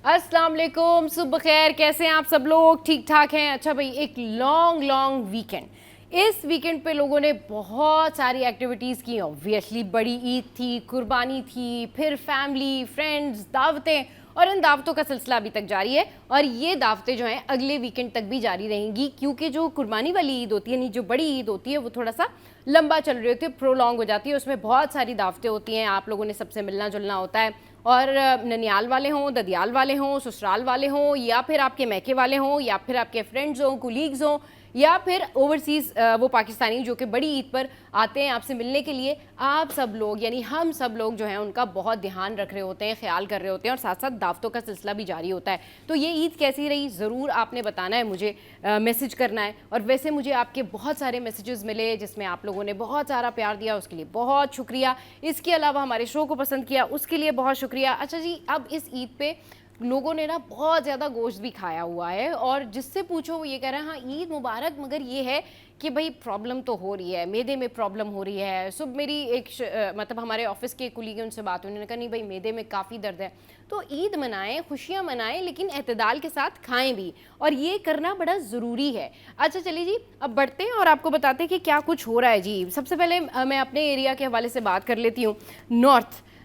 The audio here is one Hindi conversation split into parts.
अस्सलाम वालेकुम, सुबह खैर। कैसे हैं आप सब लोग? ठीक ठाक हैं? अच्छा भाई, एक लॉन्ग लॉन्ग वीकेंड। इस वीकेंड पे लोगों ने बहुत सारी एक्टिविटीज़ की। ऑब्वियसली बड़ी ईद थी, कुर्बानी थी, फिर फैमिली फ्रेंड्स दावतें, और इन दावतों का सिलसिला अभी तक जारी है। और ये दावतें जो हैं अगले वीकेंड तक भी जारी रहेंगी, क्योंकि जो कुर्बानी वाली ईद होती है, नहीं जो बड़ी ईद होती है, वो थोड़ा सा लंबा चल रही होती है, प्रोलॉन्ग हो जाती है। उसमें बहुत सारी दावतें होती हैं, आप लोगों ने सबसे मिलना जुलना होता है। और ननियाल वाले हों, ददियाल वाले हों, ससुराल वाले हों, या फिर आपके मैके वाले हों, या फिर आपके फ्रेंड्स हों, कुलीग्स हों, या फिर ओवरसीज़ वो पाकिस्तानी जो कि बड़ी ईद पर आते हैं आपसे मिलने के लिए, आप सब लोग यानी हम सब लोग जो हैं उनका बहुत ध्यान रख रहे होते हैं, ख्याल कर रहे होते हैं, और साथ साथ दावतों का सिलसिला भी जारी होता है। तो ये ईद कैसी रही ज़रूर आपने बताना है मुझे, मैसेज करना है। और वैसे मुझे आपके बहुत सारे मैसेजेस मिले जिसमें आप लोगों ने बहुत सारा प्यार दिया, उसके लिए बहुत शुक्रिया। इसके अलावा हमारे शो को पसंद किया, उसके लिए बहुत शुक्रिया। अच्छा जी, अब इस ईद पे लोगों ने ना बहुत ज़्यादा गोश्त भी खाया हुआ है, और जिससे पूछो वो ये कह रहे हैं हाँ ईद मुबारक, मगर ये है कि भाई प्रॉब्लम तो हो रही है, मैदे में प्रॉब्लम हो रही है। सुबह मेरी मतलब हमारे ऑफिस के कुलीग उनसे बात हुई, उन्होंने कहा नहीं भाई मेदे में काफ़ी दर्द है। तो ईद मनाएं, खुशियाँ मनाएं, लेकिन एतदाल के साथ खाएं भी, और ये करना बड़ा ज़रूरी है। अच्छा चलिए जी, अब बढ़ते हैं और आपको बताते हैं कि क्या कुछ हो रहा है जी। सबसे पहले मैं अपने एरिया के हवाले से बात कर लेती हूँ।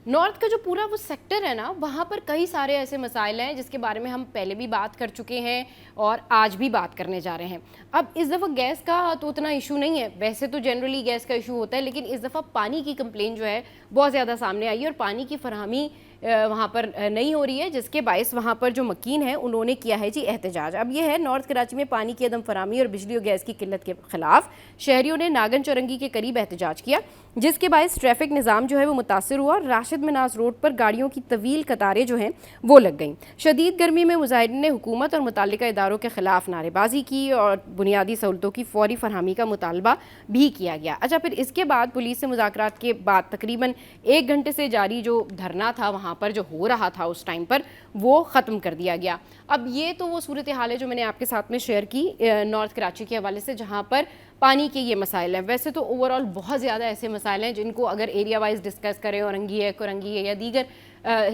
नॉर्थ का जो पूरा वो सेक्टर है ना, वहाँ पर कई सारे ऐसे मसाइल हैं जिसके बारे में हम पहले भी बात कर चुके हैं और आज भी बात करने जा रहे हैं। अब इस दफ़ा गैस का तो उतना इशू नहीं है, वैसे तो जनरली गैस का इशू होता है, लेकिन इस दफ़ा पानी की कंप्लेन जो है बहुत ज़्यादा सामने आई है, और पानी की फरहमी वहाँ पर नहीं हो रही है, जिसके बायस वहाँ पर जो मकीन है उन्होंने किया है जी एहतजाज। अब ये है, नॉर्थ कराची में पानी की अदम फरहमी और बिजली और गैस की किल्लत के खिलाफ शहरियों ने नागन चौरंगी के करीब एहतजाज किया, जिसके बायस ट्रैफिक निज़ाम जो है वो मुतासर हुआ, और राशिद मिनाज रोड पर गाड़ियों की तवील कतारें जो हैं वो लग गईं। शदीद गर्मी में मुजाहिरीन ने हुकूमत और मुतल्लिका इदारों के खिलाफ नारेबाजी की, और बुनियादी सहूलतों की फौरी फरहमी का मुतालबा भी किया गया। अच्छा, फिर इसके बाद पुलिस से मुज़ाकरात के बाद तकरीबन 1 घंटे से जारी जो धरना था वहाँ पर जो हो रहा था उस टाइम पर, वो ख़त्म कर दिया गया। अब ये तो वो सूरत हाल है जो मैंने आपके साथ में शेयर की नॉर्थ कराची के हवाले से, जहाँ पर पानी के ये मसाइल हैं। वैसे तो ओवरऑल बहुत ज़्यादा ऐसे मसाइल हैं जिनको अगर एरिया वाइज डिस्कस करें, औरंगी है, कुरंगी है, या दीगर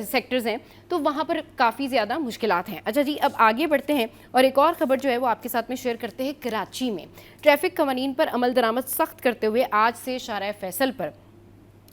सेक्टर्स हैं, तो वहाँ पर काफ़ी ज़्यादा मुश्किलात हैं। अच्छा जी, अब आगे बढ़ते हैं और एक और ख़बर जो है वो आपके साथ में शेयर करते हैं। कराची में ट्रैफिक कवानीन पर अमल दरामद सख्त करते हुए आज से शारा फैसल पर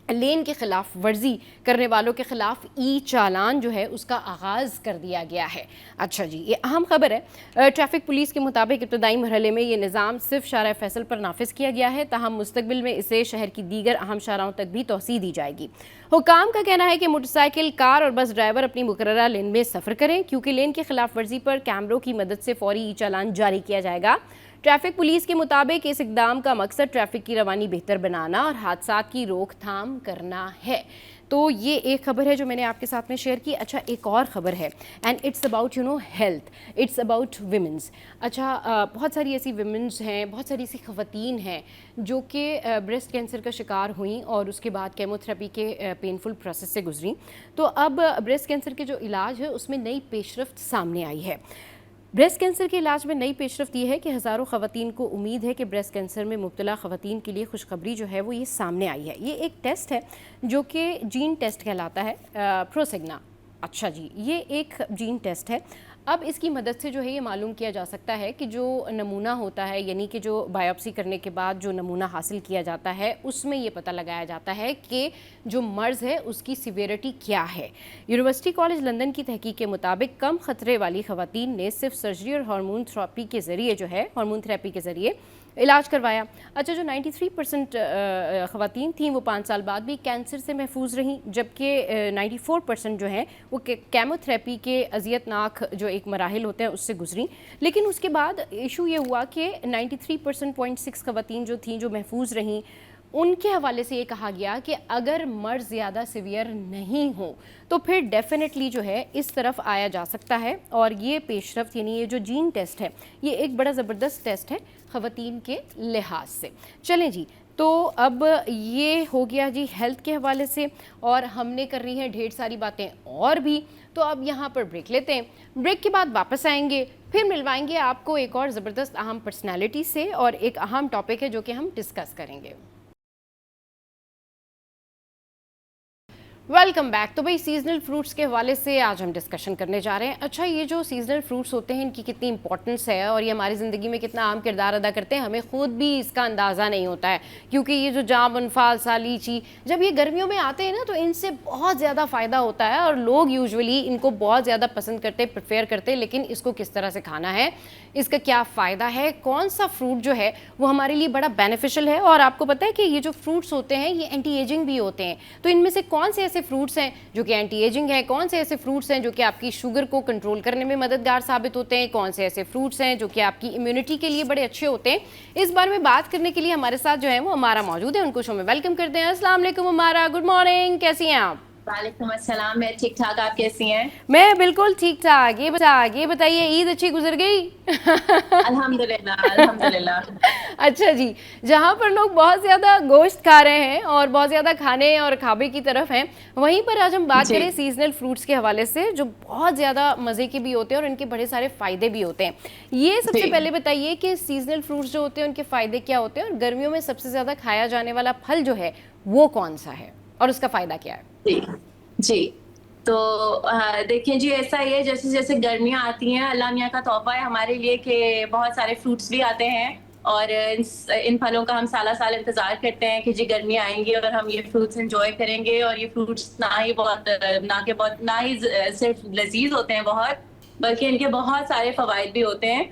लेन के खिलाफ वर्जी करने वालों के खिलाफ ई चालान जो है उसका आगाज़ कर दिया गया है। अच्छा जी, ये अहम खबर है। ट्रैफिक पुलिस के मुताबिक इब्तदाई मरहले में ये निज़ाम सिर्फ शारा फैसल पर नाफिज किया गया है, ताहम मुस्तकबिल में इसे शहर की दीगर अहम शाराओं तक भी तोसी दी जाएगी। हुकाम का कहना है कि मोटरसाइकिल, कार और बस ड्राइवर अपनी मुकर्ररा लेन में सफ़र करें, क्योंकि लेन की खिलाफ वर्जी पर कैमरों की मदद से फौरी ई चालान जारी किया जाएगा। ट्रैफिक पुलिस के मुताबिक इस इकदाम का मकसद ट्रैफिक की रवानी बेहतर बनाना और हादसा की रोकथाम करना है। तो ये एक खबर है जो मैंने आपके साथ में शेयर की। अच्छा, एक और ख़बर है, and it's about health, it's about women's. अच्छा, बहुत सारी ऐसी विमेंस हैं, बहुत सारी ऐसी ख़वातीन हैं जो कि ब्रेस्ट कैंसर का शिकार हुई और उसके बाद केमोथेरेपी के पेनफुल प्रोसेस से गुजरी। तो अब ब्रेस्ट कैंसर के जो इलाज है उसमें नई पेशरफ्त सामने आई है। ब्रेस्ट कैंसर के इलाज में नई पेशरफ्त ये है कि हज़ारों ख़वातीन को उम्मीद है कि ब्रेस्ट कैंसर में मुब्तला ख़वातीन के लिए खुशखबरी जो है वो ये सामने आई है। ये एक टेस्ट है जो कि जीन टेस्ट कहलाता है, प्रोसेग्ना। अच्छा जी, ये एक जीन टेस्ट है। अब इसकी मदद से जो है ये मालूम किया जा सकता है कि जो नमूना होता है, यानी कि जो बायोप्सी करने के बाद जो नमूना हासिल किया जाता है, उसमें ये पता लगाया जाता है कि जो मर्ज़ है उसकी सिवियरिटी क्या है। यूनिवर्सिटी कॉलेज लंदन की तहकीक के मुताबिक कम ख़तरे वाली ख़वातीन ने सिर्फ सर्जरी और हार्मोन थेरेपी के ज़रिए जो है हार्मोन थेरेपी के ज़रिए इलाज करवाया। अच्छा, जो 93% ख़वातीन थीं वो 5 साल बाद भी कैंसर से महफूज रहीं, जबकि 94% जो हैं वो केमोथेरेपी के अजियतनाक जो एक मराहिल होते हैं उससे गुजरी। लेकिन उसके बाद इशू ये हुआ कि 93.6 ख़वातीन जो थीं जो महफूज रहीं, उनके हवाले से ये कहा गया कि अगर मर्ज़ ज़्यादा सिवियर नहीं हो तो फिर डेफिनेटली जो है इस तरफ आया जा सकता है। और ये पेशरफ्त यानी ये जो जीन टेस्ट है ये एक बड़ा ज़बरदस्त टेस्ट है ख़वातीन के लिहाज से। चलें जी, तो अब ये हो गया जी हेल्थ के हवाले से, और हमने कर रही हैं ढेर सारी बातें और भी। तो अब यहाँ पर ब्रेक लेते हैं, ब्रेक के बाद वापस आएंगे, फिर मिलवाएंगे आपको एक और ज़बरदस्त अहम पर्सनैलिटी से, और एक अहम टॉपिक है जो कि हम डिस्कस करेंगे। Welcome back. तो भाई सीजनल फ्रूट्स के हवाले से आज हम डिस्कशन करने जा रहे हैं। अच्छा, ये जो सीजनल फ्रूट्स होते हैं इनकी कितनी इंपॉर्टेंस है और ये हमारी ज़िंदगी में कितना अहम किरदार अदा करते हैं, हमें खुद भी इसका अंदाज़ा नहीं होता है। क्योंकि ये जो जामुन, फालसा, लीची जब ये गर्मियों में आते हैं ना तो इनसे बहुत ज़्यादा फ़ायदा होता है और लोग यूजुअली इनको बहुत ज़्यादा पसंद करते, प्रेफर करते। लेकिन इसको किस तरह से खाना है, इसका क्या फ़ायदा है, कौन सा फ्रूट जो है वो हमारे लिए बड़ा बेनिफिशियल है। और आपको पता है कि ये जो फ्रूट्स होते हैं ये एंटी एजिंग भी होते हैं। तो इनमें से कौन से ऐसे फ्रूट्स हैं जो कि एंटी एजिंग है, कौन से ऐसे फ्रूट्स हैं जो कि आपकी शुगर को कंट्रोल करने में मददगार साबित होते हैं, कौन से ऐसे फ्रूट्स हैं जो कि आपकी इम्यूनिटी के लिए बड़े अच्छे होते हैं, इस बारे में बात करने के लिए हमारे साथ जो है वो हमारा मौजूद है। उनको शो में वेलकम करते हैं। अस्सलाम वालेकुम हमारा, गुड मॉर्निंग, कैसी हैं आप? वालेकुम अस्सलाम। मैं ठीक ठाक, आप कैसी हैं? मैं बिल्कुल ठीक ठाक। ये बताइए, ईद अच्छी गुजर गई? अल्हम्दुलिल्लाह अल्हम्दुलिल्लाह। अच्छा जी, जहाँ पर लोग बहुत ज़्यादा गोश्त खा रहे हैं और बहुत ज़्यादा खाने और खाबे की तरफ हैं, वहीं पर आज हम बात करें सीजनल फ्रूट्स के हवाले से जो बहुत ज़्यादा मज़े के भी होते हैं और इनके बड़े सारे फ़ायदे भी होते हैं। ये सबसे पहले बताइए कि सीजनल फ्रूट्स जो होते हैं उनके फ़ायदे क्या होते हैं और गर्मियों में सबसे ज़्यादा खाया जाने वाला फल जो है वो कौन सा है और उसका फ़ायदा क्या है? जी जी। तो देखिए जी, ऐसा ही है, जैसे जैसे गर्मियाँ आती हैं अल्लाह मियाँ का तोहफा है हमारे लिए कि बहुत सारे फ्रूट्स भी आते हैं और इन फलों का हम साला साल इंतजार करते हैं कि जी गर्मियाँ आएंगी और हम ये फ्रूट्स एंजॉय करेंगे। और ये फ्रूट्स ना ही सिर्फ लजीज होते हैं बहुत, बल्कि इनके बहुत सारे फवायद भी होते हैं।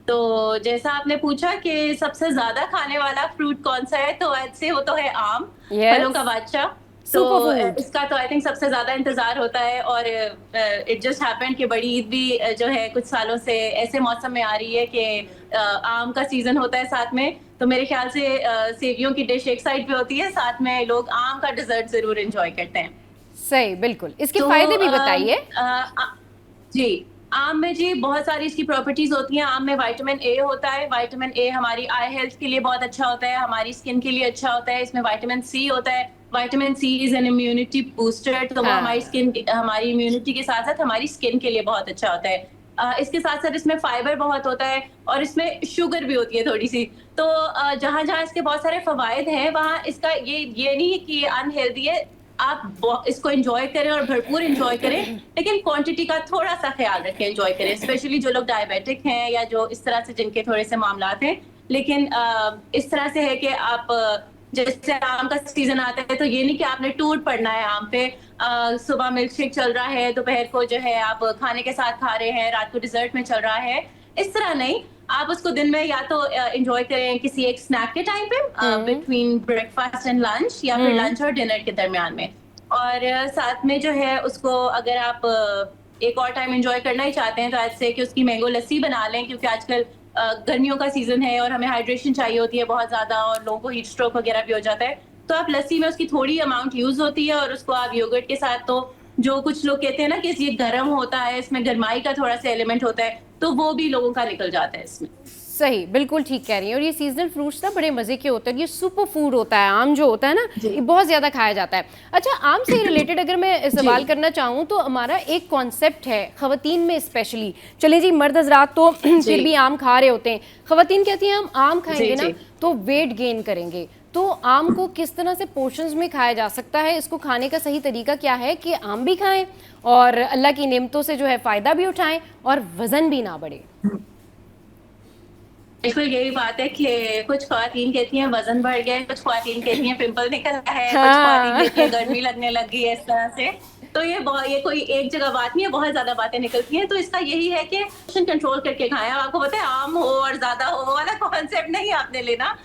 तो जैसा आपने पूछा कि सबसे ज्यादा खाने वाला फ्रूट कौन सा है, तो ऐसे वो तो है आम, फलों का यस, बादशाह। तो सुपर फूड। इसका तो आई थिंक सबसे ज्यादा इंतजार होता है। और इट जस्ट हैपेंड कि बड़ी ईद भी जो है कुछ सालों से ऐसे मौसम में आ रही है कि आम का सीजन होता है साथ में। तो मेरे ख्याल से सेवियों की डिश एक साइड पे होती है, साथ में लोग आम का डिजर्ट जरूर एंजॉय करते हैं। सही, बिल्कुल। इसके तो फ़ायदे भी बताइए। जी, आम में जी बहुत सारी इसकी प्रॉपर्टीज होती हैं। आम में विटामिन ए होता है। विटामिन ए हमारी आई हेल्थ के लिए बहुत अच्छा होता है, हमारी स्किन के लिए अच्छा होता है। इसमें विटामिन सी होता है। Vitamin C is an immunity booster, तो वो हाँ, हमारी इम्यूनिटी के साथ साथ हमारी स्किन के लिए बहुत अच्छा होता है। इसके साथ साथ इसमें फाइबर बहुत होता है और इसमें शुगर भी होती है थोड़ी सी। तो जहां जहां इसके बहुत सारे फवायद हैं, वहां इसका ये नहीं है कि अनहेल्दी है। आप इसको एंजॉय करें और भरपूर एंजॉय करें, लेकिन क्वांटिटी का थोड़ा सा ख्याल रखें, एंजॉय करें, स्पेशली जो लोग डायबिटिक हैं या जो इस तरह से जिनके थोड़े से मामलात हैं। लेकिन इस तरह से है कि आप जैसे आम का सीजन आता है तो ये नहीं कि आपने टूर पड़ना है आम पे। सुबह मिल्क शेक चल रहा है, दोपहर को जो है आप खाने के साथ खा रहे हैं, रात को डिजर्ट में चल रहा है, इस तरह नहीं। आप उसको दिन में या तो एंजॉय करें किसी एक स्नैक के टाइम पे, बिटवीन ब्रेकफास्ट एंड लंच, या फिर हुँ। लंच और डिनर के दरमियान में। और साथ में जो है उसको अगर आप एक और टाइम एंजॉय करना ही चाहते हैं तो आज से कि उसकी मैंगो लस्सी बना लें, क्योंकि आजकल गर्मियों का सीजन है और हमें हाइड्रेशन चाहिए होती है बहुत ज्यादा और लोगों को हीट स्ट्रोक वगैरह भी हो जाता है। तो आप लस्सी में उसकी थोड़ी अमाउंट यूज होती है और उसको आप योगर्ट के साथ, तो जो कुछ लोग कहते हैं ना कि ये गर्म होता है, इसमें गर्माई का थोड़ा सा एलिमेंट होता है, तो वो भी लोगों का निकल जाता है इसमें। सही, बिल्कुल ठीक कह रही हैं। और ये सीज़नल फ्रूट्स ना बड़े मज़े के होते हैं। ये सुपर फूड होता है, आम जो होता है ना, जी ये बहुत ज़्यादा खाया जाता है। अच्छा, आम से रिलेटेड अगर मैं जी सवाल करना चाहूँ तो हमारा एक कॉन्सेप्ट है ख़वातीन में स्पेशली। चलें जी, मर्द हज़रात तो जी फिर भी आम खा रहे होते हैं। ख़वातीन कहती हैं हम आम जी खाएँगे ना जी तो वेट गेन करेंगे। तो आम को किस तरह से पोर्शंस में खाया जा सकता है? इसको खाने का सही तरीका क्या है कि आम भी खाएँ और अल्लाह की नेमतों से जो है फ़ायदा भी उठाएँ और वज़न भी ना बढ़े? बिल्कुल यही बात है कि कुछ ख्वातीन कहती हैं वजन बढ़ गया है, कुछ ख्वातीन कहती हैं पिंपल निकला है, कुछ ख्वातीन हाँ। कहती हैं गर्मी लगने लग गई है, इस तरह से। तो ये कोई एक जगह बात नहीं है, बहुत ज्यादा बातें निकलती हैं। तो इसका यही है कि पोर्शन कंट्रोल करके खाएं। आपको पता है आम हो और ज्यादा हो वो वाला कॉन्सेप्ट नहीं आपने लेना,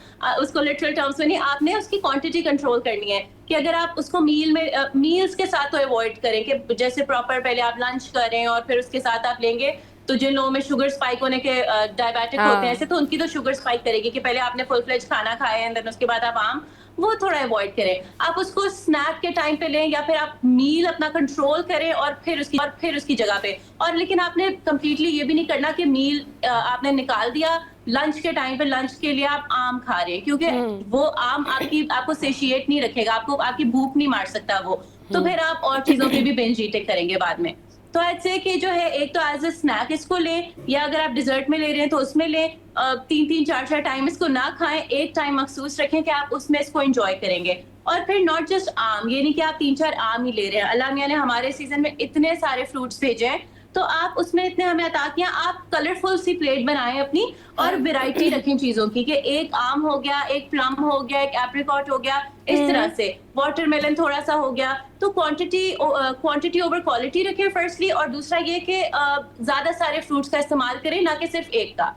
उसको लिटरल टर्म्स में नहीं, आपने उसकी क्वांटिटी कंट्रोल करनी है। कि अगर आप उसको मील्स के साथ तो अवॉइड करें, कि जैसे प्रॉपर पहले आप लंच करें और फिर उसके साथ आप लेंगे। तो जिन लोगों में शुगर स्पाइक होने के डायबिटिक होते हैं हाँ। ऐसे, तो उनकी तो शुगर स्पाइक करेगी कि पहले आपने फुल फ्लेज खाना खाया है, देन उसके बाद आप आम, वो थोड़ा अवॉइड करें। आप उसको स्नैक के टाइम पे लें या फिर आप मील अपना कंट्रोल करें और फिर उसकी जगह पे। और लेकिन आपने कंप्लीटली ये भी नहीं करना कि मील आपने निकाल दिया, लंच के टाइम पे लंच के लिए आप आम खा रहे हैं, क्योंकि हुँ, वो आम आपको सेशिएट नहीं रखेगा, आपको आपकी भूख नहीं मार सकता वो। तो फिर आप और चीजों पे भी बिंज ईटिंग करेंगे बाद में। तो आज से कि जो है एक तो एज अ स्नैक इसको लें, या अगर आप डिजर्ट में ले रहे हैं तो उसमें लें। 3-3 4-4 टाइम इसको ना खाएं, एक टाइम मखसूस रखें कि आप उसमें इसको एंजॉय करेंगे। और फिर नॉट जस्ट आम, ये नहीं कि आप 3-4 आम ही ले रहे हैं। अल्लाह मियां ने हमारे सीजन में इतने सारे फ्रूट्स भेजे हैं, तो आप उसमें इतने हमें अता किया, आप कलरफुल सी प्लेट बनाएं अपनी, और वैरायटी रखें चीजों की, कि एक आम हो गया, एक प्लम हो गया, एक एप्रिकॉट हो गया, इस तरह से वाटरमेलन थोड़ा सा हो गया। तो क्वांटिटी ओवर क्वालिटी रखें फर्स्टली, और दूसरा ये कि ज्यादा सारे फ्रूट्स का इस्तेमाल करें, ना कि सिर्फ एक का।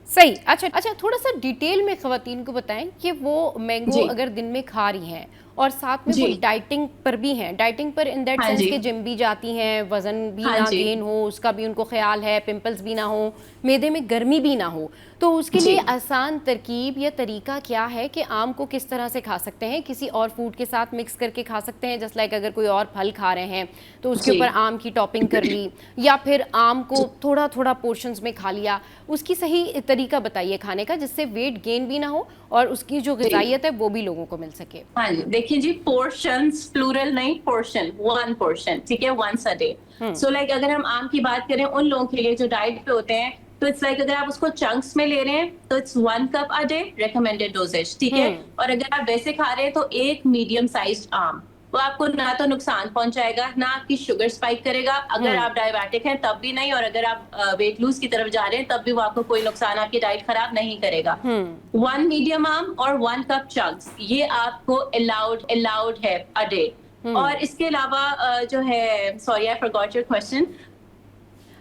सही। अच्छा अच्छा, थोड़ा सा डिटेल में खवातीन को बताएं कि वो मैंगो जी अगर दिन में खा रही हैं और साथ में वो जी डाइटिंग पर भी हैं, डाइटिंग पर इन दैट हाँ सेंस जी कि जिम भी जाती हैं, वजन भी हाँ ना जी गेन हो, उसका भी उनको ख्याल है, पिंपल्स भी ना हो, मैदे में गर्मी भी ना हो, तो उसके जी लिए आसान तरकीब या तरीका क्या है कि आम को किस तरह से खा सकते हैं? किसी और फूड के साथ मिक्स करके खा सकते हैं, जस्ट लाइक अगर कोई और फल खा रहे हैं तो उसके जी ऊपर आम की टॉपिंग कर ली, या फिर आम को थोड़ा थोड़ा पोर्शंस में खा लिया। उसकी सही तरीका बताइए खाने का, जिससे वेट गेन भी ना हो और उसकी जो जी ग़िज़ाइयत है वो भी लोगों को मिल सके। हाँ जी, देखिए जी, पोर्शंस प्लूरल नहीं, पोर्शन, वन पोर्शन, ठीक है, once a day. So like अगर हम आम की बात करें उन लोगों के लिए जो डाइट पे होते हैं, तो इट्स लाइक अगर आप उसको चंक्स में ले रहे हैं तो it's 1 cup a day recommended doses, ठीक है। हम्म। और अगर आप वैसे खा रहे हैं तो एक मीडियम साइज्ड आम, वो आपको ना तो नुकसान पहुंचाएगा, ना आपकी शुगर स्पाइक करेगा। अगर हम्म। आप डायबिटिक हैं तब भी नहीं, और अगर आप वेट लूज की तरफ जा रहे हैं तब भी वो आपको कोई नुकसान, आपकी डाइट खराब नहीं करेगा। हम्म। 1 मीडियम आम और 1 कप चंक्स, ये आपको अलाउड है अ डे। हम्म। और इसके अलावा जो है, sorry I forgot your question.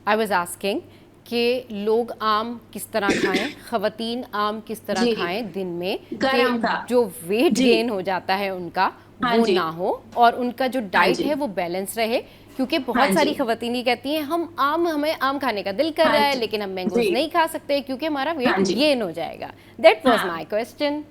I was asking कि लोग आम किस तरह खाएं, खवातीन आम किस तरह जी, खाएं दिन में, कि गरम का। जो वेट जी गेन हो जाता है उनका हाँ वो जी ना हो और उनका जो हाँ डाइट जी है वो बैलेंस रहे। क्योंकि हाँ बहुत सारी जी खवातीन ये कहती हैं हमें आम खाने का दिल कर हाँ रहा है जी लेकिन हम जी मैंगोज नहीं खा सकते क्योंकि हमारा हाँ वेट जी गेन हो जाएगा। दैट वाज हाँ। My question.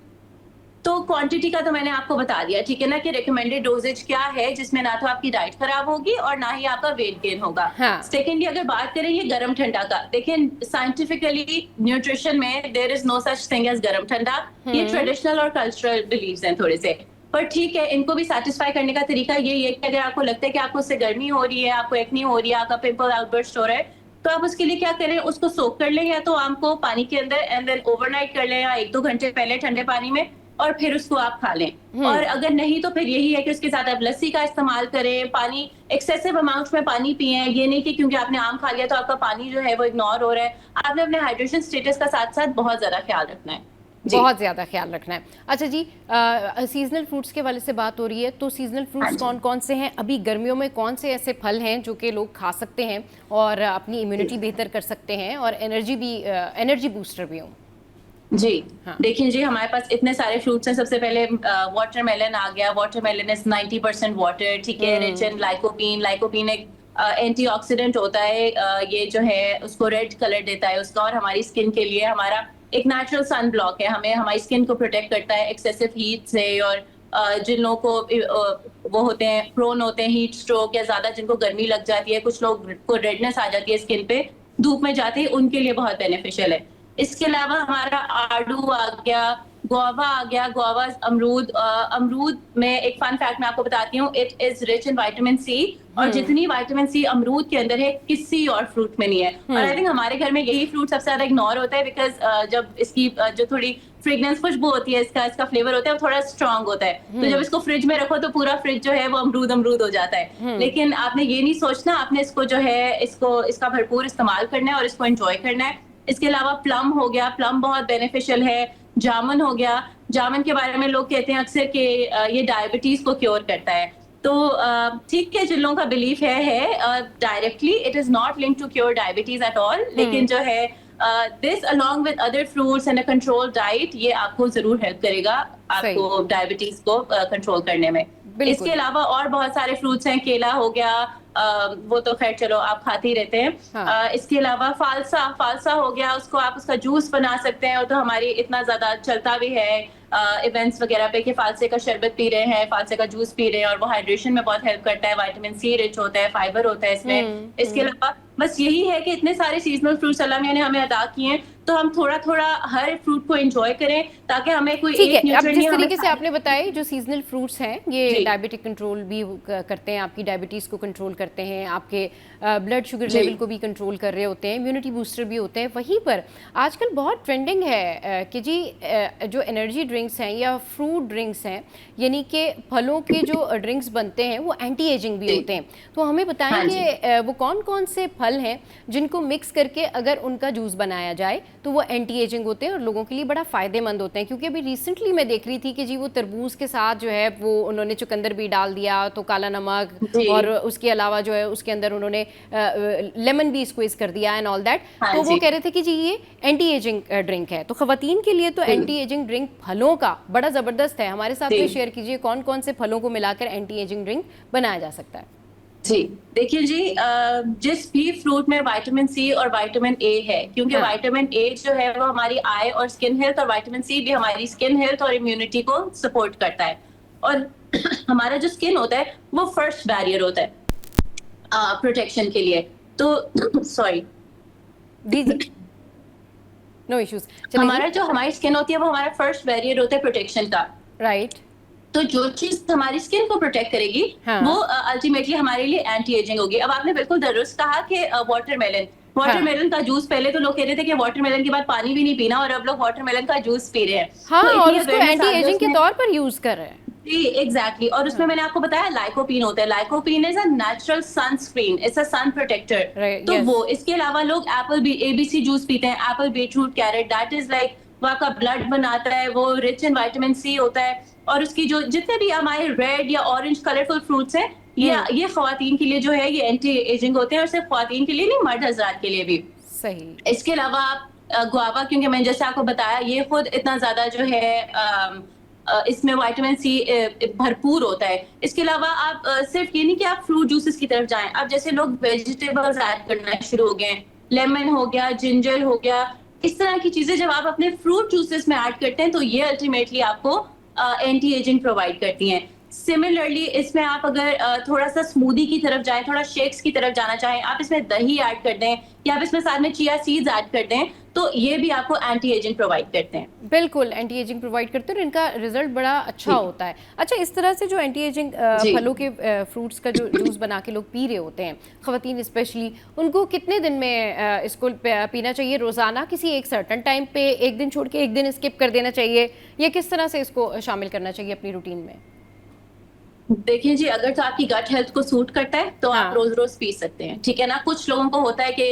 तो क्वांटिटी का तो मैंने आपको बता दिया, ठीक है ना, कि रिकमेंडेड डोजेज क्या है, जिसमें ना तो आपकी डाइट खराब होगी और ना ही आपका वेट गेन होगा। हाँ। सेकेंडली अगर बात करें ये गरम ठंडा का, देखिए साइंटिफिकली न्यूट्रिशन में there is no such thing as गरम ठंडा। ये हम्म। ट्रेडिशनल और कल्चरल बिलीव्स हैं थोड़े से, पर ठीक है, इनको भी सेटिस्फाई करने का तरीका यही है कि अगर आपको लगता है कि आपको उससे गर्मी हो रही है, आपको एक्नी हो रही है, आपका पिंपल आउटबर्स्ट हो रहा है, तो आप उसके लिए क्या करें, उसको सोक कर लें, या तो आम को पानी के अंदर एंड देन ओवरनाइट कर लें, या 1-2 घंटे पहले ठंडे पानी में, और फिर उसको आप खा लें। और हम्म। अगर नहीं तो फिर यही है कि उसके साथ आप लस्सी का इस्तेमाल करें, पानी एक्सेसिव अमाउंट में पानी पिएं। ये नहीं कि क्योंकि आपने आम खा लिया तो आपका पानी जो है वो इग्नोर हो रहा है। आपने अपने हाइड्रेशन स्टेटस का साथ साथ बहुत ज्यादा ख्याल रखना है। जी बहुत ज़्यादा ख्याल रखना है। अच्छा जी, सीजनल फ्रूट्स के वाले से बात हो रही है, तो सीजनल हाँ फ्रूट्स जी कौन कौन से हैं अभी गर्मियों में? कौन से ऐसे फल हैं जो कि लोग खा सकते हैं और अपनी इम्यूनिटी बेहतर कर सकते हैं और एनर्जी बूस्टर भी हों? जी, हाँ। देखिए जी, हमारे पास इतने सारे फ्रूट्स हैं। सबसे पहले वाटरमेलन आ गया। वाटरमेलन इज 90% वाटर, ठीक है, रिच इन लाइकोपीन। लाइकोपीन एक एंटीऑक्सीडेंट होता है, ये जो है उसको रेड कलर देता है उसका, और हमारी स्किन के लिए हमारा एक नेचुरल सन ब्लॉक है, हमें हमारी स्किन को प्रोटेक्ट करता है एक्सेसिव हीट से। और जिन लोगों को वो होते हैं, प्रोन होते हैं हीट स्ट्रोक, या ज्यादा जिनको गर्मी लग जाती है, कुछ लोग को रेडनेस आ जाती है स्किन पे धूप में जाते ही, उनके लिए बहुत बेनिफिशियल है। इसके अलावा हमारा आड़ू आ गया, गुआवा आ गया। गुआवा, अमरूद में एक फन फैक्ट मैं आपको बताती हूँ, it is rich in vitamin C, और जितनी विटामिन सी अमरूद के अंदर है किसी और फ्रूट में नहीं है। और आई थिंक हमारे घर में यही फ्रूट सबसे ज्यादा इग्नोर होता है, बिकॉज जब इसकी जो थोड़ी फ्रेग्रेंस, खुशबू होती है, इसका फ्लेवर होता है, वो थोड़ा स्ट्रांग होता है, तो जब इसको फ्रिज में रखो तो पूरा फ्रिज जो है वो अमरूद अमरूद हो जाता है। लेकिन आपने ये नहीं सोचना, आपने इसको जो है इसका भरपूर इस्तेमाल करना है और इसको एंजॉय करना है। इसके अलावा प्लम हो गया, प्लम बहुत बेनिफिशियल है। जामुन हो गया, जामुन के बारे में लोग कहते हैं अक्सर कि ये डायबिटीज को क्योर करता है। तो ठीक है, जिन लोगों का बिलीफ है directly it is not link to cure diabetes at all, लेकिन जो है this along with other fruits and a control diet, ये आपको जरूर हेल्प करेगा सही। आपको डायबिटीज को कंट्रोल करने में। इसके बिल्कुल। अलावा और बहुत सारे फ्रूट्स हैं, केला हो गया, वो तो खैर चलो आप खाते ही रहते हैं। हाँ। इसके अलावा फालसा, फालसा हो गया, उसको आप उसका जूस बना सकते हैं, और तो हमारी इतना ज्यादा चलता भी है इवेंट्स वगैरह पे कि फालसे का शरबत पी रहे हैं, फालसे का जूस पी रहे हैं, और वो हाइड्रेशन में बहुत हेल्प करता है। विटामिन सी रिच होता है, फाइबर होता है इसमें। इसके अलावा बस यही है कि इतने सारे सीजनल फ्रूट्स अल्लाह मियां ने हमें अता किए हैं, तो हम थोड़ा थोड़ा हर फ्रूट को एंजॉय करें, ताकि हमें कोई ठीक एक है। अब न्यूट्रिएंट जिस नहीं हमें तरीके से आपने बताया, जो सीजनल फ्रूट्स हैं ये जी डायबिटिक कंट्रोल भी करते हैं, आपकी डायबिटीज़ को कंट्रोल करते हैं, आपके ब्लड शुगर जी लेवल को भी कंट्रोल कर रहे होते हैं, इम्यूनिटी बूस्टर भी होते हैं। वहीं पर आजकल बहुत ट्रेंडिंग है कि जी जो एनर्जी ड्रिंक्स हैं या फ्रूट ड्रिंक्स हैं, यानी कि फलों के जो ड्रिंक्स बनते हैं वो एंटी एजिंग भी जी होते हैं। तो हमें बताएं हाँ कि जी वो कौन कौन से फल हैं जिनको मिक्स करके अगर उनका जूस बनाया जाए तो वो एंटी एजिंग होते हैं और लोगों के लिए बड़ा फ़ायदेमंद होते हैं। क्योंकि अभी रिसेंटली मैं देख रही थी कि जी वो तरबूज के साथ जो है वो उन्होंने चुकंदर भी डाल दिया, तो काला नमक, जी और उसके अलावा जो है उसके अंदर उन्होंने लेमन भी स्क्वीज़ कर दिया एंड ऑल दैट। हाँ तो वो जी कह रहे थे कि जी ये एंटी एजिंग ड्रिंक है। तो ख़वातीन के लिए तो जी एंटी एजिंग ड्रिंक फलों का बड़ा ज़बरदस्त है। हमारे साथ में जी शेयर कीजिए कौन कौन से फलों को मिलाकर एंटी एजिंग ड्रिंक बनाया जा सकता है। जी देखिए जी, जिस भी फ्रूट में विटामिन सी और विटामिन ए है, क्योंकि हाँ, विटामिन ए जो है वो हमारी आई और स्किन हेल्थ, और विटामिन सी भी हमारी स्किन हेल्थ और इम्यूनिटी को सपोर्ट करता है। और हमारा जो स्किन होता है वो फर्स्ट बैरियर होता है प्रोटेक्शन के लिए। तो सॉरी, जी जी, नो इश्यूज, चलेंगे। हमारा जो हमारी स्किन होती है वो हमारा फर्स्ट बैरियर होता है प्रोटेक्शन का। राइट। तो जो चीज हमारी स्किन को प्रोटेक्ट करेगी वो हाँ अल्टीमेटली हमारे लिए एंटी एजिंग होगी। अब आपने बिल्कुल दुरुस्त कहा कि वाटरमेलन, हाँ वाटरमेलन का जूस, पहले तो लोग कह रहे थे कि वाटरमेलन के बाद पानी भी नहीं पीना, और अब लोग वाटरमेलन का जूस पी रहे हैं। हाँ, तो और इतनी उसको अवेयरनेस एंटी आ गई एजिंग के उसमें। तौर पर यूज़ कर रहे हैं। जी एग्जैक्टली, और उसमें हाँ, मैंने आपको बताया लाइकोपीन होता है। Lycopene is a natural sunscreen, it's a sun protector. Right, तो यस। वो, इसके अलावा लोग एप्पल एबीसी जूस पीते हैं, apple beetroot carrot, that is like वो आपका ब्लड बनाता है, वो रिच इन विटामिन सी होता है। और उसकी जो जितने भी हमारे रेड या ऑरेंज कलरफुल फ्रूट्स हैं, हुँ, ये खवातीन के लिए जो है ये एंटी एजिंग होते हैं, और सिर्फ खवातीन के लिए नहीं, मर्द हजरात के लिए भी। सही। इसके अलावा आप गुआवा, क्योंकि मैंने जैसे आपको बताया ये खुद इतना ज्यादा जो है इसमें विटामिन सी भरपूर होता है। इसके अलावा आप सिर्फ ये नहीं कि आप फ्रूट जूसेस की तरफ जाएं, अब जैसे लोग वेजिटेबल्स ऐड करना शुरू हो गए हैं, लेमन हो गया, जिंजर हो गया, इस तरह की चीजें जब आप अपने फ्रूट जूसेस में ऐड करते हैं तो ये अल्टीमेटली आपको एंटी एजिंग प्रोवाइड करती हैं। सिमिलरली इसमें आप अगर थोड़ा सा स्मूदी की तरफ जाएं, थोड़ा शेक्स की तरफ जाना चाहें, आप इसमें दही ऐड कर दें या आप इसमें साथ में चिया सीड्स ऐड कर दें, तो ये भी आपको एंटी एजिंग प्रोवाइड करते हैं। बिल्कुल, एंटी एजिंग प्रोवाइड करते हैं और इनका रिजल्ट बड़ा अच्छा जी होता है। अच्छा, इस तरह से जो एंटी एजिंग जी फलों के फ्रूट्स का जो जूस बना के लोग पी रहे होते हैं, ख़वातीन स्पेशली, उनको कितने दिन में इसको पीना चाहिए? रोज़ाना किसी एक सर्टेन टाइम पे, एक दिन छोड़ के एक दिन स्किप कर देना चाहिए, या किस तरह से इसको शामिल करना चाहिए अपनी रूटीन में? देखिए जी, अगर तो आपकी गट हेल्थ को सूट करता है तो आप हाँ। रोज रोज पी सकते हैं, ठीक है ना। कुछ लोगों को होता है कि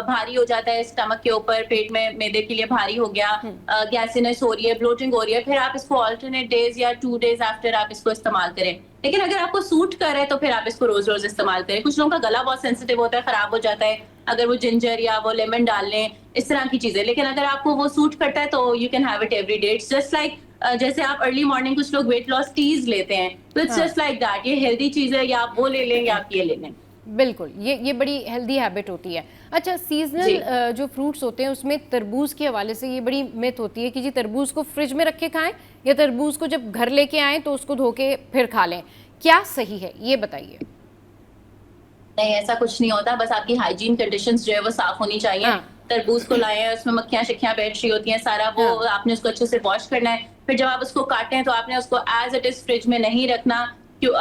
भारी हो जाता है स्टमक के ऊपर, पेट में मैदे के लिए भारी हो गया, हुँ, गैसिनेस हो रही है, ब्लोटिंग हो रही है, फिर आप इसको ऑल्टरनेट डेज या 2 डेज आफ्टर आप इसको इस्तेमाल करें। लेकिन अगर आपको सूट कर रहा है तो फिर आप इसको रोज रोज इस्तेमाल करें। कुछ लोगों का गला बहुत सेंसिटिव होता है, खराब हो जाता है, अगर वो जिंजर या वो लेमन डाल लें, इस तरह की चीजें। लेकिन अगर आपको वो सूट करता है तो you can have it every day. It's just like जैसे आप अर्ली मॉर्निंग कुछ लोग वेट लॉस टीज लेते हैं, तो इट्स हाँ। Just like that. ये हेल्दी चीज है, या आप वो ले लें या आप ये ले लें। बिल्कुल, ये बड़ी हेल्दी हैबिट होती है। अच्छा, जी सीज़नल जो फ्रूट्स होते हैं उसमें तरबूज के हवाले से ये बड़ी मिथ होती है कि जी तरबूज को फ्रिज में रख के खाएं, या तरबूज को जब घर लेके आएं तो उसको धो के फिर खा लें। क्या सही है, ये बताइए? नहीं, ऐसा कुछ नहीं होता, बस आपकी हाइजीन कंडीशंस जो है वो साफ होनी चाहिए। हाँ, तरबूज को लाएं, उसमें मक्खियां शक्खियां बैठ रही होती हैं, सारा वो हाँ, आपने उसको अच्छे से वॉश करना है। फिर जब आप उसको काटें तो आपने उसको एज इट इज फ्रिज में नहीं रखना। क्यों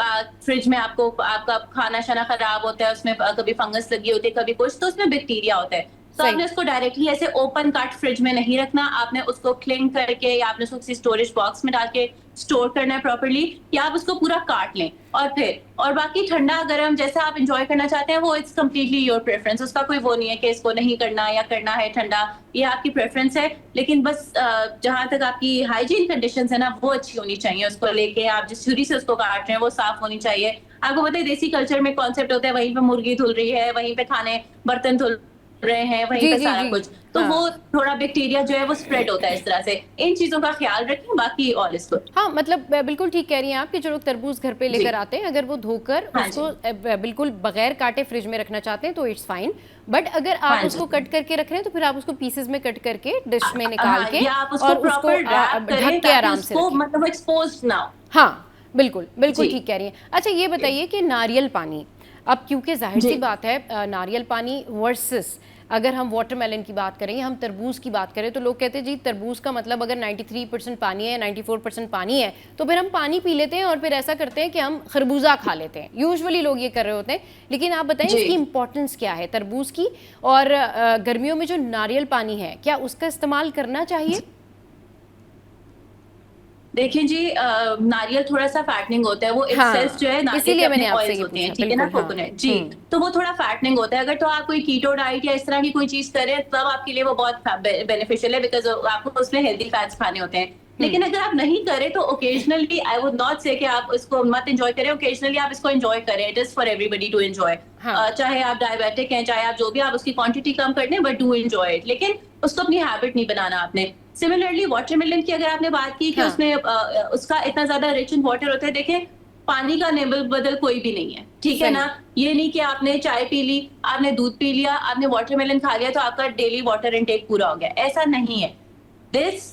फ्रिज में आपको आपका खाना शाना खराब होता है, उसमें कभी फंगस लगी होती है, कभी कुछ, तो उसमें बैक्टीरिया होता है। तो सही। आपने उसको डायरेक्टली ऐसे ओपन कट फ्रिज में नहीं रखना, आपने उसको क्लिंग करके या आपने उसको किसी स्टोरेज बॉक्स में डाल के स्टोर करना है प्रॉपर्ली, या आप उसको पूरा काट लें और फिर, और बाकी ठंडा गर्म जैसा आप इंजॉय करना चाहते हैं वो इट्स कम्प्लीटली योर प्रेफरेंस। उसका कोई वो नहीं है कि इसको नहीं करना या करना है ठंडा, ये आपकी प्रेफरेंस है। लेकिन बस जहां तक आपकी हाइजीन कंडीशंस है ना वो अच्छी होनी चाहिए। उसको लेके आप जिस छुरी से उसको काट रहे हैं वो साफ होनी चाहिए। आपको पता है देसी कल्चर में कॉन्सेप्ट होता है, वहीं पे मुर्गी धुल रही है, वहीं पे खाने बर्तन धुल रहे हैं, वहीं जी, पे जी, सारा जी। कुछ, तो हाँ। वो थोड़ा बैक्टीरिया जो है वो स्प्रेड होता है इस तरह से। इन चीजों का ख्याल रखें, बाकी ऑल इज गुड। हाँ, मतलब बिल्कुल ठीक कह रही हैं आप कि जो लोग तरबूज घर पे जी लेकर आते हैं, अगर वो धोकर हाँ उसको जी बिल्कुल बगैर काटे फ्रिज में रखना चाहते हैं तो इट्स फाइन। बट अगर आप हाँ उसको जी कट करके रख रहे हैं तो फिर आप उसको पीसेस में कट करके डिश में निकाल हाँ, के या आप उसको और उसको प्रॉपर रैप ढक करें के ताकि आराम से उसको रखें। मतलब एक्सपोज ना हो। हाँ, बिल्कुल, बिल्कुल जी ठीक कह रही हैं। अच्छा, ये बताइए कि नारियल पानी, अब क्योंकि ज़ाहिर जी सी बात है नारियल पानी वर्सेस अगर हम वाटरमेलन की बात करें या हम तरबूज की बात करें तो लोग कहते हैं जी तरबूज का मतलब अगर 93% पानी है, 94% पानी है, तो फिर हम पानी पी लेते हैं और फिर ऐसा करते हैं कि हम खरबूजा खा लेते हैं। यूजुअली लोग ये कर रहे होते हैं, लेकिन आप बताएं जी। इसकी इंपॉर्टेंस क्या है तरबूज की, और गर्मियों में जो नारियल पानी है क्या उसका इस्तेमाल करना चाहिए? देखिए जी, नारियल थोड़ा सा फैटनिंग होता है, वो इटसेल्फ हाँ, जो है नारियल के इसीलिए मैंने अपने आपसे ऑयल्स ये होते हैं, पूछा, ठीक है ना, बिल्कुल हाँ। कोकोनट जी। तो वो थोड़ा फैटनिंग होता है। अगर तो आप कोई कीटो डाइट या इस तरह की कोई चीज करें तब आपके लिए वो बहुत बेनिफिशियल है, बिकॉज आपको उसमें हेल्दी फैट्स खाने होते हैं। लेकिन अगर आप नहीं करें तो ओकेजनली आई वुड नॉट से कि आप इसको मत एंजॉय करें, ओकेजनली आप इसको एंजॉय करें। It is for everybody to enjoy. हाँ। चाहे आप डायबिटिक हैं, चाहे आप जो भी, आप उसकी क्वांटिटी कम कर दें, बट डू एंजॉय इट। लेकिन उसको अपनी हैबिट नहीं बनाना आपने। सिमिलरली वाटरमेलन की अगर आपने बात की कि हाँ। उसमें उसका इतना ज्यादा रिच इन वाटर होता है, देखें पानी का नेबल बदल कोई भी नहीं है, ठीक है सही। ना। ये नहीं कि आपने चाय पी ली, आपने दूध पी लिया, आपने वाटरमेलन खा लिया तो आपका डेली वाटर इनटेक पूरा हो गया, ऐसा नहीं है। This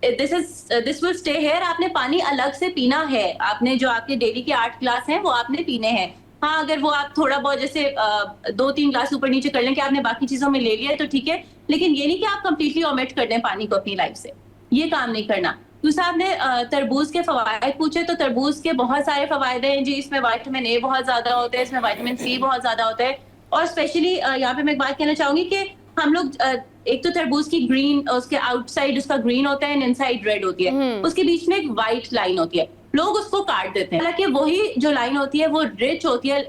this will stay here. आपने पानी अलग से पीना है, आपने जो आपके डेली के 8 ग्लास हैं वो आपने पीने हैं। हाँ, अगर वो आप थोड़ा बहुत जैसे 2-3 ग्लास ऊपर नीचे कर लें कि आपने बाकी चीजों में ले लिया है तो ठीक है, लेकिन ये नहीं कि आप कंप्लीटली ओमिट कर दें पानी को अपनी लाइफ से, ये काम नहीं करना। दूसरा, आपने तरबूज के फवायद पूछे, तो तरबूज के बहुत सारे फवायद हैं जी। इसमें विटामिन ए बहुत ज्यादा होते हैं, इसमें विटामिन सी बहुत ज्यादा होता है, और स्पेशली यहाँ पे मैं एक बात कहना चाहूंगी कि हम लोग एक तो तरबूज की ग्रीन, उसके आउटसाइड उसका ग्रीन होता है एंड इनसाइड रेड होती है, उसके बीच में एक व्हाइट लाइन होती है, लोग उसको काट देते हैं। हालांकि वही जो लाइन होती है वो रिच होती है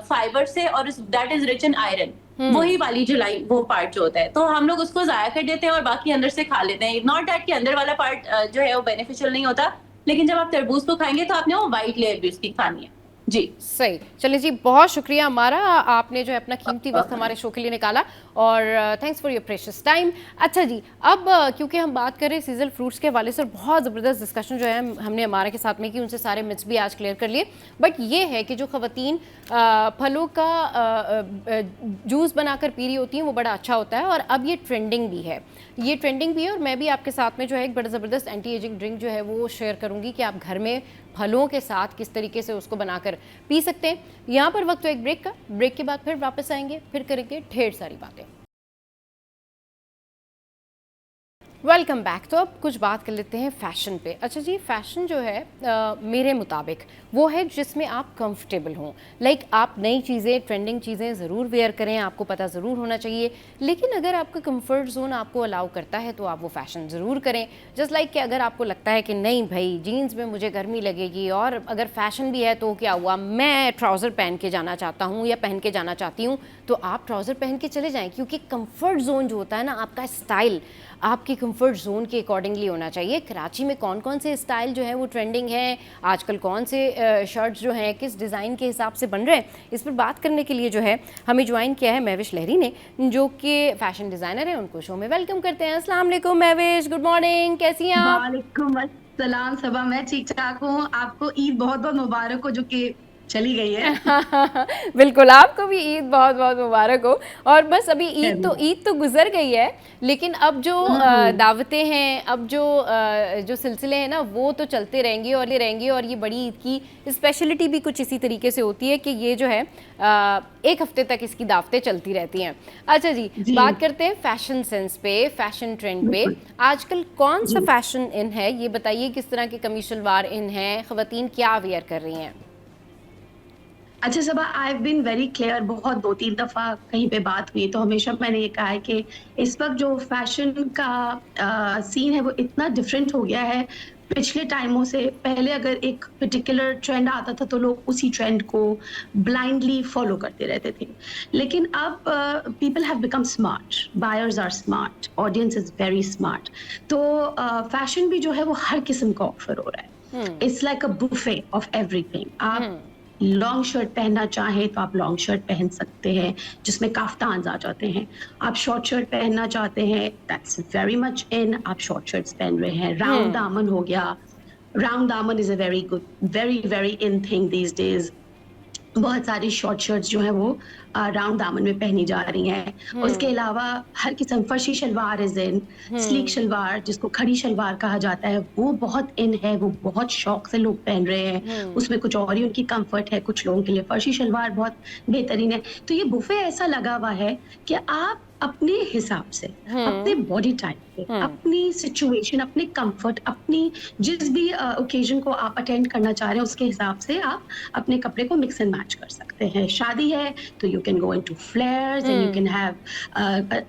फाइबर से, और that is rich in iron. वही वाली जो लाइन, वो पार्ट जो होता है, तो हम लोग उसको जाया कर देते हैं और बाकी अंदर से खा लेते हैं। नॉट दैट कि अंदर वाला पार्ट जो है वो बेनिफिशियल नहीं होता, लेकिन जब आप तरबूज को खाएंगे तो आपने वो व्हाइट लेयर भी उसकी खानी है जी। सही। चलिए जी, बहुत शुक्रिया हमारा, आपने जो है अपना कीमती वक्त हमारे शो के लिए निकाला, और thanks for your precious time. अच्छा जी, अब क्योंकि हम बात कर रहे हैं सीजनल फ्रूट्स के हवाले से, और बहुत ज़बरदस्त डिस्कशन जो है हमने हमारे के साथ में की, उनसे सारे मिथ्स भी आज क्लियर कर लिए। बट ये है कि जो ख़वातीन फलों का जूस बनाकर पी रही होती हैं वो बड़ा अच्छा होता है, और अब ये ट्रेंडिंग भी है, ये ट्रेंडिंग भी है। और मैं भी आपके साथ में जो है एक बड़ा ज़बरदस्त एंटी एजिंग ड्रिंक जो है वो शेयर करूँगी कि आप घर में फलों के साथ किस तरीके से उसको बनाकर पी सकते हैं। यहाँ पर वक्त तो एक ब्रेक का, ब्रेक के बाद फिर वापस आएंगे, फिर करेंगे ढेर सारी बातें। Welcome back. तो अब कुछ बात कर लेते हैं फ़ैशन पे। अच्छा जी, फ़ैशन जो है मेरे मुताबिक वो है जिसमें आप कंफर्टेबल हों। लाइक आप नई चीज़ें, ट्रेंडिंग चीज़ें ज़रूर वेयर करें, आपको पता ज़रूर होना चाहिए, लेकिन अगर आपका कंफर्ट जोन आपको अलाउ करता है तो आप वो फ़ैशन ज़रूर करें। जस्ट लाइक कि अगर आपको लगता है कि नहीं भाई जीन्स में मुझे गर्मी लगेगी, और अगर फ़ैशन भी है तो क्या हुआ, मैं ट्राउज़र पहन के जाना चाहता हूँ या पहन के जाना चाहती हूँ, तो आप ट्राउज़र पहन के चले जाएँ, क्योंकि कंफर्ट जोन जो होता है ना, आपका स्टाइल आपके कंफर्ट जोन के अकॉर्डिंगली होना चाहिए। कराची में कौन कौन से स्टाइल जो है वो ट्रेंडिंग है, आजकल कौन से शर्ट्स जो हैं किस डिज़ाइन के हिसाब से बन रहे हैं, इस पर बात करने के लिए जो है हमें ज्वाइन किया है महविश लहरी ने, जो कि फ़ैशन डिज़ाइनर है। उनको शो में वेलकम करते हैं। अस्सलाम वालेकुम महविश, गुड मॉर्निंग, कैसी हैं आप? वालेकुम अस्सलाम सबा, मैं ठीक ठाक हूँ। आपको ईद बहुत बहुत मुबारक हो, जो कि चली गई है। बिल्कुल, आपको भी ईद बहुत बहुत मुबारक हो। और बस अभी ईद तो गुजर गई है, लेकिन अब जो दावतें हैं, अब जो सिलसिले हैं ना, वो तो चलते रहेंगे और ये रहेंगे। और ये बड़ी ईद की स्पेशलिटी भी कुछ इसी तरीके से होती है कि ये जो है एक हफ्ते तक इसकी दावतें चलती रहती हैं। अच्छा जी, बात करते हैं फैशन सेंस पे, फैशन ट्रेंड पे। आजकल कौन सा फैशन इन है, ये बताइए, किस तरह के कमीज शलवार इन है, ख़वातीन क्या वेयर कर रही हैं? अच्छा Saba, I have been very clear, बहुत 2-3 दफ़ा कहीं पे बात हुई तो हमेशा मैंने ये कहा है कि इस वक्त जो फैशन का सीन है वो इतना डिफरेंट हो गया है पिछले टाइमों से। पहले अगर एक पर्टिकुलर ट्रेंड आता था तो लोग उसी ट्रेंड को ब्लाइंडली फॉलो करते रहते थे, लेकिन अब people have become smart, buyers are smart, audience is very smart. तो फैशन भी जो है वो हर किस्म का ऑफर हो रहा है। It's like a buffet of everything. आप लॉन्ग शर्ट पहनना चाहें तो आप लॉन्ग शर्ट पहन सकते हैं जिसमें काफ्तान आ जाते हैं। आप शॉर्ट शर्ट पहनना चाहते हैं, दैट्स वेरी मच इन, आप शॉर्ट शर्ट्स पहन रहे हैं। राउंड दामन हो गया, राउंड दामन is a very good, very very in thing these days. बहुत सारी शॉर्ट शर्ट्स जो हैं वो राउंड दामन में पहनी जा रही हैं। उसके अलावा हर किस्म फर्शी shalwar is in, sleek shalwar जिसको खड़ी शलवार कहा जाता है, वो बहुत इन है, वो बहुत शौक से लोग पहन रहे हैं। उसमें कुछ और ही उनकी कम्फर्ट है, कुछ लोगों के लिए फर्शी शलवार बहुत बेहतरीन है। तो ये बुफे ऐसा लगा हुआ है कि आप अपने हिसाब से, अपने बॉडी टाइप पे, अपनी सिचुएशन, अपने कम्फर्ट, अपनी जिस भी ओकेजन को आप अटेंड करना चाह रहे हैं उसके हिसाब से आप अपने कपड़े को मिक्स एंड मैच कर सकते हैं। शादी है तो you can go into फ्लेयर्स and you can have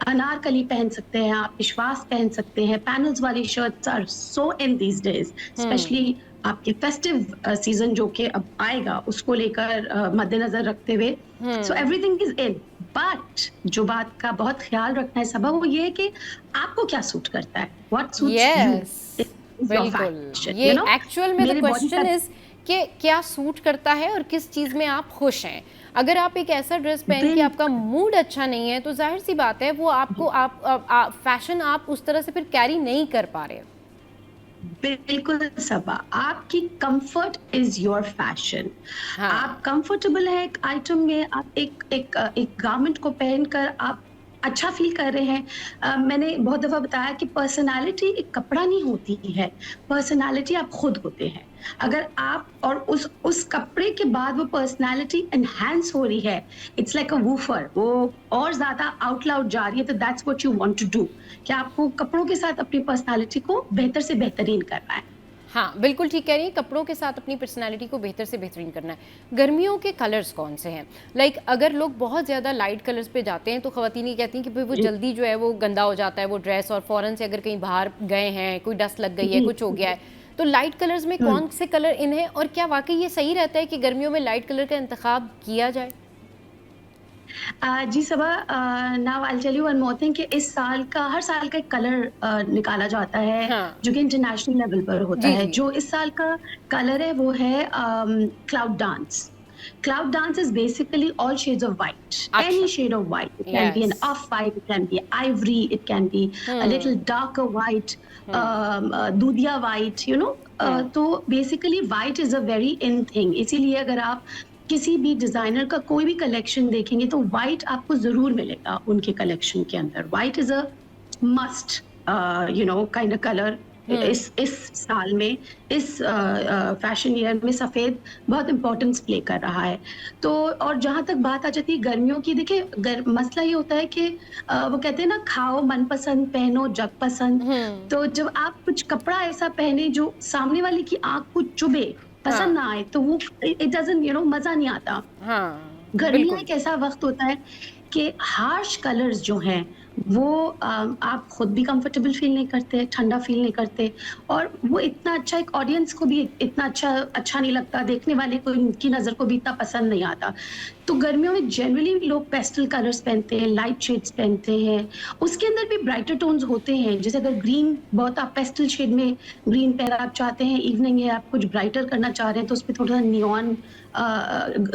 Anarkali पहन सकते हैं, आप विश्वास पहन सकते हैं। पैनल्स वाली shirts are so in these days, specially आपके फेस्टिव सीजन जो कि अब आएगा उसको लेकर मद्देनजर रखते हुए। So everything is in, but जो बात का बहुत ख्याल रखना है सबब वो ये है कि आपको क्या सूट करता है, व्हाट सूट्स यस, यू। बिल्कुल। ये एक्चुअल में द क्वेश्चन इज कि क्या सूट करता है और किस चीज में आप खुश हैं। अगर आप एक ऐसा ड्रेस पहन के आपका मूड अच्छा नहीं है तो जाहिर सी बात है वो आपको फैशन आप उस तरह से फिर कैरी नहीं कर पा रहे। बिल्कुल सबा, आपकी कंफर्ट इज योर फैशन। आप कंफर्टेबल है एक आइटम में, आप एक गारमेंट को पहनकर आप अच्छा फील कर रहे हैं। मैंने बहुत दफा बताया कि पर्सनालिटी एक कपड़ा नहीं होती है, पर्सनालिटी आप खुद होते हैं। अगर आप और उस कपड़े के बाद वो पर्सनालिटी एनहांस हो रही है, इट्स लाइक अ वूफर, वो और ज्यादा आउट लाउड जा रही है, तो that's what you want to do, कि आपको कपड़ों के साथ अपनी पर्सनालिटी को बेहतर से बेहतरीन करना है। हाँ, बिल्कुल ठीक कह रही हैं, कपड़ों के साथ अपनी पर्सनालिटी को बेहतर से बेहतरीन करना है। गर्मियों के कलर्स कौन से हैं? लाइक अगर लोग बहुत ज़्यादा लाइट कलर्स पे जाते हैं तो ख़वातीन ये कहती हैं कि भाई वो जल्दी जो है वो गंदा हो जाता है वो ड्रेस, और फ़ौरन से अगर कहीं बाहर गए हैं, कोई डस्ट लग गई है, कुछ हो गया है, तो लाइट कलर्स में कौन से कलर इन है, और क्या वाकई ये सही रहता है कि गर्मियों में लाइट कलर का इंतखाब किया जाए? जी Saba, now I will tell you one more thing कि इस साल का हर साल का एक कलर निकाला जाता है जो कि इंटरनेशनल लेवल पर होता है। जो इस साल का कलर है वो है cloud dance. Cloud dance is basically all shades of white, any shade of white. It can be an off-white, it can be ivory, it can be a little darker white, दूधिया white, you know. तो basically white is a very in thing. इसीलिए अगर आप किसी भी डिजाइनर का कोई भी कलेक्शन देखेंगे तो व्हाइट आपको जरूर मिलेगा उनके कलेक्शन के अंदर। White is a must you know kind of colour. इस साल में, इस फैशन ईयर में सफेद बहुत इंपॉर्टेंस प्ले कर रहा है। तो और जहां तक बात आ जाती है गर्मियों की, देखिए मसला ये होता है कि वो कहते हैं ना, खाओ मनपसंद पहनो जग पसंद। तो जब आप कुछ कपड़ा ऐसा पहने जो सामने वाले की आंख को चुभे, पसंद ना आए, तो वो इट डजंट यू नो मजा नहीं आता। गर्मियां एक ऐसा वक्त होता है कि हार्श कलर्स जो हैं वो आप खुद भी कंफर्टेबल फील नहीं करते, ठंडा फील नहीं करते, और वो इतना अच्छा एक ऑडियंस को भी इतना अच्छा नहीं लगता, देखने वाले को इनकी नज़र को भी इतना पसंद नहीं आता। तो गर्मियों में जनरली लोग पेस्टल कलर्स पहनते हैं, लाइट शेड्स पहनते हैं। उसके अंदर भी ब्राइटर टोन्स होते हैं, जैसे अगर ग्रीन बहुत आप पेस्टल शेड में ग्रीन पहनना आप चाहते हैं, इवनिंग है, आप कुछ ब्राइटर करना चाह रहे हैं, तो उसमें थोड़ा नियॉन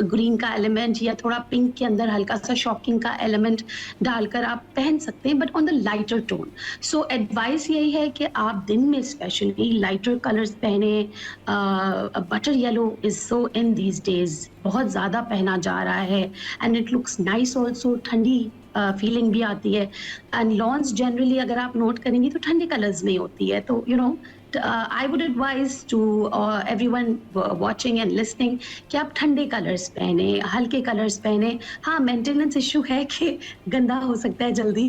ग्रीन का एलिमेंट या थोड़ा पिंक के अंदर हल्का सा शॉकिंग का एलिमेंट डालकर आप पहन सकते हैं, but on the lighter tone. So advice यही है कि आप दिन में स्पेशली लाइटर कलर्स पहने। Butter yellow is so in these days, बहुत ज़्यादा पहना जा रहा है, and it looks nice also, ठंडी फीलिंग भी आती है। एंड लॉन्स जनरली अगर आप नोट करेंगी तो ठंडे कलर्स में होती है। तो you know I would advise to everyone watching and listening कि आप ठंडे कलर्स पहने, हल्के कलर्स पहने। हाँ, मेंटेनेंस इशू है कि गंदा हो सकता है जल्दी,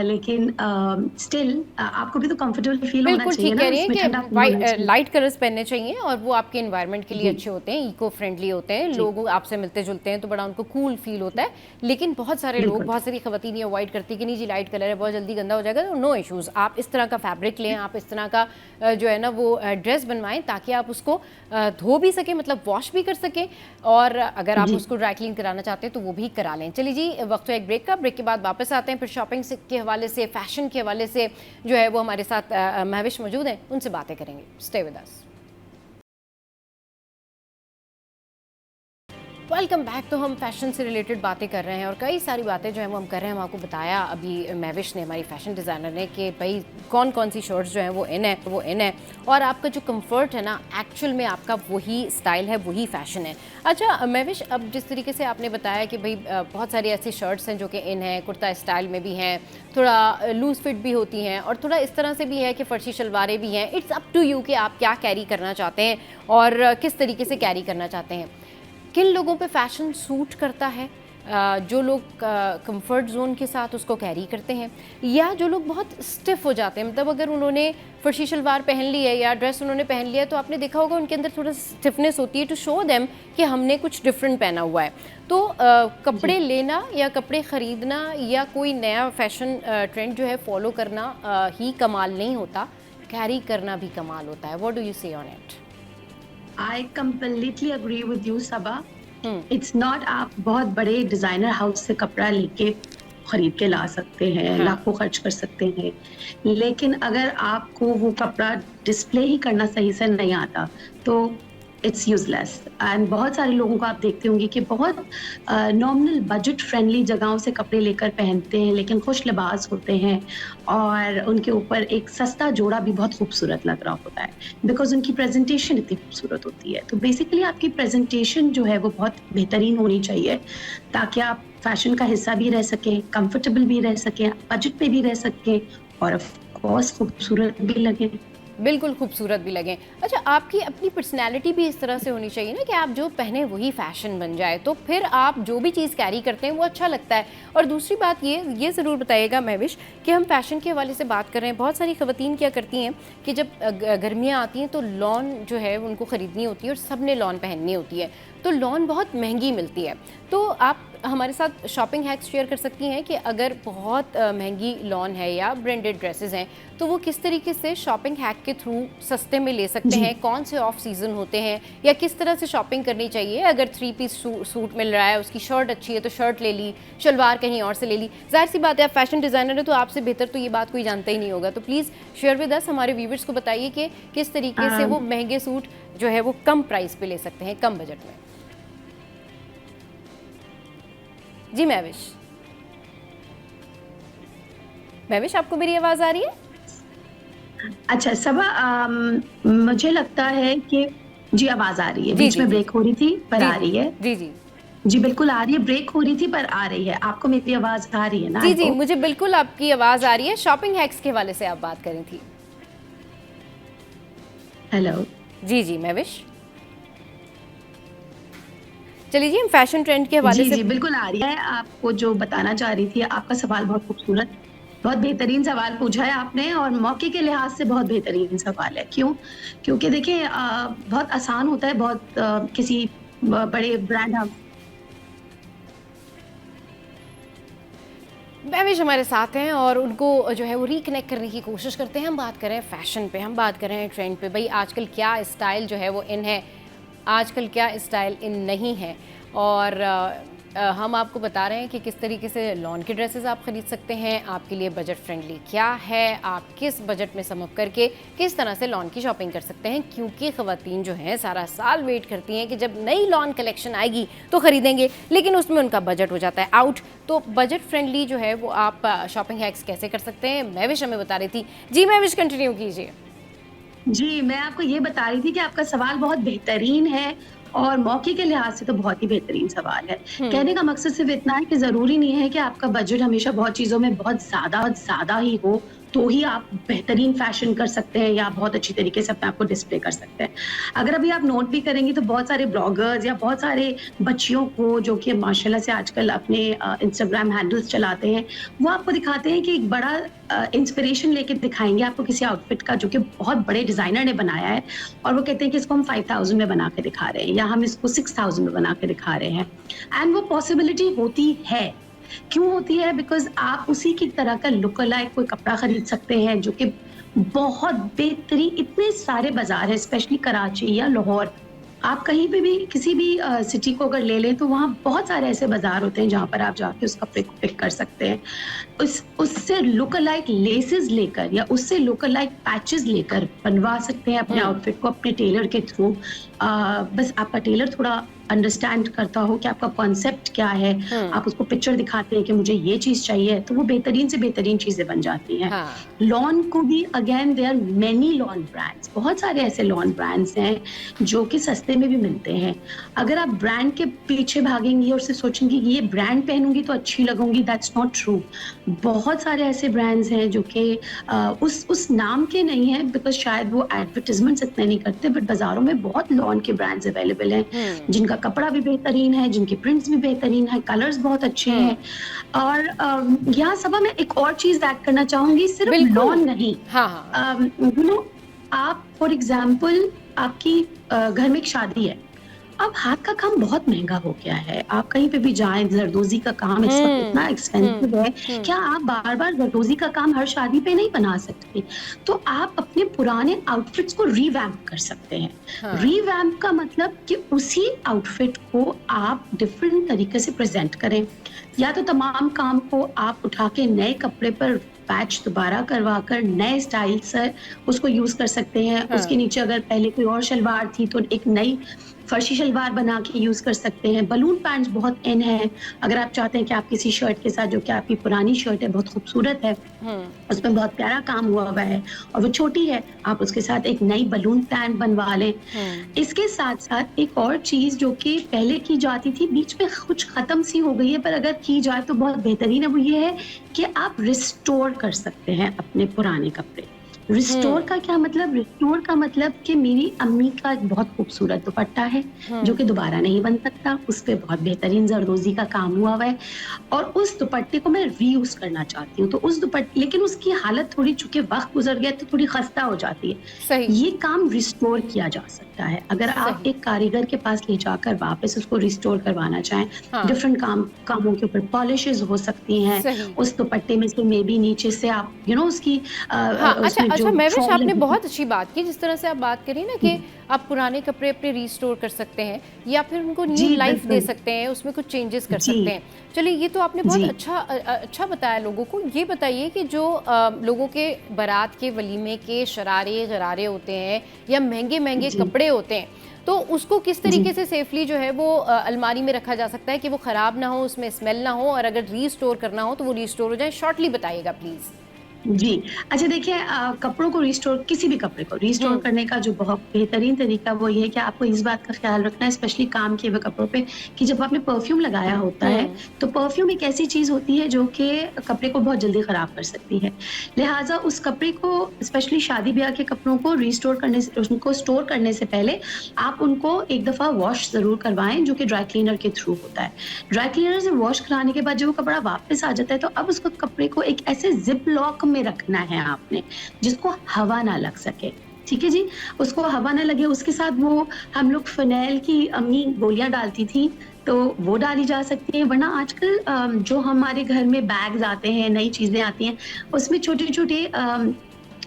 लेकिन स्टिल आपको भी तो कंफर्टेबल फील होना चाहिए ना। बिल्कुल ठीक कह रही हैं कि लाइट कलर्स पहनने चाहिए और वो आपके एनवायरनमेंट के लिए अच्छे होते हैं, इको फ्रेंडली होते हैं, लोग आपसे मिलते जुलते हैं तो बड़ा उनको कूल फील होता है। लेकिन बहुत सारे लोग, बहुत सारी खवातीन ये अवॉइड करती है कि नहीं जी लाइट कलर है, बहुत जल्दी गंदा हो जाएगा। तो नो इशूज़, आप इस तरह का फैब्रिक लें, आप इस तरह का जो है ना वो ड्रेस बनवाएं ताकि आप उसको धो भी सकें, मतलब वॉश भी कर सकें, और अगर आप उसको ड्राई क्लीन कराना चाहते हैं तो वो भी करा लें। चलिए जी, वक्त है एक ब्रेक का, ब्रेक के बाद वापस आते हैं, फिर शॉपिंग के हवाले से, फैशन के हवाले से जो है वो हमारे साथ महविश मौजूद हैं, उनसे बातें करेंगे। Stay with us. Welcome back. तो हम फैशन से रिलेटेड बातें कर रहे हैं और कई सारी बातें जो है वो हम कर रहे हैं। हम आपको बताया अभी महविश ने, हमारी फैशन डिज़ाइनर ने, कि भाई कौन कौन सी शर्ट्स जो हैं वो इन है और आपका जो कंफर्ट है ना, एक्चुअल में आपका वही स्टाइल है, वही फैशन है। अच्छा महविश, अब जिस तरीके से आपने बताया कि भाई बहुत सारी ऐसी शर्ट्स हैं जो कि इन है, कुर्ता स्टाइल में भी हैं, थोड़ा लूज फिट भी होती हैं और थोड़ा इस तरह से भी है कि फर्शी शलवारें भी हैं। इट्स अप टू यू कि आप क्या कैरी करना चाहते हैं और किस तरीके से कैरी करना चाहते हैं। किन लोगों पे फैशन सूट करता है, जो लोग कंफर्ट जोन के साथ उसको कैरी करते हैं, या जो लोग बहुत स्टिफ हो जाते हैं, मतलब अगर उन्होंने फर्शी शलवार पहन ली है या ड्रेस उन्होंने पहन लिया है तो आपने देखा होगा उनके अंदर थोड़ा स्टिफनेस होती है, टू शो देम कि हमने कुछ डिफरेंट पहना हुआ है। तो कपड़े लेना या कपड़े ख़रीदना या कोई नया फैशन ट्रेंड जो है फॉलो करना ही कमाल नहीं होता, कैरी करना भी कमाल होता है। What do you say on it? I completely agree with you, Saba. It's not आप बहुत बड़े डिजाइनर हाउस से कपड़ा लेके खरीद के ला सकते हैं, लाखों खर्च कर सकते हैं, लेकिन अगर आपको वो कपड़ा डिस्प्ले ही करना सही से नहीं आता तो इट्स यूजलेस। एंड बहुत सारे लोगों को आप देखते होंगे कि बहुत नॉमिनल बजट फ्रेंडली जगहों से कपड़े लेकर पहनते हैं, लेकिन खुश लिबास होते हैं और उनके ऊपर एक सस्ता जोड़ा भी बहुत खूबसूरत लग रहा होता है, बिकॉज उनकी प्रेजेंटेशन इतनी खूबसूरत होती है। तो बेसिकली आपकी प्रेजेंटेशन जो है वो बहुत बेहतरीन होनी चाहिए ताकि आप फैशन का हिस्सा भी रह सकें, कंफर्टेबल भी रह सकें, बजट पे भी रह सकें और ऑफ कोर्स खूबसूरत भी लगें। बिल्कुल खूबसूरत भी लगें। अच्छा, आपकी अपनी पर्सनैलिटी भी इस तरह से होनी चाहिए ना कि आप जो पहने वही फ़ैशन बन जाए, तो फिर आप जो भी चीज़ कैरी करते हैं वो अच्छा लगता है। और दूसरी बात ये ज़रूर बताइएगा महविश कि हम फ़ैशन के हवाले से बात कर रहे हैं, बहुत सारी ख़वातीन क्या करती हैं कि जब गर्मियाँ आती हैं तो लॉन जो है उनको ख़रीदनी होती है और सब ने लॉन पहननी होती है, तो लॉन बहुत महंगी मिलती है। तो आप हमारे साथ शॉपिंग हैक्स शेयर कर सकती हैं कि अगर बहुत महंगी लॉन है या ब्रांडेड ड्रेसेस हैं तो वो किस तरीके से शॉपिंग हैक के थ्रू सस्ते में ले सकते हैं, कौन से ऑफ सीज़न होते हैं, या किस तरह से शॉपिंग करनी चाहिए। अगर 3 पीस सूट मिल रहा है, उसकी शर्ट अच्छी है तो शर्ट ले ली, शलवार कहीं और से ले ली। जाहिर सी बात है, आप फैशन डिज़ाइनर है तो आपसे बेहतर तो ये बात कोई जानता ही नहीं होगा। तो प्लीज़ शेयर विद अस, हमारे व्यूवर्स को बताइए कि किस तरीके से वो महंगे सूट जो है वो कम प्राइस पे ले सकते हैं, कम बजट में। जी महविश, आपको मेरी आवाज आ रही है? अच्छा सबा, मुझे लगता है कि जी आवाज आ रही है, बीच में ब्रेक हो रही थी पर आ रही है। जी जी जी बिल्कुल आ रही है, ब्रेक हो रही थी पर आ रही है। आपको मेरी आवाज आ रही है ना? जी मुझे बिल्कुल आपकी आवाज आ रही है। शॉपिंग हैक्स के हवाले से आप बात कर रही थी। हेलो जी महविश, चलिए जी, हम फैशन ट्रेंड के हवाले से। जी बिल्कुल आ रही है। आपको जो बताना चाह रही थी, आपका सवाल बहुत खूबसूरत, बहुत बेहतरीन सवाल पूछा है आपने और मौके के लिहाज से बहुत बेहतरीन सवाल है। क्यों? क्योंकि देखिए बहुत आसान होता है, बहुत किसी बड़े ब्रांड हाउस। महविश हमारे साथ हैं और उनको जो है वो रिकनेक्ट करने की कोशिश करते हैं। हम बात करें फैशन पे, हम बात करें ट्रेंड पे, भाई आजकल क्या स्टाइल जो है वो इन है, आजकल क्या स्टाइल इन नहीं है। और हम आपको बता रहे हैं कि किस तरीके से लॉन के ड्रेसेस आप ख़रीद सकते हैं, आपके लिए बजट फ्रेंडली क्या है, आप किस बजट में सम अप करके किस तरह से लॉन की शॉपिंग कर सकते हैं। क्योंकि ख़वातीन जो हैं सारा साल वेट करती हैं कि जब नई लॉन कलेक्शन आएगी तो ख़रीदेंगे, लेकिन उसमें उनका बजट हो जाता है आउट। तो बजट फ्रेंडली जो है वो आप शॉपिंग हैक्स कैसे कर सकते हैं, महविश हमें बता रही थी। जी महविश, कंटिन्यू कीजिए। जी मैं आपको ये बता रही थी कि आपका सवाल बहुत बेहतरीन है और मौके के लिहाज से तो बहुत ही बेहतरीन सवाल है। कहने का मकसद सिर्फ इतना है कि जरूरी नहीं है कि आपका बजट हमेशा बहुत चीजों में बहुत ज्यादा ही हो तो ही आप बेहतरीन फैशन कर सकते हैं या बहुत अच्छी तरीके से अपने आप को डिस्प्ले कर सकते हैं। अगर अभी आप नोट भी करेंगे तो बहुत सारे ब्लॉगर्स या बहुत सारे बच्चियों को जो कि माशाल्लाह से आजकल अपने इंस्टाग्राम हैंडल्स चलाते हैं, वो आपको दिखाते हैं कि एक बड़ा इंस्पिरेशन लेके दिखाएंगे आपको किसी आउटफिट का जो कि बहुत बड़े डिजाइनर ने बनाया है, और वो कहते हैं कि इसको हम 5000 में बना के दिखा रहे हैं या हम इसको 6000 में बना के दिखा रहे हैं। एंड वो पॉसिबिलिटी होती है। क्यों होती है? बिकॉज आप उसी की तरह का लुक अलाइक कोई कपड़ा खरीद सकते हैं जो कि बहुत बेहतरीन, इतने सारे बाजार है स्पेशली कराची या लाहौर, आप कहीं पे भी किसी भी सिटी को अगर ले लें तो वहाँ बहुत सारे ऐसे बाजार होते हैं जहाँ पर आप जाके उस कपड़े को पिक कर सकते हैं। उससे लुक अलाइक लेसेस लेकर या उससे लुक अलाइक पैचेस लेकर बनवा सकते हैं अपने आउटफिट को अपने टेलर के थ्रू। बस आपका टेलर थोड़ा अंडरस्टैंड करता हो कि आपका कॉन्सेप्ट क्या है, आप उसको पिक्चर दिखाते हैं कि मुझे ये चीज चाहिए, तो वो बेहतरीन से बेहतरीन चीजें बन जाती हैं। हाँ। लॉन को भी again there are many lawn brands, बहुत सारे ऐसे लॉन ब्रांड्स हैं जो कि सस्ते में भी मिलते हैं। अगर आप ब्रांड के पीछे भागेंगी और से सोचेंगी कि ये ब्रांड पहनूंगी तो अच्छी लगूंगी, दैट्स नॉट ट्रू। बहुत सारे ऐसे ब्रांड्स हैं जो कि उस नाम के नहीं है, बिकॉज शायद वो एडवर्टाइजमेंट्स इतने नहीं करते, बट बाजारों में बहुत लॉन के ब्रांड्स अवेलेबल हैं जिनका कपड़ा भी बेहतरीन है, जिनकी प्रिंट्स भी बेहतरीन है, कलर्स बहुत अच्छे हैं। और यहाँ सब मैं एक और चीज ऐड करना चाहूंगी, सिर्फ लॉन नहीं। हाँ। आप फॉर एग्जाम्पल आपकी घर में एक शादी है, अब हाथ का काम बहुत महंगा हो गया है, आप कहीं पे भी जाएं, जरदोजी का काम इस वक्त इतना एक्सपेंसिव है, क्या आप बार बार जरदोजी का काम हर शादी पे नहीं बना सकते? तो आप अपने पुराने आउटफिट्स को रीवैम्प कर सकते हैं। रीवैम्प का मतलब कि उसी आउटफिट को आप डिफरेंट तरीके से प्रेजेंट करें, या तो तमाम काम को आप उठा के नए कपड़े पर पैच दोबारा करवा कर नए स्टाइल से उसको यूज कर सकते हैं। उसके नीचे अगर पहले कोई और शलवार थी तो एक नई फर्शी शलवार बना के यूज कर सकते हैं। बलून पैंट्स बहुत इन है, अगर आप चाहते हैं कि आप किसी शर्ट के साथ, जो कि आपकी पुरानी शर्ट है बहुत खूबसूरत है, उसमें बहुत प्यारा काम हुआ हुआ है और वो छोटी है, आप उसके साथ एक नई बलून पैंट बनवा लें। इसके साथ साथ एक और चीज जो कि पहले की जाती थी, बीच में कुछ खत्म सी हो गई है, पर अगर की जाए तो बहुत बेहतरीन है, वो ये है कि आप रिस्टोर कर सकते हैं अपने पुराने कपड़े। रिस्टोर का क्या मतलब? रिस्टोर का मतलब कि मेरी अम्मी का एक बहुत खूबसूरत दुपट्टा है जो कि दोबारा नहीं बन सकता, उस पे बहुत बेहतरीन जरदोजी का काम हुआ हुआ है और उस दुपट्टे को मैं रीयूज करना चाहती हूँ। तो उस दुपट्टे, लेकिन उसकी हालत थोड़ी, चूंकि वक्त गुजर गया तो थोड़ी खस्ता हो जाती है। सही। ये काम रिस्टोर किया जा सकता है अगर आप एक कारीगर के पास ले जाकर वापस उसको रिस्टोर करवाना चाहें। डिफरेंट कामों के ऊपर पॉलिशेस हो सकती हैं, उस दुपट्टे में से मे बी नीचे से आप उसकी अच्छा महविश, आपने बहुत अच्छी बात की, जिस तरह से आप बात करी ना कि आप पुराने कपड़े अपने रिस्टोर कर सकते हैं या फिर उनको न्यू लाइफ दे सकते हैं, उसमें कुछ चेंजेस कर सकते हैं। चलिए, ये तो आपने बहुत अच्छा बताया लोगों को। ये बताइए कि जो लोगों के बारात के वलीमे के शरारे गरारे होते हैं या महंगे महंगे कपड़े होते हैं, तो उसको किस तरीके से सेफली जो है वो अलमारी में रखा जा सकता है कि वो ख़राब ना हो, उसमें स्मेल ना हो, और अगर रीस्टोर करना हो तो वो रीस्टोर हो जाए? शॉर्टली बताइएगा प्लीज़। जी, अच्छा देखिए, कपड़ों को रिस्टोर, किसी भी कपड़े को रिस्टोर करने का जो बहुत बेहतरीन तरीका वो ये है कि आपको इस बात का ख्याल रखना है, स्पेशली काम किए हुए कपड़ों पे, कि जब आपने परफ्यूम लगाया होता है तो परफ्यूम एक ऐसी चीज होती है जो कि कपड़े को बहुत जल्दी खराब कर सकती है। लिहाजा उस कपड़े को, स्पेशली शादी ब्याह के कपड़ों को रिस्टोर करने से, उनको स्टोर करने से पहले आप उनको एक दफा वॉश जरूर करवाएं, जो कि ड्राई क्लीनर के थ्रू होता है। ड्राई क्लीनर से वॉश कराने के बाद जब वो कपड़ा वापस आ जाता है तो अब उसको कपड़े को एक ऐसे जिप लॉक में रखना है आपने, जिसको हवा ना लग सके। ठीक है जी, उसको हवा ना लगे। उसके साथ वो हम लोग फिनाइल की अम्मी गोलियां डालती थी, तो वो डाली जा सकती है। वरना आजकल जो हमारे घर में बैग्स आते हैं, नई चीजें आती हैं, उसमें छोटे छोटे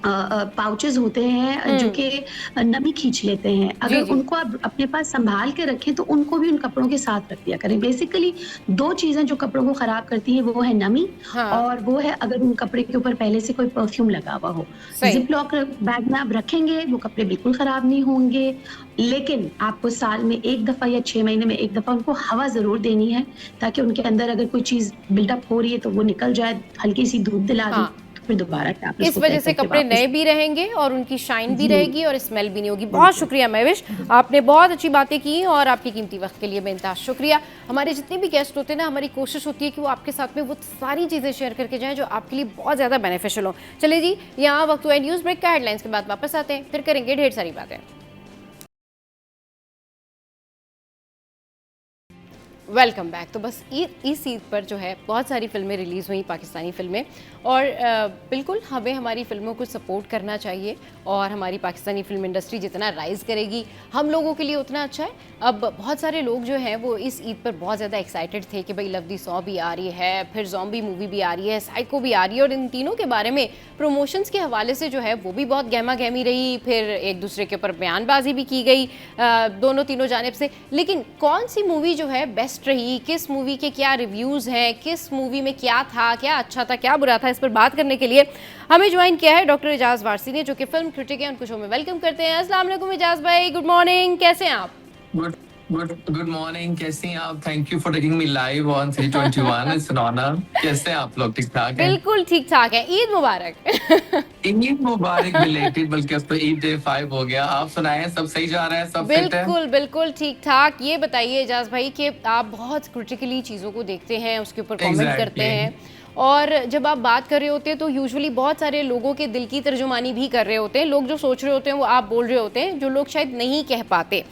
पाउचेस होते हैं जो कि नमी खींच लेते हैं। अगर उनको आप अपने पास संभाल के रखें तो उनको भी उन कपड़ों के साथ रख दिया करें। बेसिकली दो चीजें जो कपड़ों को खराब करती है, वो है नमी और वो है अगर उन कपड़े के ऊपर पहले से कोई परफ्यूम लगा हुआ हो। जिप लॉक बैग में आप रखेंगे, वो कपड़े बिल्कुल खराब नहीं होंगे, लेकिन आपको साल में एक दफा या 6 महीने में एक दफा उनको हवा जरूर देनी है, ताकि उनके अंदर अगर कोई चीज बिल्डअप हो रही है तो वो निकल जाए। हल्की सी धूप दिला दी, फिर दोबारा इस वजह से कपड़े नए भी रहेंगे और उनकी शाइन भी रहेगी और स्मेल भी नहीं होगी। बहुत शुक्रिया महविश, आपने बहुत अच्छी बातें की और आपके कीमती वक्त के लिए बेनतहा शुक्रिया। हमारे जितने भी गेस्ट होते हैं ना, हमारी कोशिश होती है कि वो आपके साथ में वो सारी चीज़ें शेयर करके जाएं जो आपके लिए बहुत ज़्यादा बेनिफिशियल हो। चलिए जी, यहाँ वक्त हुआ न्यूज़ ब्रेक का, हेडलाइंस के बाद वापस आते हैं, फिर करेंगे ढेर सारी बातें। Welcome back. तो बस इस ईद पर जो है बहुत सारी फिल्में रिलीज़ हुई, पाकिस्तानी फिल्में, और बिल्कुल हमें हमारी फिल्मों को सपोर्ट करना चाहिए और हमारी पाकिस्तानी फिल्म इंडस्ट्री जितना राइज़ करेगी हम लोगों के लिए उतना अच्छा है। अब बहुत सारे लोग जो हैं वो इस ईद पर बहुत ज़्यादा एक्साइटेड थे कि भाई लव दी 100 भी आ रही है, फिर ज़ॉम्बी मूवी भी आ रही है, साइको भी आ रही है, और इन तीनों के बारे में प्रमोशंस के हवाले से जो है वो भी बहुत गहमा गहमी रही, फिर एक दूसरे के ऊपर बयानबाजी भी की गई दोनों तीनों जानिब से। लेकिन कौन सी मूवी जो है बेस्ट रही, किस मूवी के क्या रिव्यूज़ हैं, किस मूवी में क्या था, क्या अच्छा था, क्या बुरा था, इस पर बात करने के लिए हमें ज्वाइन किया है डॉक्टर एजाज वारसी ने, जो कि फिल्म क्रिटिक हैं। उनको शो में वेलकम करते हैं। अस्सलाम वालेकुम एजाज भाई, गुड मॉर्निंग, कैसे हैं आप? गुड मॉर्निंग, कैसी हैं आप? Thank you for taking me live on 321। It's an honour. कैसे हैं आप लोग? ठीक ठाक हैं? बिल्कुल ठीक ठाक है। ईद मुबारक। ईद मुबारक बिलेटेड, बल्कि अब तो ईद डे 5 हो गया। आप सुनाएं, सब सही जा रहा है? सब फिट है? बिल्कुल बिल्कुल ठीक ठाक। ये बताइए एजाज भाई कि आप बहुत क्रिटिकली चीज़ों को देखते हैं, उसके ऊपर कमेंट करते हैं, और जब आप बात कर रहे होते हैं तो यूजुअली बहुत सारे लोगों के दिल की तर्जुमानी भी कर रहे होते हैं। लोग जो सोच रहे होते हैं वो आप बोल रहे होते हैं, जो लोग शायद नहीं कह पाते।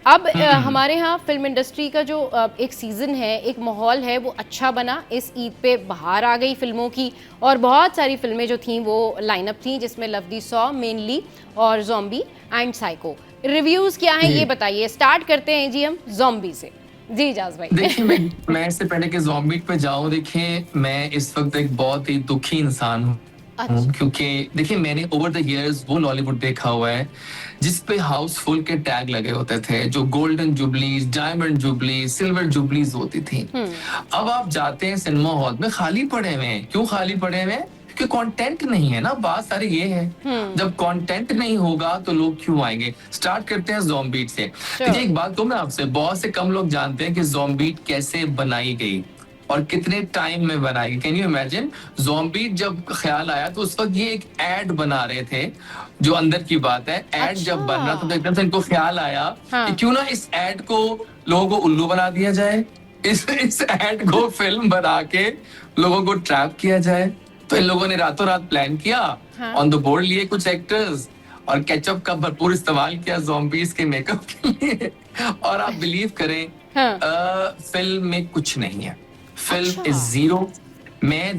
अब हमारे यहाँ फिल्म इंडस्ट्री का जो एक सीज़न है, एक माहौल है, वो अच्छा बना। इस ईद पे बाहर आ गई फिल्मों की, और बहुत सारी फिल्में जो थीं वो लाइनअप थी, जिसमें लव दी सॉ मेनली, और ज़ॉम्बी एंड साइको। रिव्यूज़ क्या हैं ये बताइए। स्टार्ट करते हैं जी हम ज़ॉम्बी से। जी इजाज भाई। देखिए, मैं इससे पहले कि ज़ॉम्बी पे जाऊं, देखिए मैं इस वक्त एक बहुत ही दुखी इंसान हूँ। अच्छा। क्योंकि देखिए, मैंने ओवर द इयर्स वो लॉलीवुड देखा हुआ है जिस पे हाउसफुल के टैग लगे होते थे, जो गोल्डन जुबलीज, डायमंड जुबलीज, सिल्वर जुबलीज होती थी। अब आप जाते हैं सिनेमा हॉल में, खाली पड़े हुए हैं। क्यों खाली पड़े हुए हैं? क्योंकि कंटेंट नहीं है ना। बात सारी ये है, जब कंटेंट नहीं होगा तो लोग क्यों आएंगे। स्टार्ट करते हैं ज़ॉम्बी से। देखिए, एक बात तो मैं आपसे, बहुत से कम लोग जानते हैं कि ज़ॉम्बी कैसे बनाई गई और कितने टाइम में बनाई। Can you imagine? ज़ॉम्बी जब ख्याल आया तो उस वक्त ये एक एड बना रहे थे, जो अंदर की बात है। एड जब बन रहा था तो एकदम से इनको ख्याल आया कि क्यों ना इस एड को लोगों को उल्लू बना दिया जाए, इस एड को फिल्म बना के लोगों को ट्रैप किया जाए। तो इन लोगों ने रातों रात प्लान किया, ऑन द बोर्ड लिए कुछ एक्टर्स, और केचप का भरपूर इस्तेमाल किया ज़ॉम्बीज के मेकअप के लिए। और आप बिलीव करें, फिल्म में कुछ नहीं है। Film is zero. मैं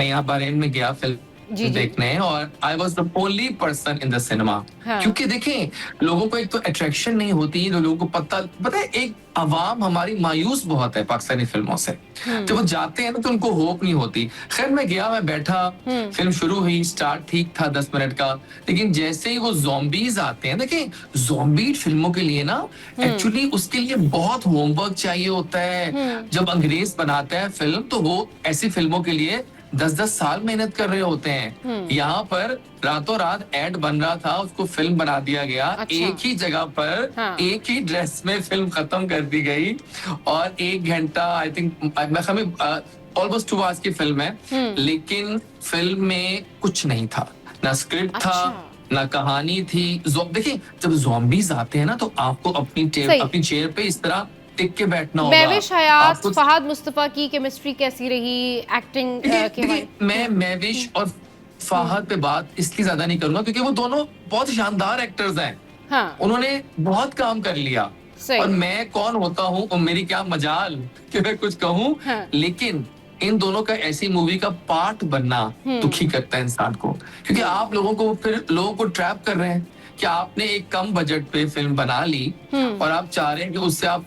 यहाँ बहरीन में गया फिल्म देखने, और I was the only person in the cinema. क्योंकि देखें, लोगों को एक तो अट्रैक्शन नहीं होती, तो लोगों को पता है, एक अवाम हमारी मायूस बहुत है पाकिस्तानी फिल्मों से। जब वो जाते हैं ना तो उनको होप नहीं होती। खैर, मैं गया, मैं बैठा, फिल्म शुरू हुई, स्टार्ट ठीक था 10 मिनट का, लेकिन जैसे ही वो ज़ॉम्बीज आते हैं, देखिए ज़ॉम्बी फिल्मों के लिए ना एक्चुअली उसके लिए बहुत होमवर्क चाहिए होता है। जब अंग्रेज बनाता है फिल्म तो वो ऐसी फिल्मों के लिए 10-10 साल मेहनत कर रहे होते हैं। यहाँ पर रातों रात एड बन रहा था, उसको फिल्म बना दिया गया। अच्छा। एक ही जगह पर एक ही ड्रेस में फिल्म खत्म कर दी गई, और 1 घंटा, आई थिंक ऑलमोस्ट 2 आवर्स की फिल्म है, लेकिन फिल्म में कुछ नहीं था, ना स्क्रिप्ट था, ना कहानी थी। देखिए, जब ज़ॉम्बीज आते हैं ना तो आपको अपनी चेयर पे इस तरह टिक के बैठना होगा। महविश हयात, फहद मुस्तफा की केमिस्ट्री कैसी रही, एक्टिंग के बारे? मैं महविश और फहद पे बात इसलिए ज्यादा नहीं करूंगा क्योंकि वो दोनों बहुत शानदार एक्टर्स हैं। उन्होंने बहुत काम कर लिया, और मैं कौन होता हूँ और मेरी क्या मजाल कि मैं कुछ कहूँ। लेकिन इन दोनों का ऐसी मूवी का पार्ट बनना दुखी करता है इंसान को, क्योंकि आप लोगों को ट्रैप कर रहे हैं कि आपने एक कम बजट पे फिल्म बना ली, और आप चाह रहे हैं कि उससे आप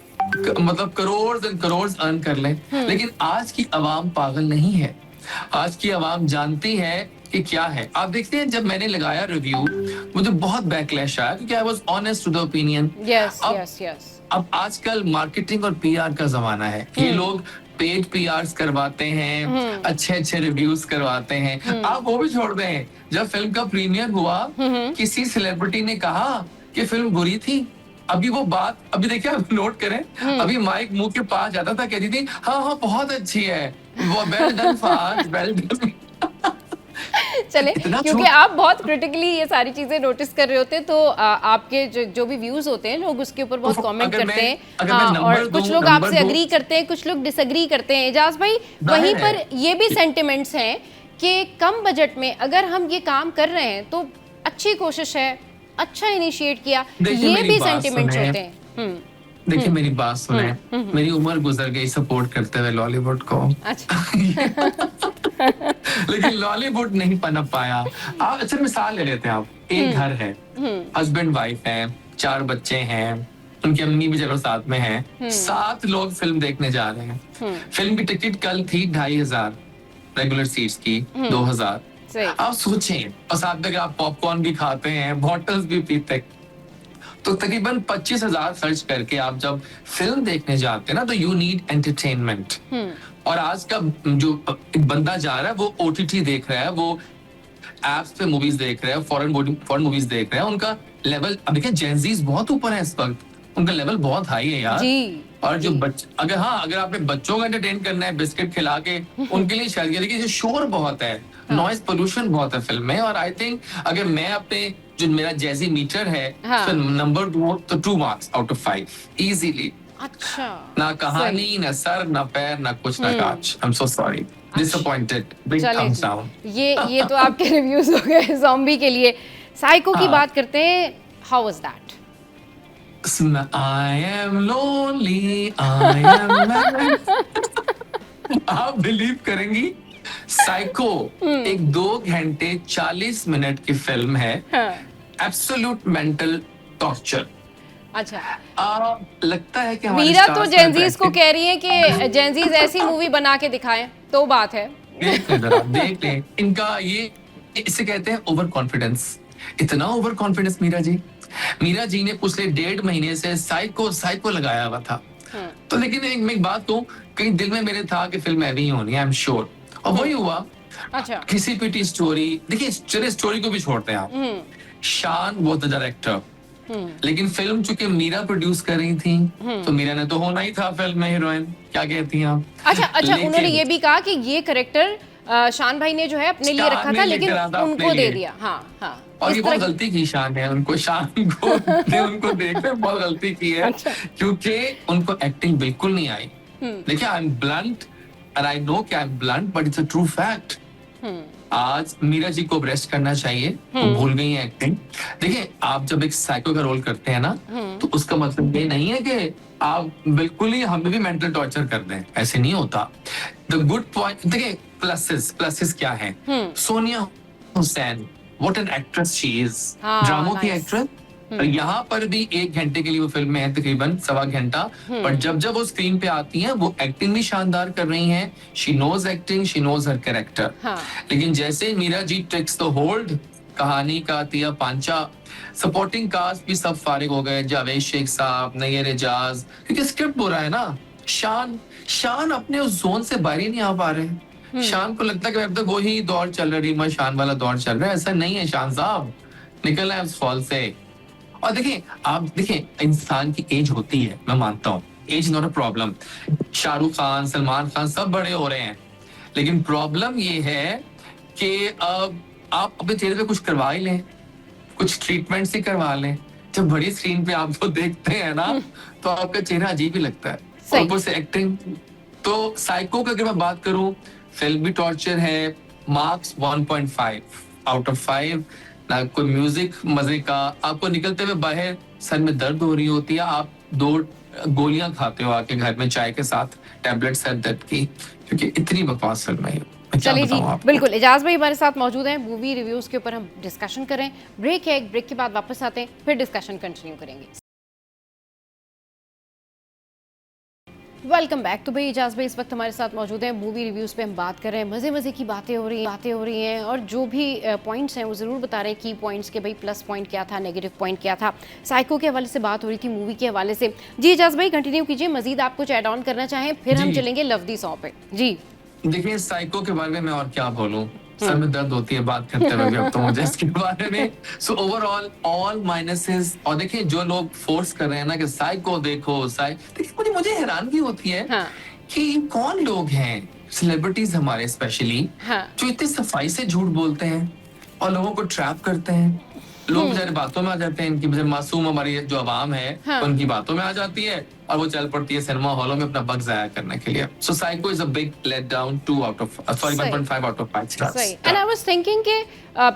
मतलब करोड़ एंड करोड़ अर्न कर लें। लेकिन आज की आवाम पागल नहीं है। आज की आवाम जानती है कि क्या है। आप देखते हैं, जब मैंने लगाया रिव्यू, मुझे बहुत बैकलैश आया, क्योंकि I was honest to the opinion. अब आजकल मार्केटिंग और पीआर का जमाना है। ये लोग पेड पीआर्स करवाते हैं, अच्छे रिव्यूज करवाते हैं। आप वो भी छोड़ दें, जब फिल्म का प्रीमियर हुआ, किसी सेलिब्रिटी ने कहा कि फिल्म बुरी थी। अभी वो बात, अभी देखिए, आप नोट करें, अभी माइक मुंह के पास जाता था, कहती थी हाँ बहुत अच्छी है, वो well done Fahad, well done. चले, क्योंकि आप बहुत क्रिटिकली ये सारी चीजें नोटिस कर रहे होते हैं, तो आपके जो भी व्यूज होते हैं, लोग उसके ऊपर बहुत कमेंट करते हैं, और कुछ लोग आपसे अग्री करते हैं, कुछ लोग डिसएग्री करते हैं। एजाज भाई, वहीं पर ये भी सेंटिमेंट्स हैं कि कम बजट में अगर हम ये काम कर रहे हैं तो अच्छी कोशिश है, अच्छा इनिशिएट किया, ये भी सेंटिमेंट्स होते हैं। देखिए, मेरी बात सुने, मेरी उम्र गुजर गई सपोर्ट करते हुए लॉलीवुड को। अच्छा। लेकिन लॉलीवुड नहीं पनप पाया। आप अच्छा मिसाल ले लेते हैं, आप एक घर है, हस्बैंड वाइफ है, 4 बच्चे हैं, उनकी अम्मी भी चलो साथ में है, 7 लोग फिल्म देखने जा रहे हैं। फिल्म की टिकट कल थी 2500 रेगुलर सीट्स की, 2000। आप सोचें, और साथ में अगर आप पॉपकॉर्न भी खाते हैं, बॉटल्स भी पीते हैं, तो तकरीबन 25,000 खर्च करके आप जब फिल्म देखने जाते हैं ना, तो यू नीड एंटरटेनमेंट। और आज का जो एक बंदा जा रहा है, वो OTT देख रहा है, वो एप्स पे मूवीज देख रहे हैं, फॉरेन मूवीज देख रहे हैं, उनका लेवल, अब देखिए जेनजीज बहुत ऊपर है इस वक्त, उनका लेवल बहुत हाई है यार। जी और जो अगर आपने बच्चों को एंटरटेन करना है बिस्किट खिला के, उनके लिए शायद ये, देखिए शोर बहुत है, नॉइज पोल्यूशन बहुत है फिल्म में। और आई थिंक अगर मैं अपने जो मेरा जैजी मीटर है नंबर 2 तो 2 मार्क्स आउट ऑफ 5 इजीली। अच्छा, ना कहानी, ना सर, ना पैर, ना कुछ, ना काच। I am so sorry, disappointed, big thumbs down. ये तो आपके रिव्यूज हो गए ज़ॉम्बी के लिए। साइको की बात करते हैं, how was that? I am lonely, I am mad. आप बिलीव करेंगी, साइको एक 2 घंटे 40 मिनट की फिल्म है, एब्सोल्यूट मेंटल टॉर्चर। अच्छा, लगता है कि मीरा तो जेंजीज को कह रही है कि जेंजीज ऐसी मूवी बना के दिखाएं तो बात है। देख ले इनका ये, इसे कहते हैं ओवर कॉन्फिडेंस। इतना ओवर कॉन्फिडेंस मीरा जी ने पिछले 1.5 महीने से साइको लगाया हुआ था। तो लेकिन एक बात कहूं, कहीं दिल में मेरे था कि फिल्म ऐसी ही होनी है, आई एम श्योर, और वही हुआ। अच्छा, किसी पिटी स्टोरी, देखिए चलिए स्टोरी को भी छोड़ते हैं आप, शान वो द डायरेक्टर, लेकिन फिल्म चूंकि मीरा प्रोड्यूस कर रही थी तो मीरा ने तो होना ही था फिल्म में हीरोइन। क्या कहती हैं आप? अच्छा, उन्होंने ये भी कहा कि ये कैरेक्टर शान भाई ने जो है अपने लिए रखा था, लेकिन उनको दे दिया। हाँ, और ये बहुत गलती की शान ने उनको देखकर बहुत गलती की है। अच्छा। क्योंकि उनको एक्टिंग बिल्कुल नहीं आई। देखिए, I am blunt and I know कि I am blunt, but it's a true fact. आज मीरा जी को रेस्ट करना चाहिए, वो भूल गई है एक्टिंग। देखिए, आप जब एक साइको का रोल करते हैं ना, तो उसका मतलब ये नहीं है कि आप बिल्कुल ही हमें भी मेंटल टॉर्चर कर दें, ऐसे नहीं होता। द गुड पॉइंट, देखिए प्लसेस क्या है। Sonia Hussain, what an actress she is, ड्रामों की एक्ट्रेस। यहाँ पर भी 1 घंटे के लिए वो फिल्म में है, तकरीबन 1.25 घंटा, पर जब वो स्क्रीन पे आती हैं वो एक्टिंग भी शानदार कर रही हैं। She knows acting, she knows her character. लेकिन जैसे Meera ji takes the hold, कहानी का तिया पांचा, सपोर्टिंग कास्ट भी सब फारिग हो गए, जावेद शेख साहब, नैयर एजाज, क्योंकि स्क्रिप्ट बुरा है ना। शान अपने उस जोन से बाहर ही नहीं आ पा रहे। शान को लगता है कि अब तक वही दौर चल रही है, शान वाला दौर चल रहा है। ऐसा नहीं है शान साहब, निकलना है उस फॉल से। और देखिए, आप देखिए, इंसान की एज होती है, मैं मानता हूँ, age not a problem. Shahrukh Khan, Salman Khan सब बड़े हो रहे हैं, लेकिन प्रॉब्लम ये है कि अब आप अपने चेहरे पे कुछ करवा ही लें, कुछ ट्रीटमेंट ही करवा लें। जब बड़ी स्क्रीन पे आप तो देखते हैं ना, तो आपका चेहरा अजीब ही लगता है। और ऊपर से एक्टिंग, तो साइको की अगर मैं बात करूं, फिल्म भी टॉर्चर है। Marks 1.5 out of 5। ना कोई म्यूजिक मजे का, आपको निकलते हुए बाहर सर में दर्द हो रही होती है, आप 2 गोलियां खाते हो आके घर में चाय के साथ, टैबलेट सर दर्द की, क्योंकि इतनी बकवास फिल्म है। चलिए जी, बिल्कुल, एजाज भाई हमारे साथ मौजूद हैं, मूवी रिव्यूज के ऊपर हम डिस्कशन करें। ब्रेक है, एक ब्रेक के बाद वापस आते हैं, फिर डिस्कशन कंटिन्यू करेंगे। Welcome back. तो भाई एजाज भाई इस वक्त हमारे साथ मौजूद हैं, मूवी रिव्यूज़ पे हम बात कर रहे हैं, मज़े की बातें हो रही हैं और जो भी पॉइंट्स हैं वो ज़रूर बता रहे हैं, की पॉइंट्स के भाई प्लस पॉइंट क्या था, नेगेटिव पॉइंट क्या था। साइको के हवाले से बात हो रही थी, मूवी के हवाले से। जी एजाज भाई कंटिन्यू कीजिए, मजीद आप कुछ ऐड ऑन करना चाहें, फिर हम चलेंगे लव दी सॉ पे। जी देखिए, साइको के बारे में मैं और क्या बोलूं, सर में दर्द होती है बात करते हुए भी अब तो मुझे इसके बारे में। So overall all minuses. और देखिए, जो लोग फोर्स कर रहे हैं ना कि साइको देखो, देखिए मुझे हैरानगी होती है कि कौन लोग हैं, सेलिब्रिटीज हमारे स्पेशली, जो इतनी सफाई से झूठ बोलते हैं और लोगों को ट्रैप करते हैं। लोग बेचारे बातों में आ जाते हैं, इनकी मासूम हमारी जो आवाम है उनकी बातों में आ जाती है और वो चल पड़ती है सिनेमा हॉलों में अपना वक्त जाया करने के लिए। So psycho is a big let down, 1.5 out of 5 stars. And I was thinking कि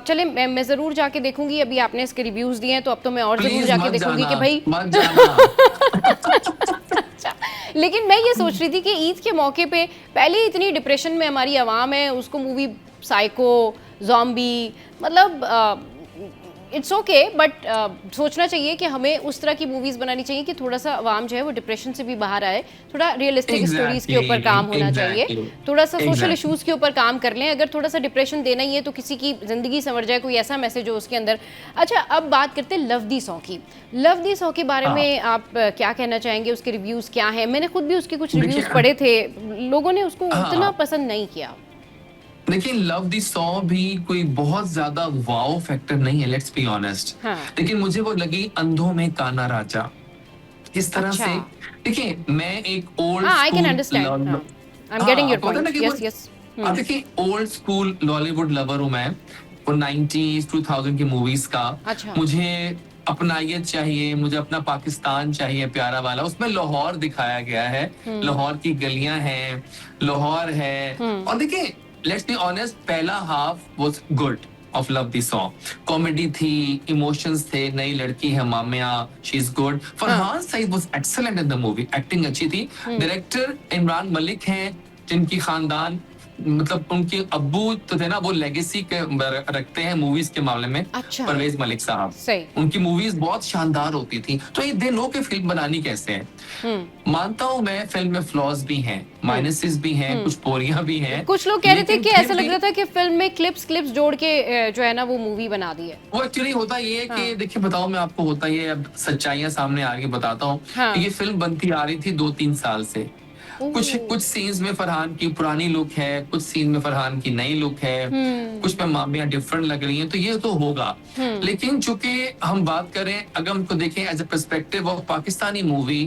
चले मैं जरूर जाके देखूंगी, अभी आपने इसके रिव्यूज दिए हैं तो अब तो मैं और जरूर जाके देखूंगी कि भाई मत जाना। लेकिन मैं ये सोच रही थी कि ईद के मौके पे पहले इतनी डिप्रेशन में हमारी आवाम है, उसको मूवी साइको, ज़ॉम्बी, मतलब इट्स ओके, बट सोचना चाहिए कि हमें उस तरह की मूवीज बनानी चाहिए कि थोड़ा सा आवाम जो है वो डिप्रेशन से भी बाहर आए, थोड़ा रियलिस्टिक स्टोरीज के ऊपर काम होना चाहिए, थोड़ा सा सोशल इश्यूज के ऊपर काम कर लें। अगर थोड़ा सा डिप्रेशन देना ही है तो किसी की जिंदगी संवर जाए, कोई ऐसा मैसेज हो उसके अंदर। अच्छा, अब बात करते हैं लव दी सॉ की। लव दी सॉ के बारे में आप क्या कहना चाहेंगे, उसके रिव्यूज क्या हैं? मैंने खुद भी उसके कुछ रिव्यूज पढ़े थे, लोगों ने उसको उतना पसंद नहीं किया। देखिए, लव दी सॉ भी कोई बहुत ज्यादा वाओ फैक्टर नहीं है, लेट्स बी ऑनेस्ट। लेकिन मुझे वो लगी अंधों में काना राजा। इस तरह अच्छा। से देखिए, मैं एक ओल्ड हाँ, आई कैन स्कूल अंडरस्टैंड। हाँ, I am getting your point. Yes, yes. आप देखिए ओल्ड स्कूल लॉलीवुड लवर हूँ मैं, वो 90s 2000 की मूवीज का। अच्छा। मुझे अपनायत चाहिए, मुझे अपना पाकिस्तान चाहिए प्यारा वाला। उसमें लाहौर दिखाया गया है, लाहौर की गलियां हैं, लाहौर है। और देखिए, लेट्स बी ऑनेस्ट, पहला half was good of love the song. Comedy थी, इमोशंस थे, नई लड़की है Mamya, she is good. Farhan Saeed was excellent in the movie, acting अच्छी थी। डायरेक्टर इमरान मलिक हैं, जिनकी खानदान मतलब उनके अब्बू तो थे ना, वो लेगेसी के रखते हैं मूवीज के मामले में। अच्छा। परवेज मलिक साहब, सही। उनकी मूवीज बहुत शानदार होती थी। तो ये दे नो के फिल्म बनानी कैसे है। मानता हूं मैं, फिल्म में फ्लॉज भी हैं, माइनसेस भी हैं, कुछ पोरियां भी हैं। कुछ लोग कह रहे थे लेकिन कि फिर ऐसा लग भी- रहा था कि फिल्म में क्लिप्स जोड़ के जो है ना वो मूवी बना दी है। वो एक्चुअली होता ये है कि देखिए, बताओ मैं आपको, होता ये, अब सच्चाइयां सामने आ रही बताता हूँ। हाँ। ये फिल्म बनती आ रही थी 2-3 साल से। कुछ ओह। कुछ सीन्स में फरहान की पुरानी लुक है, कुछ सीन में फरहान की नई लुक है, कुछ में मामियां डिफरेंट लग रही हैं, तो ये तो होगा। लेकिन चूंकि हम बात करें, अगर हमको देखें as a perspective of Pakistani movie,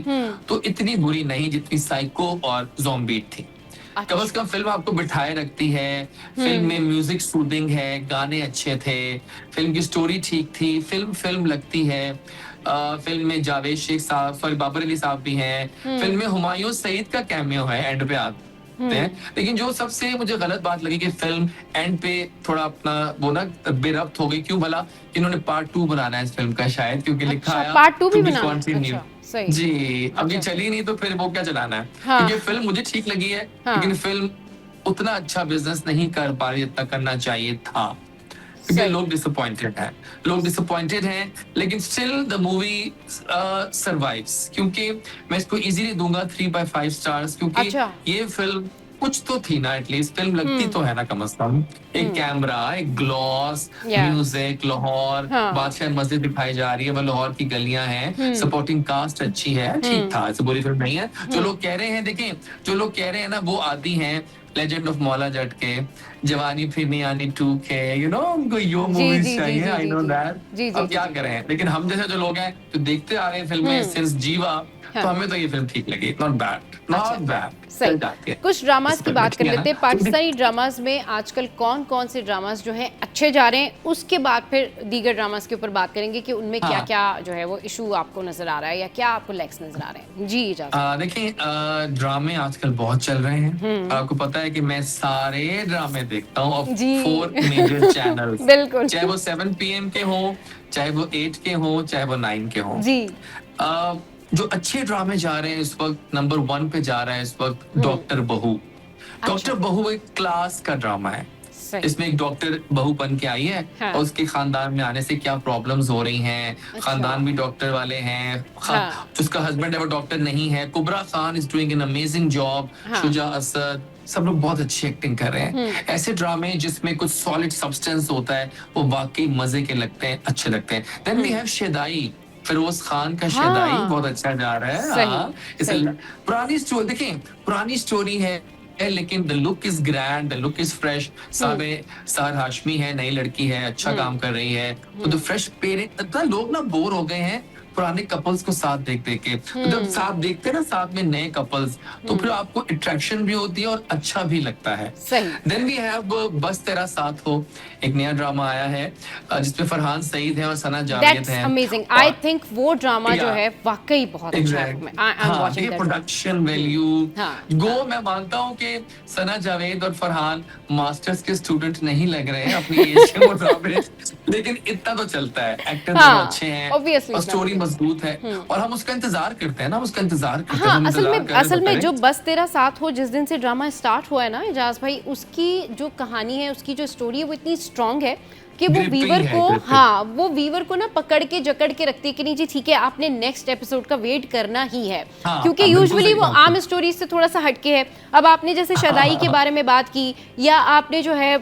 तो इतनी बुरी नहीं जितनी साइको और ज़ॉम्बी थी। कम से कम फिल्म आपको बिठाए रखती है, फिल्म में म्यूजिक सूदिंग है, गाने अच्छे थे, फिल्म की स्टोरी ठीक थी, फिल्म लगती है। फिल्म में जावेद शेख साहब, सॉरी बाबर अली साहब भी हैं। फिल्म में हुमायूं सईद का कैमियो है एंड पे आते हैं। लेकिन जो सबसे मुझे गलत बात लगी कि फिल्म एंड पे थोड़ा अपना वो ना बेरब्त हो गई। क्यों भला? इन्होंने पार्ट 2 बनाना है इस फिल्म का शायद, क्योंकि लिखा अच्छा, आया पार्ट 2 भी to be बनाना है? continued। अच्छा, सही। जी, अब ये अच्छा। चली नहीं तो फिर वो क्या चलाना है। हाँ। क्योंकि फिल्म मुझे ठीक लगी है, हाँ। लेकिन फिल्म उतना अच्छा बिजनेस नहीं कर पा रही जितना करना चाहिए था। क्योंकि सही। लोग डिसअपॉइंटेड हैं, लेकिन स्टिल द मूवी सर्वाइव्स। क्योंकि मैं इसको इजीली दूंगा 3/5 स्टार्स, क्योंकि अच्छा। ये फिल्म कुछ तो थी ना, एटलीस्ट फिल्म लगती तो है ना कम से कम। एक कैमरा, एक ग्लॉस, Yeah. म्यूजिक, लाहौर, हाँ। बादशाह मस्जिद दिखाई जा रही है, वह लाहौर की गलियां हैं, सपोर्टिंग कास्ट अच्छी है, ठीक था, ऐसी बुरी फिल्म नहीं है। जो लोग कह रहे हैं, देखें, जो लोग कह रहे हैं ना, वो आदि हैं लेजेंड ऑफ मौला जट के, जवानी फिर नहीं आनी 2 के, यू नो, उनको यो जी, मूवीज जी, चाहिए, जी, आई जी, नो जी। दैट। जी, जी, अब क्या जी। करें, लेकिन हम जैसे जो लोग हैं जो देखते आ रहे हैं फिल्में सिंस जीवा, तो हमें तो ये फिल्म ठीक लगी। नॉट बैड, सही। कुछ ड्रामास की बात कर है ना? लेते हैं। पाकिस्तानी ड्रामास में आजकल कौन कौन से ड्रामास जो है अच्छे जा रहे हैं, उसके बाद फिर दीगर ड्रामास के ऊपर बात करेंगे कि उनमें क्या क्या जो है वो इशू आपको नजर आ रहा है या क्या आपको लैक्स नजर आ रहे हैं। जी इजाज़त। देखिए, ड्रामे आजकल बहुत चल रहे हैं। आपको पता है कि मैं सारे ड्रामे देखता हूँ जी। 4 मेजर चैनल्स। बिल्कुल। चाहे वो 7 PM के हों, चाहे वो 8 के हों, चाहे वो 9 के हों। जी। जो अच्छे ड्रामे जा रहे हैं इस वक्त, नंबर 1 पे जा रहा है इस वक्त डॉक्टर बहू। डॉक्टर बहू एक क्लास का ड्रामा है। सही। इसमें एक डॉक्टर बहू बन के आई है, हाँ। और उसके खानदान में आने से क्या प्रॉब्लम्स हो रही हैं। खानदान भी डॉक्टर वाले हैं। हाँ। उसका हस्बैंड है वो डॉक्टर नहीं है। Kubra Khan is doing an amazing job. हाँ। शुजा असद, सब लोग बहुत अच्छी एक्टिंग कर रहे हैं। ऐसे ड्रामे जिसमें कुछ सॉलिड सब्सटेंस होता है, वो वाकई मजे के लगते हैं, अच्छे लगते हैं। Then we have Shedai, Feroze Khan का शेदाई बहुत अच्छा जा रहा है। सही, हाँ, सही। पुरानी स्टोरी देखिए, पुरानी स्टोरी है, लेकिन the look is grand, the look is fresh. सार हाशमी है, नई लड़की है, अच्छा काम कर रही है। तो द फ्रेश पेरेंट, लोग ना बोर हो गए हैं पुराने कपल्स को साथ देख देख के। तो जब साथ देखते हैं ना, साथ में नए कपल्स, तो फिर आपको अट्रैक्शन भी होती है और अच्छा भी लगता है। सही। देन वी हैव बस तेरा साथ हो, एक नया ड्रामा आया है जिसमें फरहान सईद है और सना जावेद दैट्स है। अमेजिंग। आई थिंक वो ड्रामा जो Yeah. है वाकई बहुत अच्छा है। I am watching that. Production value हाँ। गो। मैं मानता हूँ कि सना जावेद और फरहान मास्टर्स के स्टूडेंट नहीं लग रहे हैं अपनी एज के मुताबिक, लेकिन इतना तो चलता है। एक्टर हाँ, दोनों अच्छे हैं obviously और इतना स्टोरी मजबूत है, और हम उसका इंतजार करते हैं ना, उसका इंतजार करते हैं। हाँ, हम इंतजार करें असल तो में करें। जो बस तेरा साथ हो जिस दिन से ड्रामा स्टार्ट हुआ है ना इजाज भाई, उसकी जो कहानी है, उसकी जो स्टोरी है, वो इतनी स्ट्रांग है कि वो Gripping वीवर है, को gripping। हाँ, वो वीवर को ना पकड़ के जकड़ के रखती है कि नहीं जी ठीक है, आपने नेक्स्ट एपिसोड का वेट करना ही है। हाँ, क्योंकि बिल्कुल यूजुअली सही वो बात है। आम स्टोरी से थोड़ा सा हटके है। अब आपने जैसे शदाई के बारे में बात की, या आपने जो है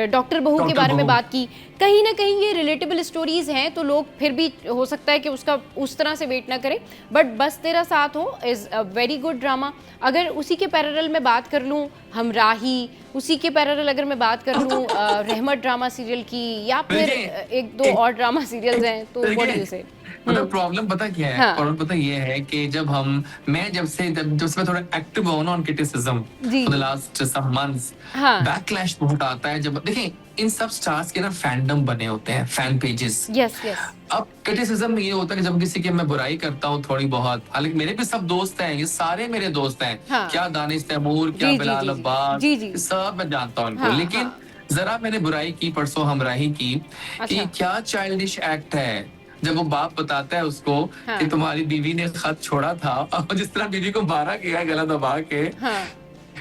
डॉक्टर बहू के डॉक्टर बारे में बहू। बात की, कहीं ना कहीं ये रिलेटेबल स्टोरीज हैं, तो लोग फिर भी हो सकता है कि उसका उस तरह से वेट ना करें। बट बस तेरा साथ हो is a very good drama. अगर उसी के पैरेलल में बात कर लूँ हमराही, उसी के पैरेलल अगर मैं बात कर लूँ रहमत ड्रामा सीरियल की, या फिर देखिए, एक दो और ड्रामा सीरियल्स हैं, तो व्हाट डू यू से? मतलब प्रॉब्लम पता क्या है? हाँ। प्रॉब्लम पता ये है कि जब से मैं थोड़ा एक्टिव हुआ ना ऑन क्रिटिसिज्म जी, फॉर द जी। लास्ट सम मंथ्स, हाँ। बैकलैश बहुत आता है। जब देखिए इन सब स्टार्स के ना फैंडम बने होते हैं, फैन पेजेस। Yes, yes. अब क्रिटिसिज्म में ये होता है कि जब किसी की मैं बुराई करता हूँ थोड़ी बहुत, हालांकि मेरे भी सब दोस्त हैं, ये सारे मेरे दोस्त हैं, हाँ। क्या दानिश तैमूर, क्या जी, जी, बिलाल जी, जी। अब्बास, जी, जी। ये सब मैं जानता हूँ इनको। हाँ, लेकिन हाँ। जरा मैंने बुराई की परसों हमराही की कि अच्छा। क्या चाइल्डिश एक्ट है जब वो बाप बताता है उसको हाँ। कि तुम्हारी बीवी ने खत छोड़ा था और जिस तरह बीवी को मारा गया गला दबा के, हाँ।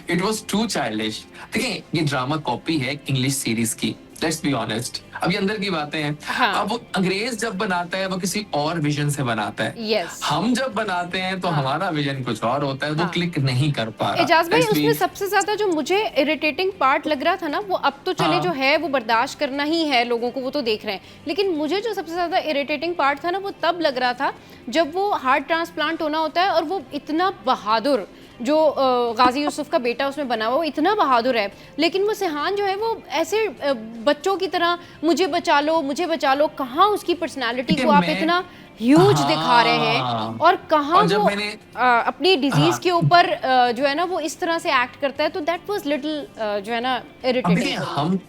It was too childish. देखिए ये ड्रामा कॉपी है इंग्लिश सीरीज की, लेट्स बी ऑनेस्ट। अब ये अंदर की बातें हैं। हाँ। अब वो अंग्रेज जब बनाता है वो किसी और विजन से बनाता है। यस। हम जब बनाते हैं तो हाँ। हमारा विजन कुछ और होता है, वो हाँ। क्लिक नहीं कर पा रहा। एजाज भाई, Let's be- उसमें सबसे ज्यादा जो मुझे इरिटेटिंग पार्ट लग रहा था ना, वो अब तो चले हाँ। जो है वो बर्दाश्त करना ही है लोगों को, वो तो देख रहे हैं, लेकिन मुझे जो सबसे ज्यादा इरिटेटिंग पार्ट था ना, वो तब लग रहा था जब वो हार्ट ट्रांसप्लांट होना होता है और वो इतना बहादुर जो गाजी यूसुफ का बेटा उसमें बना हुआ, वो इतना बहादुर है, लेकिन वो सिहान जो है वो ऐसे बच्चों की तरह मुझे बचा लो, मुझे बचा लो। कहाँ उसकी पर्सनालिटी देखिए, को आप मैं- इतना ह्यूज दिखा रहे हैं, हाँ। और कहाँ और जब वो मैंने- अपनी डिजीज हाँ। के ऊपर जो है ना वो इस तरह से एक्ट करता है, तो दैट वाज लिटिल जो है ना अब देखिए इरिटेटिंग।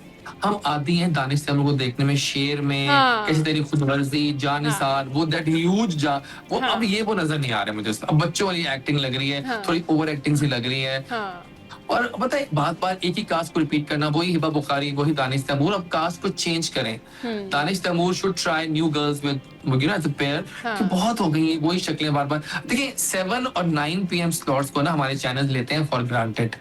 हम आदि हैं दानिश तैमूर को देखने में, शेर में हाँ। कैसे तेरी खुदगर्जी, जानिसार, वो दैट ह्यूज वो हाँ। अब ये वो नजर नहीं आ रहा है मुझे। अब बच्चों वाली एक्टिंग लग रही है, हाँ। थोड़ी ओवर एक्टिंग सी लग रही है। हाँ। और पता है बात बात एक ही कास्ट को रिपीट करना, वही हिबा बुखारी, वही दानिश तैमूर। अब कास्ट को चेंज करें। Danish Taimur should try new girls with as a pair. हाँ। कि बहुत हो गई है वही शक्लें बार बार। देखिए 7 और 9 PM स्लॉट्स को ना हमारे चैनल लेते हैं फॉर ग्रांटेड।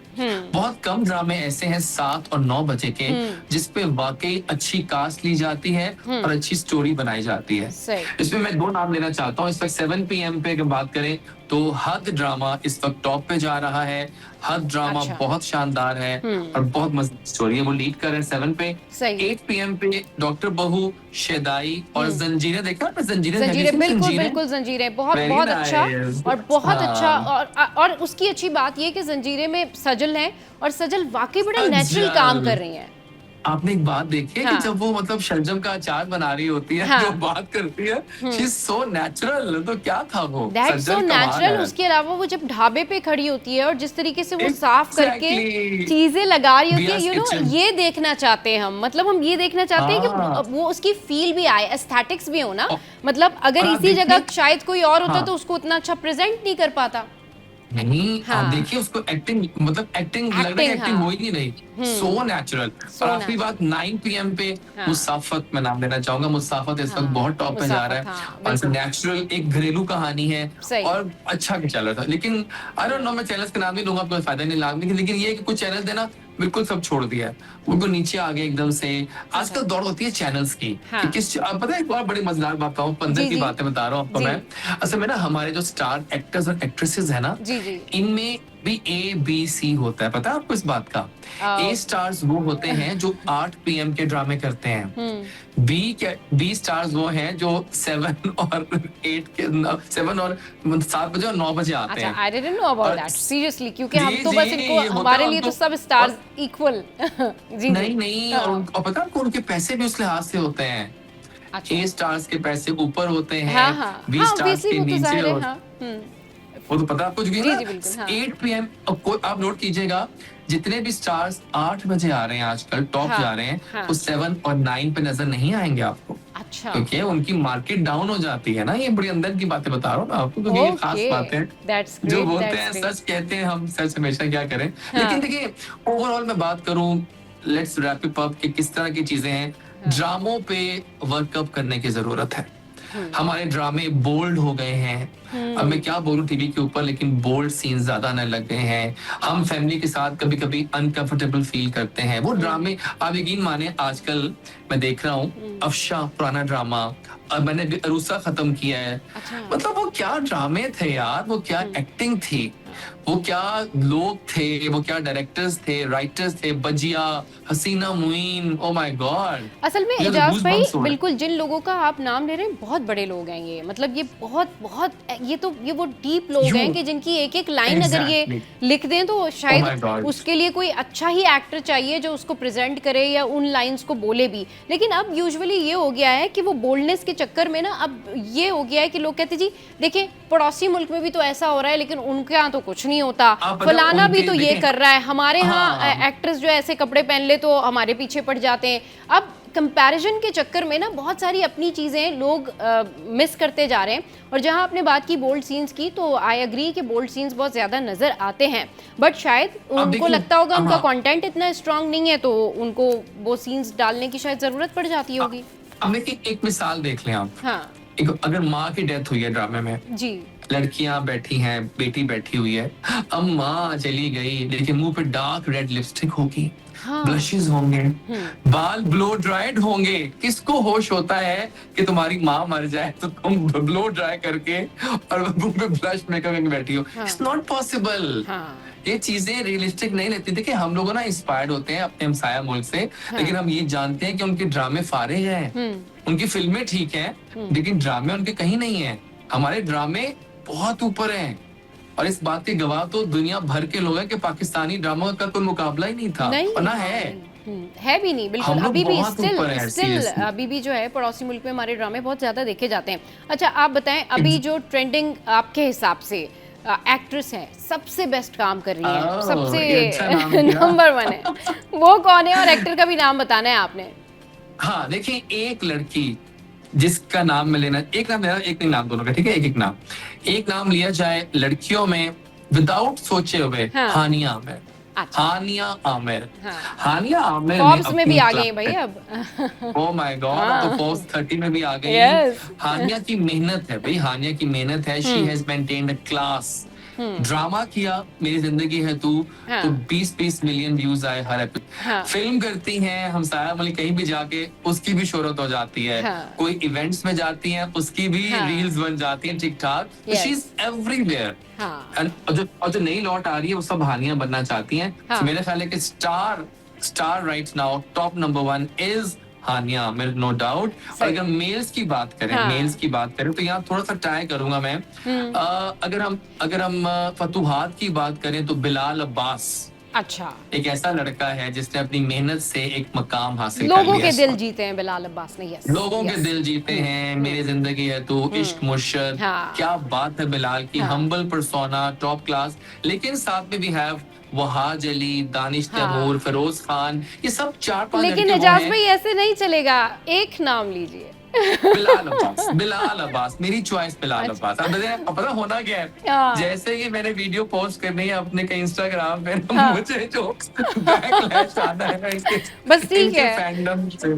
बहुत कम ड्रामे ऐसे हैं 7 और 9 बजे के जिसपे वाकई अच्छी कास्ट ली जाती है और अच्छी स्टोरी बनाई जाती है। सही। इसमें मैं 2 नाम लेना चाहता हूँ। इस वक्त 7 PM पे अगर बात करें तो हद ड्रामा इस वक्त टॉप पे जा रहा है। हद ड्रामा अच्छा। बहुत शानदार है और बहुत मस्त स्टोरी है। वो लीड कर रहे हैं 7 पे। सही। 8 PM पे डॉक्टर बहू, शेदाई और जंजीरें देखा आपने? जंजीरें जंजीरें, बिल्कुल बिल्कुल जंजीरें, बहुत Very बहुत अच्छा nice. और बहुत हाँ। अच्छा। और उसकी अच्छी बात ये कि जंजीरें में सजल हैं और सजल वाकई बड़ा सजल। नेचुरल काम कर रही हैं। आपने एक बात देखी है हाँ। कि जब वो मतलब शलजम का अचार बना रही होती है, हाँ। जो बात करती है, शी इज सो नेचुरल। तो क्या था वो? दैट्स सो सजल कमाल नेचुरल। है। उसके अलावा वो जब ढाबे पे खड़ी होती है और जिस तरीके से वो Exactly. साफ करके चीजें लगा रही होती है, Bia's यू नो, kitchen. ये देखना चाहते हैं हम। मतलब हम ये देखना चाहते हैं हाँ। कि वो उसकी फील भी आए, एस्थेटिक्स भी हो ना। मतलब अगर और आप इसी जगह देखिए- शायद कोई और होता हाँ। तो उसको उतना अच्छा प्रेजेंट नहीं कर पाता। नहीं, हाँ। आप देखिए उसको एक्टिंग, मतलब एक्टिंग लग रही है, Acting, एक्टिंग हाँ। हो ही नहीं रही। So natural. So और आखिरी natural. बात 9 PM पे हाँ। मुसाफत, मैं नाम लेना चाहूंगा। मुसाफत इस वक्त हाँ, बहुत टॉप पे जा रहा मुसाफत, है हाँ, और बिल्कुल। नेचुरल एक घरेलू कहानी है सही। और अच्छा चल रहा था। लेकिन आई डोंट नो, मैं चैनल्स के नाम नहीं लूंगा, कोई फायदा नहीं लागने, लेकिन ये कि कुछ चैनल देना बिल्कुल सब छोड़ दिया है, उनको नीचे आ गए एकदम से। आजकल दौड़ होती है चैनल्स की हाँ। कि किस, अब पता है एक और बड़ी मजेदार बात बताऊं, 15 जी, की जी। बातें बता रहा हूं आपको जी। मैं। असल में ना हमारे जो स्टार एक्टर्स और एक्ट्रेसेस है ना, जी, जी। इनमें भी A B C होता है, पता है आपको इस बात का? A स्टार्स वो होते हैं जो 8 PM के ड्रामे करते हैं। B स्टार्स वो हैं जो 7 और 7 बजे और 9 बजे आते अच्छा, हैं। आई डिडंट नो अबाउट और- दैट सीरियसली, क्योंकि हम जी, तो बस जी, इनको, होता हमारे है लिए तो उनको- सब स्टार्स इक्वल। जी नहीं जी। नहीं, हाँ। और पता है आपको उनके पैसे भी उस लिहाज से होते हैं। अच्छा। A स्टार्स के पैसे ऊपर होते हैं, हाँ हाँ B हाँ, स्टार्स obviously के वो तो नीचे जाहिर है, होते हाँ। वो तो पता है आपको। जी, ना जी, बिल्कुल, हाँ। 8 PM, आप नोट कीजिएगा, जितने भी स्टार्स 8 बजे आ रहे हैं आजकल टॉप हाँ, जा रहे हैं, हाँ। वो 7 और 9 पे नजर नहीं आएंगे आपको, अच्छा। क्योंकि उनकी मार्केट डाउन हो जाती है ना। ये बड़ी अंदर की बातें बता रहा हूँ मैं आपको, क्योंकि ये खास Okay, बात है। that's जो great, बोलते that's हैं great. सच कहते हैं, हम सच हमेशा क्या करें। हाँ। लेकिन देखिए ओवरऑल मैं बात करूं, लेट्स रैप इट अप कि किस तरह की चीजें हैं। ड्रामों पे वर्कअप करने की जरूरत है। हमारे ड्रामे बोल्ड हो गए हैं। अब मैं क्या बोलूं टीवी के ऊपर, लेकिन बोल्ड सीन ज्यादा आने लग गए हैं। हम फैमिली के साथ कभी कभी अनकंफर्टेबल फील करते हैं। वो ड्रामे, आप यकीन माने आजकल मैं देख रहा हूँ अफशा, पुराना ड्रामा, अब मैंने अरूसा खत्म किया है। अच्छा। मतलब वो क्या ड्रामे थे यार, वो क्या एक्टिंग थी। वो क्या लोग थे, वो क्या डायरेक्टर्स थे, राइटर्स थे, बजिया, हसीना मुइन, ओ माय गॉड। असल में मुझे तो एजाज भाई goosebumps हो रहे हैं। बिल्कुल जिन लोगों का आप नाम ले रहे हैं बहुत बड़े लोग हैं ये, मतलब ये बहुत बहुत ये वो डीप लोग हैं कि जिनकी एक एक लाइन अगर ये Exactly. लिख दें तो Oh my शायद God. उसके लिए कोई अच्छा ही एक्टर चाहिए जो उसको प्रेजेंट करे या उन लाइंस को बोले भी। लेकिन अब यूजुअली ये हो गया है कि वो बोल्डनेस के चक्कर में ना अब ये हो गया है कि लोग कहते जी देखिए पड़ोसी मुल्क में भी तो ऐसा हो रहा है लेकिन उनके यहाँ तो कुछ नहीं होता, आप पता फलाना भी उनके तो ये देखें- कर रहा है, हमारे यहाँ हाँ। एक्ट्रेस जो ऐसे कपड़े पहन ले तो हमारे पीछे पड़ जाते हैं। अब कंपैरिजन के चक्कर में ना बहुत सारी अपनी चीज़ें लोग मिस करते जा रहे हैं। और जहां आपने बात की बोल्ड सीन्स की तो आई एग्री कि बोल्ड सीन्स बहुत ज़्यादा नज़र आते हैं, बट शायद उनको देखिए, लगता होगा उनका हाँ। कंटेंट इतना स्ट्रांग नहीं है तो उनको वो सीन्स डालने की शायद ज़रूरत पड़ जाती होगी। अब देखिए एक मिसाल देख लें आप, हाँ अगर माँ की डेथ हुई है ड्रामे में, जी लड़कियां बैठी हैं, बेटी बैठी हुई है, अब माँ चली गई लेकिन मुंह पे डार्क रेड लिपस्टिक होगी, हाँ। ब्लशेस होंगे, बाल ब्लो ड्राइड होंगे। किसको होश होता है कि तुम्हारी माँ मर जाए तो तुम ब्लो ड्राई करके और मुंह पे ब्लश मेकअप करके बैठी हो? It's not possible. हाँ ये चीजें रियलिस्टिक नहीं लगती। देखिए हम लोग ना इंस्पायर्ड होते हैं अपने हमसाया मुल्क से, लेकिन हम ये जानते हैं कि उनके ड्रामे फारे हैं, उनकी फिल्में ठीक हैं, लेकिन ड्रामे उनके कहीं नहीं है। हमारे ड्रामे बहुत ऊपर हैं और इस बात के गवाह तो दुनिया भर के लोग हैं कि पाकिस्तानी ड्रामों का कोई मुकाबला ही नहीं था, नहीं और ना है। है भी नहीं बिल्कुल। हम लोग अभी भी बहुत ऊपर हैं, स्टिल seriously। अभी भी जो है पड़ोसी मुल्क में हमारे ड्रामे बहुत ज्यादा देखे जाते हैं। अच्छा आप बताएं अभी जो ट्रेंडिंग आपके हिसाब से एक्ट्रेस है सबसे बेस्ट काम कर रही है, ये सबसे अच्छा नाम किया। नंबर 1 है, वो कौन है और एक्टर का भी नाम बताना है आपने। हाँ देखिए एक लड़की जिसका नाम मैं लेना, एक नाम लेना, एक नहीं नाम दोनों का, ठीक है, एक नाम लिया जाए लड़कियों में विदाउट सोचे हुए, हाँ। हानिया आमिर। अच्छा हानिया आमिर, हाँ। हानिया आमिर फॉर्ब्स में भी आ गई हैं भाई अब। ओ माय गॉड, तो फोर्स 30 में भी आ गई। Yes। हानिया की मेहनत है भाई, हानिया की मेहनत है। She has maintained a class. Drama किया मेरी जिंदगी है तू, हाँ। तो 20-20 मिलियन व्यूज आए हर एपिसोड। हाँ। फिल्म करती हैं हमसाया मुल्क, कहीं भी जाके उसकी भी शोहरत हो जाती है। हाँ। कोई इवेंट्स में जाती हैं उसकी भी हाँ। रील्स बन जाती हैं ठीक ठाक। Yes। She is everywhere. हाँ और जो नई लौट आ रही है वो सब हानिया बनना चाहती हैं। हाँ। तो मेरे ख्याल है कि star right now top number 1 is Hania Aamir, no doubt. और अगर मेल्स की बात करें, तो यहाँ थोड़ा सा ट्राई करूंगा मैं। अगर हम फतूहात की बात करें तो बिलाल अब्बास अच्छा एक ऐसा लड़का है जिसने अपनी मेहनत से एक मकाम हासिल कर लोगों लिया के दिल जीते हैं बिलाल अब्बास ने। यस लोगों के दिल जीते हैं। मेरी जिंदगी है तू, इश्क मुर्शद, हाँ। क्या बात है बिलाल की, हाँ। Humble persona, top class. लेकिन साथ में भी हैव वहाज अली, दानिश हाँ। तैमूर, फिरोज खान, ये सब 4-5 लेकिन लड़के वो एजाज हैं। भाई ऐसे नहीं चलेगा, एक नाम लीजिए। बिलाल अब्बास मेरी चॉइस। बिलाल अब्बास। अब पता होना क्या है, हाँ। जैसे ही मैंने वीडियो पोस्ट करनी है अपने कहीं इंस्टाग्राम पे, हाँ। मुझे जो बैकलैश आता है ना इसके, बस ठीक इनके है। फैंडम से।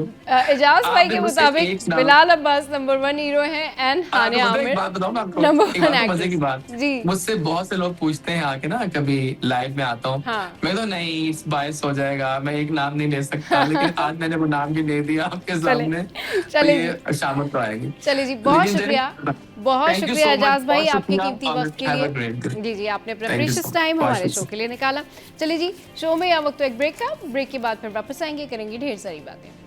एजाज भाई आपने के मुझसे मुताबिक एक नाम- बिलाल अब्बास नंबर 1 हीरो हैं एंड हानिया एक आमिर बात बताऊं मैं आपको, नंबर एक बात 1 तो मजे की बात। एक्ट्रेस। जी मुझसे बहुत से लोग पूछते हैं आके ना, कभी लाइव में आता हूँ, हाँ। मैं तो नहीं बायस हो जाएगा, मैं एक नाम नहीं ले सकता, लेकिन आज मैंने वो नाम भी ले दिया आपके सामने, तो चले ये शामत तो आएगी। चलिए जी, बहुत लेकिन शुक्रिया, Thank बहुत you शुक्रिया so much, एजाज भाई बहुत आपके शुक्रिया, कीमती और वक्त के have a लिए। great day। जी जी आपने अपना Thank you precious so time much। हमारे बहुत शो के लिए निकाला। चलिए जी, शो में यह वक्त तो एक ब्रेक का, ब्रेक के बाद फिर वापस आएंगे, करेंगे ढेर सारी बातें।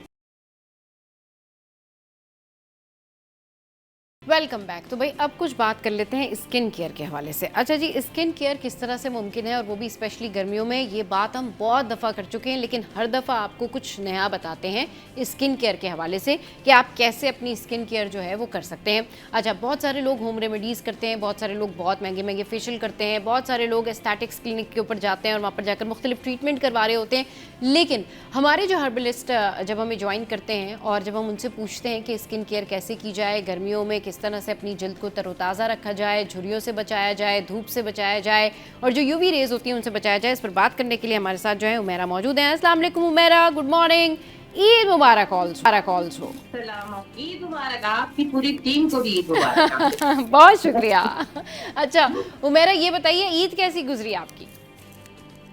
Welcome back. तो भाई अब कुछ बात कर लेते हैं स्किन केयर के हवाले से। अच्छा जी, स्किन केयर किस तरह से मुमकिन है और वो भी स्पेशली गर्मियों में, ये बात हम बहुत दफ़ा कर चुके हैं, लेकिन हर दफ़ा आपको कुछ नया बताते हैं स्किन केयर के हवाले से कि आप कैसे अपनी स्किन केयर जो है वो कर सकते हैं। अच्छा, बहुत सारे लोग होम रेमेडीज़ करते हैं, बहुत सारे लोग बहुत महंगे महंगे फेशियल करते हैं, बहुत सारे लोग एस्थेटिक्स क्लिनिक के ऊपर जाते हैं और वहाँ पर जाकर मुख्तलिफ ट्रीटमेंट करवा रहे होते हैं। लेकिन हमारे जो हर्बलिस्ट जब हमें ज्वाइन करते हैं और जब हम उनसे पूछते हैं कि स्किन केयर कैसे की जाए गर्मियों में, किस तरह से अपनी जल्द को तरोताज़ा रखा जाए, झुर्रियों से बचाया जाए, धूप से बचाया जाए और जो यूवी रेज होती हैं उनसे बचाया जाए, इस पर बात करने के लिए हमारे साथ जो है उमेरा मौजूद हैं। अस्सलाम वालेकुम उमेरा, गुड मॉर्निंग, ईद मुबारक ऑल्सो। ईद मुबारक, आपकी पूरी टीम को भी ईद मुबारक। बहुत शुक्रिया। अच्छा उमेरा, ये बताइए ईद कैसी गुजरी आपकी?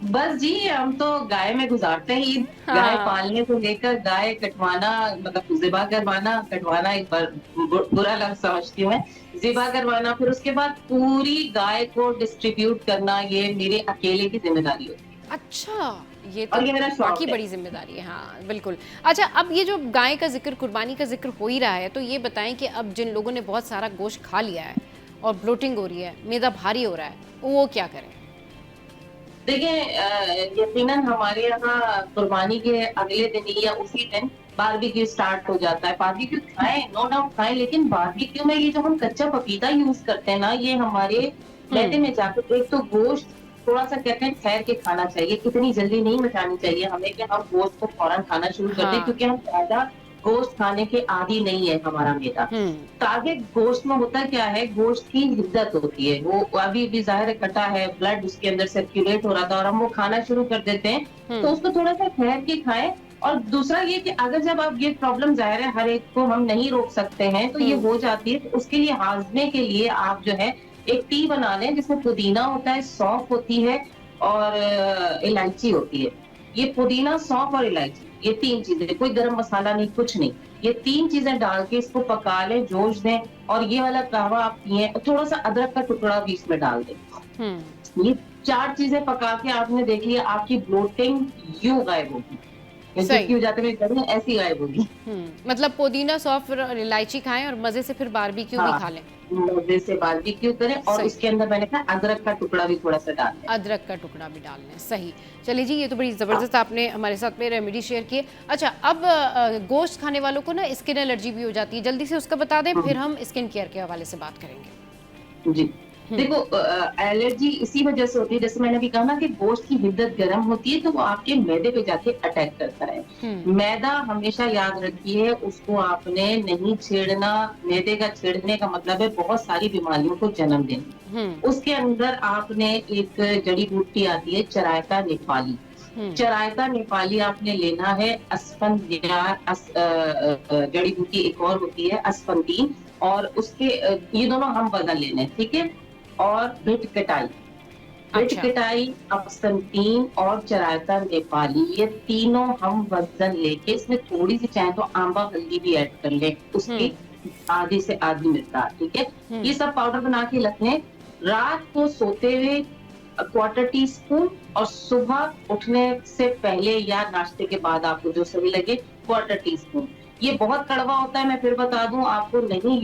बस जी, हम तो गाय में गुजारते हैं ईद। हाँ। गाय पालने से लेकर गाय कटवाना, मतलब ज़िबा करवाना, कटवाना एक बार बुरा लफ्ज़ समझती हूँ मैं। ज़िबा करवाना, फिर उसके बाद पूरी गाय को डिस्ट्रीब्यूट करना, ये मेरे अकेले की ज़िम्मेदारी होती है अच्छा, ये तो और ये मेरा वाक़ई शौक है। बड़ी ज़िम्मेदारी है। हाँ, बिल्कुल। अच्छा, अब ये जो गाय का ज़िक्र, कुर्बानी का ज़िक्र हो ही रहा है, तो ये बताएँ कि अब जिन लोगों ने बहुत सारा गोश्त खा लिया है और ब्लोटिंग हो रही है, मैदा भारी हो रहा है, वो क्या करें? देखिए यकीनन हमारे यहाँ कुर्बानी के अगले दिन ही या उसी दिन बारबेक्यू स्टार्ट हो जाता है। बारबेक्यू खाएँ, नो डाउट खाएँ, लेकिन बारबेक्यू में ये जो हम कच्चा पपीता यूज़ करते हैं ना, ये हमारे मैदे हुँ, में जाकर एक तो गोश्त थोड़ा-सा कहते हैं ठहर के खाना चाहिए, इतनी जल्दी नहीं मचानी चाहिए हमें कि हम गोश्त को फौरन खाना शुरू कर दें, हाँ, क्योंकि हम ज़्यादा गोश्त खाने के आदी नहीं है हमारा मैदा। हुँ, ताकि गोश्त में होता क्या है, गोश्त की हिद्दत होती है, वो अभी भी ज़ाहिर है कटा है, ब्लड उसके अंदर सर्कुलेट हो रहा था और हम वो खाना शुरू कर देते हैं, हुँ, तो उसको थोड़ा-सा ठहर के खाएँ। और दूसरा ये कि अगर जब आप ये प्रॉब्लम ज़ाहिर है हर एक को हम नहीं रोक सकते हैं, तो ये हुँ, हो जाती है, तो उसके लिए हाज़मे के लिए आप जो है एक टी बना लें जिसमें पुदीना होता है, सौंफ होती है और इलायची होती है। ये पुदीना, सौंफ और इलायची, ये 3 चीज़ें, कोई गरम मसाला नहीं, कुछ नहीं। ये 3 चीज़ें डाल के इसको पका लें, जोश दें और ये वाला कहवा आप पिएँ, थोड़ा-सा अदरक का टुकड़ा भी इसमें डाल दें। हुँ, ये 4 चीज़ें पका के आपने देख लिया, आपकी ब्लोटिंग यूँ गायब होगी। या सही। चुटकी बजाते हुए कह रही हूँ, ऐसी गायब होगी। मतलब पुदीना, सौंफ और इलायची खाएँ और मज़े से फिर बारबेक्यू भी हाँ, खा लें। मज़े से बारबेक्यू करें और सही। उसके अंदर मैंने कहा अदरक का टुकड़ा भी थोड़ा-सा डाल दें। अदरक का टुकड़ा भी डाल लें, सही। चलिए जी, ये तो बड़ी हाँ। ज़बरदस्त आपने हमारे साथ में रेमेडी शेयर की है। अच्छा, अब गोश्त खाने वालों को ना स्किन एलर्जी भी हो जाती है, जल्दी से उसका बता दें, हुँ। फिर हम स्किन केयर के हवाले से बात करेंगे। जी। हुँ, देखो एलर्जी इसी वजह से होती है, जैसे मैंने अभी कहा ना कि गोश्त की हिद्दत गर्म होती है, तो वो आपके मैदे पे जाके अटैक करता है। हुँ, मैदा हमेशा याद रखिए, उसको आपने नहीं छेड़ना। मैदे का छेड़ने का मतलब है बहुत सारी बीमारियों को जन्म देना। हुँ, उसके अंदर आपने एक जड़ी बूटी आती है चरायता नेपाली। हुँ, चरायता नेपाली आपने लेना है, अस्फन या जड़ी बूटी एक और होती है अस्फंदीन, और उसके ये दोनों हम वज़न लेने हैं, ठीक है? और भिटकटाई, अच्छा, भिटकटाई, अस्फंदीन और चरायता नेपाली, ये तीनों हम वज़न लेके इसमें थोड़ी-सी चाहे तो आंबा हल्दी भी ऐड कर लें, हुँ, उसकी आधी से आधी मिकदार, ठीक है? हुँ, ये सब पाउडर बना के रख लें। रात को सोते हुए क्वार्टर टी स्पून और सुबह उठने से पहले या नाश्ते के बाद आपको जो सही लगे क्वार्टर टी स्पून। ये बहुत कड़वा होता है, मैं फिर बता दूं आपको, नहीं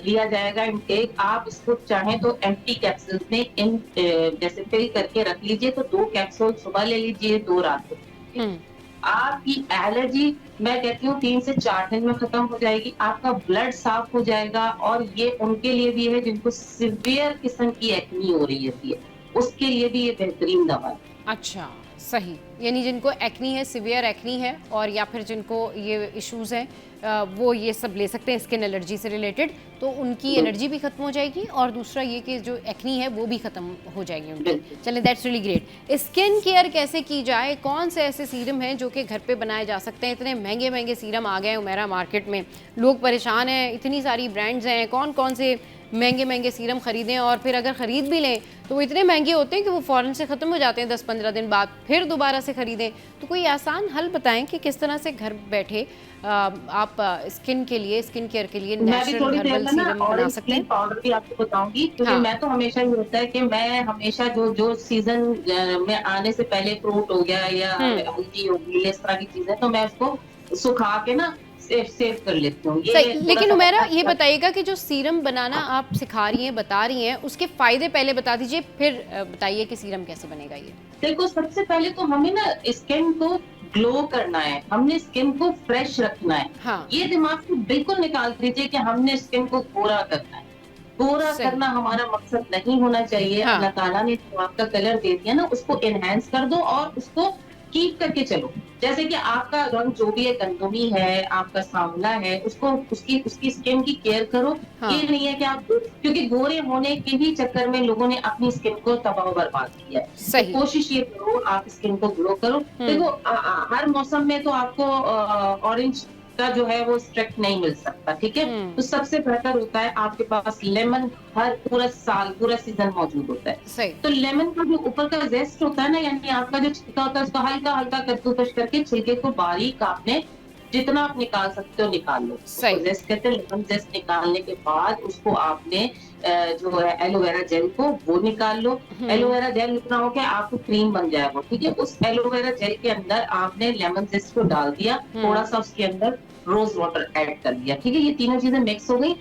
लिया जाएगा इनटेक। आप इसको चाहें तो एम्प्टी कैप्सूल्स में जैसे फिल करके रख लीजिए, तो 2 कैप्सूल सुबह ले लीजिए, 2 रात को। हुँ, आपकी एलर्जी मैं कहती हूँ 3 से 4 दिन में खत्म हो जाएगी, आपका ब्लड साफ हो जाएगा। और ये उनके लिए भी है जिनको सीवियर किस्म की एक्नी हो रही होती है, उसके लिए भी ये बेहतरीन दवा है। अच्छा, सही। यानी जिनको एक्नी है, सीवियर एक्नी है और या फिर जिनको ये इश्यूज़ हैं, वो ये सब ले सकते हैं स्किन एलर्जी से रिलेटेड, तो उनकी एलर्जी भी खत्म हो जाएगी और दूसरा ये कि जो एक्नी है वो भी खत्म हो जाएगी उनकी। बिल्कुल। चलें, that's really great. Skin care कैसे की जाए? कौन से ऐसे सीरम हैं जो कि घर पे बनाए जा सकते हैं? इतने महंगे-महंगे सीरम आ गए हैं हुमैरा मार्केट में, लोग परेशान हैं, इतनी सारी ब्रांड्स हैं, कौन-कौन से महंगे-महंगे सीरम खरीदें और फिर अगर खरीद भी लें तो वो इतने महंगे होते हैं कि वो फ़ौरन से ख़त्म हो जाते हैं 10-15 दिन बाद, फिर दोबारा से खरीदें। तो कोई आसान हल बताएं कि किस तरह से घर बैठे आप स्किन के लिए, स्किन केयर के लिए मैं भी नेचुरल थोड़ी देर हर्बल में ना सीरम बना ऑरेंज सकते टी हैं? पाउडर भी आपको बताऊंगी, क्योंकि हाँ, मैं तो हमेशा ये होता है कि मैं हमेशा जो सीजन में आने से पहले फ्रूट हो गया या हुँ। हल्दी हो गई, इस तरह की चीजें, तो मैं उसको सुखा के ना सेव कर लेती हूँ। सही, ये थोड़ा लेकिन सा उमेरा ये बताइएगा कि जो सीरम बनाना आप सिखा रही हैं, बता रही हैं, उसके फ़ायदे पहले बता दीजिए, फिर बताइए कि सीरम कैसे बनेगा ये? देखो, सबसे पहले तो हमें ना स्किन को ग्लो करना है, हमने स्किन को फ्रेश रखना है। हाँ, ये दिमाग से बिल्कुल निकाल दीजिए कि हमने स्किन को गोरा करना है। गोरा सही। करना हमारा मकसद नहीं होना चाहिए। हाँ, अल्लाह ताला ने जो आपका कलर दे दिया ना, उसको एनहांस कर दो और उसको कीप करके चलो। जैसे कि आपका रंग जो भी है, गंदमी है, आपका सांवला है, उसको उसकी उसकी स्किन की केयर करो। हाँ, ये नहीं है कि आप, क्योंकि गोरे होने के ही चक्कर में लोगों ने अपनी स्किन को तबाह बर्बाद किया है। तो सही। कोशिश ये करो आप स्किन को ग्लो करो। हुँ, देखो हर मौसम में तो आपको ऑरेंज उसका जो है वो स्ट्रिक्ट नहीं मिल सकता, ठीक है। तो सबसे बेहतर होता है आपके पास लेमन हर पूरा साल पूरा सीजन मौजूद होता है। सही। तो लेमन का जो ऊपर का जेस्ट होता है ना, यानी आपका जो छिलका होता है उसका हल्का हल्का कद्दूकस करके छिलके को बारीक आपने जितना आप निकाल सकते हो निकाल लो। सही। उसको जेस्ट कहते हैं। लेमन जेस्ट निकालने के बाद उसको आपने जो है एलोवेरा जेल को वो निकाल लो। एलोवेरा जेल इतना हो कि आपको क्रीम बन जाए वो, ठीक है। उस एलोवेरा जेल के अंदर आपने लेमन जेस्ट को डाल दिया, थोड़ा सा उसके अंदर रोज वाटर ऐड कर दिया, ठीक है। ये तीनों चीजें मिक्स हो गई।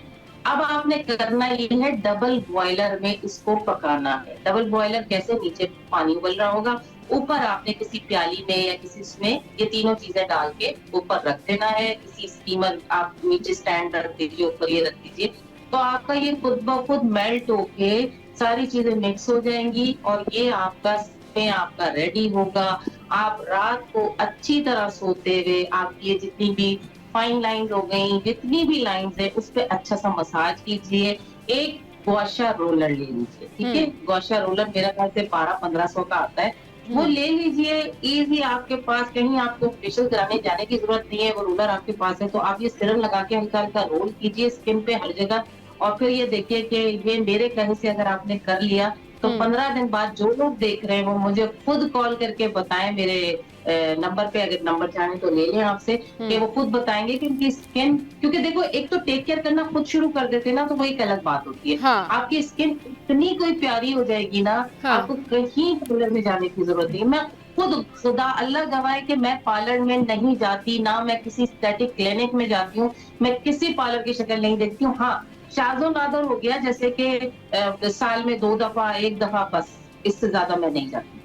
अब आपने करना ये है डबल बॉयलर में इसको पकाना है। डबल बॉयलर कैसे, नीचे पानी उबल रहा होगा, ऊपर आपने किसी प्याली में या किसी उसमें ये तीनों चीजें डाल के ऊपर रख देना है। किसी स्टीमर आप नीचे स्टैंड रख दीजिए, ऊपर ये रख दीजिए, तो आपका ये खुद ब खुद मेल्ट होके सारी चीजें मिक्स हो जाएंगी और ये आपका रेडी होगा। आप रात को अच्छी तरह सोते हुए आपकी ये जितनी भी फाइन लाइंस हो गई, जितनी भी लाइंस है उस पे अच्छा सा मसाज कीजिए। एक गुआशा रोलर ले लीजिए, ठीक है। गुआशा रोलर मेरा ख्याल से 1200-1500 का आता है, वो ले लीजिए। इजी आपके पास, कहीं आपको फेशियल कराने जाने की जरूरत नहीं है, वो रोलर आपके पास है तो आप ये सिरम लगा के हल्का हल्का रोल कीजिए स्किन पे हर जगह। और फिर ये देखिए कि ये मेरे कहने से अगर आपने कर लिया तो 15 दिन बाद जो लोग देख रहे हैं वो मुझे खुद कॉल करके बताएं मेरे नंबर पे, अगर नंबर चाहें तो ले लें आपसे, कि वो खुद बताएंगे कि उनकी स्किन, क्योंकि देखो एक तो टेक केयर करना खुद शुरू कर देते ना तो वो एक अलग बात होती है। हाँ। आपकी स्किन इतनी कोई प्यारी हो जाएगी ना, हाँ। आपको कहीं पार्लर में जाने की जरूरत नहीं। मैं खुद खुदा अल्लाह गवाह है कि मैं पार्लर में नहीं जाती, ना मैं किसी एस्थेटिक क्लिनिक में जाती हूँ, मैं किसी पार्लर की शक्ल नहीं देखती हूँ। हाँ, शाज़ो नादर हो गया जैसे कि साल में 2 दफा 1 दफा, बस इससे ज्यादा मैं नहीं जाती।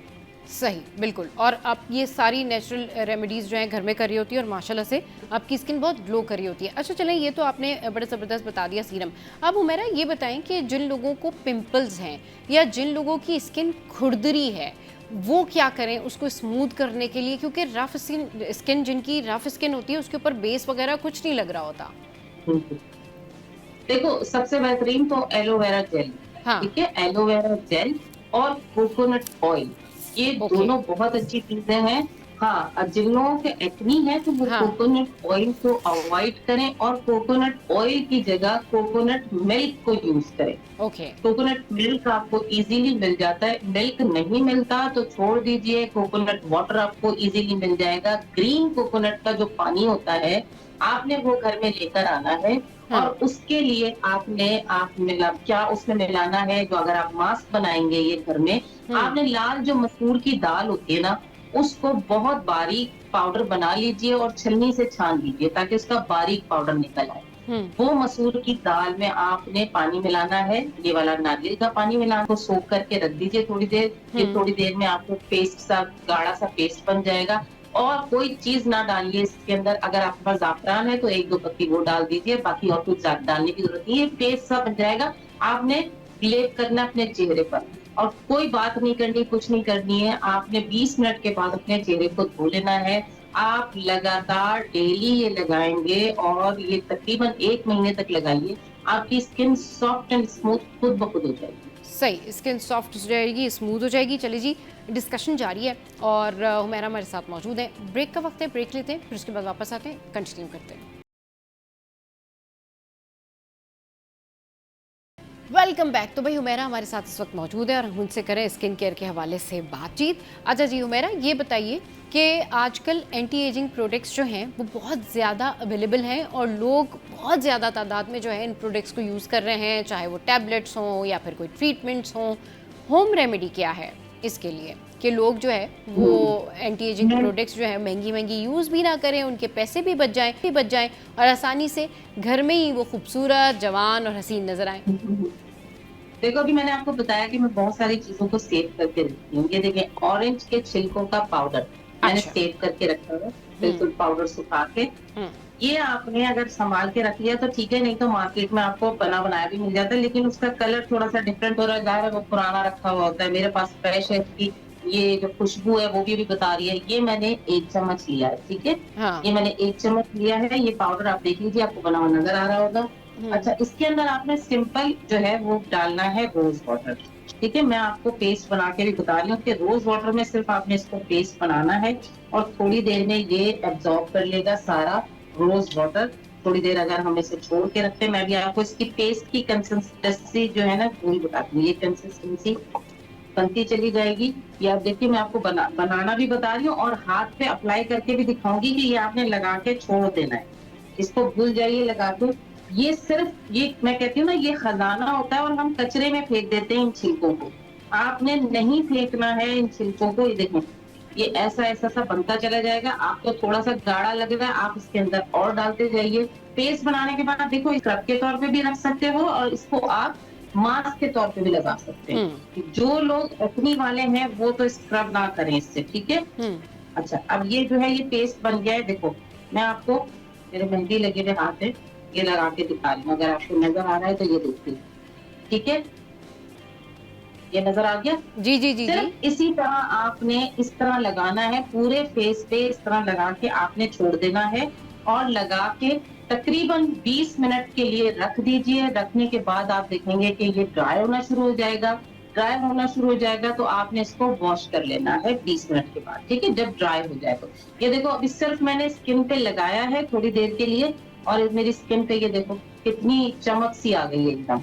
सही, बिल्कुल। और आप ये सारी नेचुरल रेमेडीज़ जो हैं घर में कर रही होती है और माशाल्लाह से आपकी स्किन बहुत ग्लो कर रही होती है। अच्छा चलें, ये तो आपने बड़े ज़बरदस्त बता दिया सीरम। अब हुमैरा ये बताएं कि जिन लोगों को पिंपल्स हैं या जिन लोगों की स्किन खुरदरी है वो क्या करें उसको स्मूथ करने के लिए, क्योंकि रफ स्किन जिनकी रफ स्किन होती है उसके ऊपर बेस वगैरह कुछ नहीं लग रहा होता। देखो सबसे बेहतरीन तो एलोवेरा जेल, हाँ। ठीक है। एलोवेरा जेल और कोकोनट ऑयल, ये दोनों बहुत अच्छी चीजें हैं। हाँ, अब जिन लोगों के एक्नी है तो वो कोकोनट ऑयल को अवॉइड करें और कोकोनट ऑयल की जगह कोकोनट मिल्क को यूज करें। ओके। कोकोनट मिल्क आपको इजीली मिल जाता है, मिल्क नहीं मिलता तो छोड़ दीजिए, कोकोनट वाटर आपको इजीली मिल जाएगा। ग्रीन कोकोनट का जो पानी होता है आपने वो घर में लेकर आना है। और उसके लिए आपने क्या उसमें मिलाना है, जो अगर आप मास्क बनाएंगे ये घर में, आपने लाल जो मसूर की दाल होती है ना उसको बहुत बारीक पाउडर बना लीजिए और छलनी से छान लीजिए ताकि उसका बारीक पाउडर निकल आए। वो मसूर की दाल में आपने पानी मिलाना है, ये वाला नारियल का पानी मिलाना, को सोख करके रख दीजिए थोड़ी देर। ये थोड़ी देर में आपको पेस्ट सा गाढ़ा सा पेस्ट बन जाएगा। और कोई चीज ना डालिए इसके अंदर, अगर आपके पास जाफरान है तो 1-2 पत्ती वो डाल दीजिए, बाकी और कुछ डालने की जरूरत नहीं है। पेस्ट सा बन जाएगा, आपने लेप करना अपने चेहरे पर और कोई बात नहीं करनी, कुछ नहीं करनी है। आपने 20 मिनट के बाद अपने चेहरे को धो लेना है। आप लगातार डेली ये लगाएंगे और ये तकरीबन 1 महीने तक लगाइए, आपकी स्किन सॉफ्ट एंड स्मूथ खुद ब खुद हो जाएगी। सही, स्किन सॉफ्ट हो जाएगी, स्मूथ हो जाएगी। चलिए जी, डिस्कशन जारी है और हुमैरा हमारे साथ मौजूद है। ब्रेक का वक्त है, ब्रेक लेते हैं, फिर उसके बाद वापस आते हैं, कंटिन्यू करते हैं। Welcome back. तो भाई हुमैरा हमारे साथ इस वक्त मौजूद है और हम उनसे करें स्किन केयर के हवाले से बातचीत। अच्छा जी हुमैरा, ये बताइए कि आजकल एंटी एजिंग प्रोडक्ट्स जो हैं वो बहुत ज़्यादा अवेलेबल हैं और लोग बहुत ज़्यादा तादाद में जो है इन प्रोडक्ट्स को यूज़ कर रहे हैं, चाहे वो टैबलेट्स हों या फिर कोई ट्रीटमेंट्स हों। होम रेमेडी क्या है इसके लिए कि लोग जो है वो एंटी एजिंग प्रोडक्ट्स जो है महंगी महंगी यूज़ भी ना करें, उनके पैसे भी बच जाएं और आसानी से घर में ही वो खूबसूरत, जवान और हसीन नजर आए। देखो अभी मैंने आपको बताया कि मैं बहुत सारी चीजों को सेव करके रखती हूँ। ये देखिए ऑरेंज के छिलकों का पाउडर मैंने सेव करके रखा है, बिल्कुल पाउडर सुखा के। ये आपने अगर संभाल के रख लिया तो ठीक है, नहीं तो मार्केट में आपको बना बनाया भी मिल जाता है, लेकिन उसका कलर थोड़ा सा डिफरेंट हो रहा है, वो पुराना रखा हुआ होता है। मेरे पास फ्रेश है, इसकी ये जो खुशबू है वो भी बता रही है। ये मैंने 1 चम्मच लिया है, ठीक है। ये मैंने 1 चम्मच लिया है। ये पाउडर आप देख लीजिए, आपको बना हुआ नजर आ रहा होगा। अच्छा, इसके अंदर आपने सिंपल जो है वो डालना है रोज वाटर, ठीक है। मैं आपको पेस्ट बना के भी बता रही हूँ कि रोज वाटर में सिर्फ आपने इसको पेस्ट बनाना है और थोड़ी देर में ये एब्जॉर्ब कर लेगा सारा रोज वाटर थोड़ी देर अगर हम इसे छोड़ के रखते हैं। मैं भी आपको इसकी पेस्ट की कंसिस्टेंसी जो है ना पूरी बताती हूँ। ये कंसिस्टेंसी बनती चली जाएगी। ये आप देखिए, मैं आपको बनाना भी बता रही हूँ और हाथ पे अप्लाई करके भी दिखाऊंगी कि ये आपने लगा के छोड़ देना है। इसको भूल जाइए लगा के। ये सिर्फ, ये मैं कहती हूँ ना, ये खजाना होता है और हम कचरे में फेंक देते हैं इन छिलकों को। आपने नहीं फेंकना है इन छिलकों को। ये देखो, ये ऐसा ऐसा सा बनता चला जाएगा। आपको थोड़ा सा गाढ़ा लग रहा है, आप इसके अंदर और डालते जाइए। पेस्ट बनाने के बाद देखो, स्क्रब के तौर पे भी रख सकते हो और इसको आप मास्क के तौर पे भी लगा सकते हैं। जो लोग एक्ने वाले हैं वो तो स्क्रब ना करें इससे, ठीक है। अच्छा, अब ये जो है ये पेस्ट बन गया है। देखो, मैं आपको, मेरे मेहंदी लगे हुए हाथ है, ये लगा के दिखा रही हूँ। अगर आपको नजर आ रहा है तो ये देखिए, ठीक है, ये नजर आ गया। जी जी जी जी। सिर्फ इसी तरह आपने इस तरह लगाना है, पूरे फेस पे इस तरह लगा के आपने छोड़ देना है और लगा के तकरीबन 20 मिनट के लिए रख दीजिए। रखने के बाद आप देखेंगे कि ये ड्राई होना शुरू हो जाएगा। ड्राई होना शुरू हो जाएगा तो आपने इसको वॉश कर लेना है 20 मिनट के बाद, ठीक है, जब ड्राई हो जाए तो। ये देखो, अभी सिर्फ मैंने स्किन पे लगाया है थोड़ी देर के लिए और मेरी स्किन पे ये देखो कितनी चमक सी आ गई है एकदम,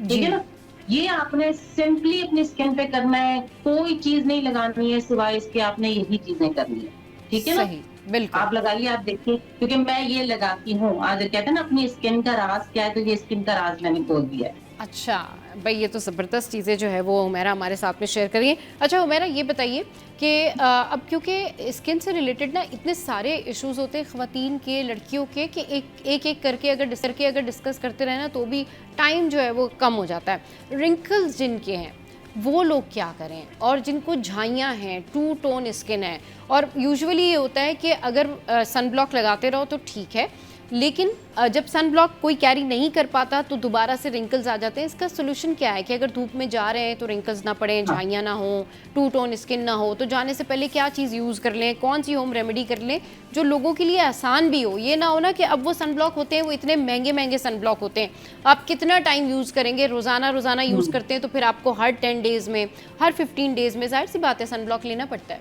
ठीक है ना। ये आपने सिंपली अपनी स्किन पे करना है, कोई चीज नहीं लगानी है सिवाय इसके, आपने यही चीजें करनी है, ठीक है ना। सही, बिल्कुल। आप लगाइए, आप देखिए, क्योंकि मैं ये लगाती हूँ। आज कहते हैं ना अपनी स्किन का राज क्या है, तो ये स्किन का राज मैंने बोल दिया है। अच्छा भाई, ये तो ज़बरदस्त चीज़ें जो है वो हुमैरा हमारे साथ में शेयर करिए। अच्छा हुमैरा, ये बताइए कि अब क्योंकि स्किन से रिलेटेड ना इतने सारे इश्यूज होते हैं ख़वातीन के, लड़कियों के, कि एक करके अगर डिस्कस करते रहे ना तो भी टाइम जो है वो कम हो जाता है। रिंकल्स जिनके हैं वो लोग क्या करें, और जिनको झाइयाँ हैं, टू टोन स्किन है, और यूजुअली ये होता है कि अगर सन ब्लॉक लगाते रहो तो ठीक है, लेकिन जब सन ब्लॉक कोई कैरी नहीं कर पाता तो दोबारा से रिंकल्स आ जाते हैं। इसका सोल्यूशन क्या है कि अगर धूप में जा रहे हैं तो रिंकल्स ना पड़े, झाइयाँ ना हो, टू टोन स्किन ना हो, तो जाने से पहले क्या चीज़ यूज़ कर लें, कौन सी होम रेमेडी कर लें जो लोगों के लिए आसान भी हो। ये ना हो ना कि अब वो सन ब्लॉक होते हैं, वो इतने महंगे महंगे सन ब्लॉक होते हैं, आप कितना टाइम यूज़ करेंगे, रोज़ाना यूज़ करते हैं तो फिर आपको हर 10 डेज़ में, हर 15 डेज़ में जाहिर सी बात है सन ब्लॉक लेना पड़ता है।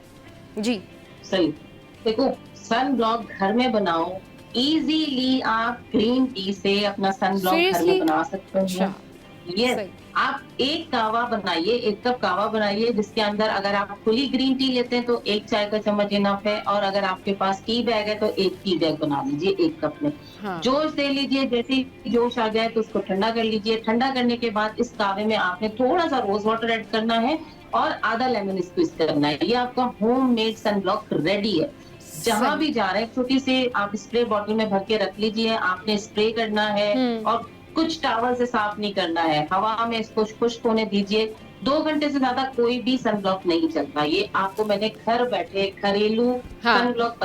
जी सही। देखो, सन ब्लॉक घर में बनाओ इजीली। आप ग्रीन टी से अपना सन ब्लॉक घर में बना सकते हैं। यस, आप एक कावा बनाइए, 1 कप कावा बनाइए, जिसके अंदर अगर आप खुली ग्रीन टी लेते हैं तो 1 चाय का चम्मच इनफ है, और अगर आपके पास टी बैग है तो 1 टी बैग बना लीजिए 1 कप में। जोश दे लीजिए, जैसे ही जोश आ जाए तो उसको ठंडा कर लीजिए। ठंडा करने के बाद इस कावे में आपने थोड़ा सा रोज वाटर ऐड करना है और आधा लेमन स्क्वीज करना है। ये आपका homemade sunblock ready है। जहां भी जा रहे हैं छोटी से आप स्प्रे बॉटल में भर के रख लीजिए। आपने स्प्रे करना है और कुछ टॉवल से साफ नहीं करना है, हवा में इसको खुश्क होने दीजिए। 2 घंटे से ज्यादा कोई भी सन ब्लॉक नहीं चलता। ये आपको मैंने घर बैठे घरेलू सन ब्लॉक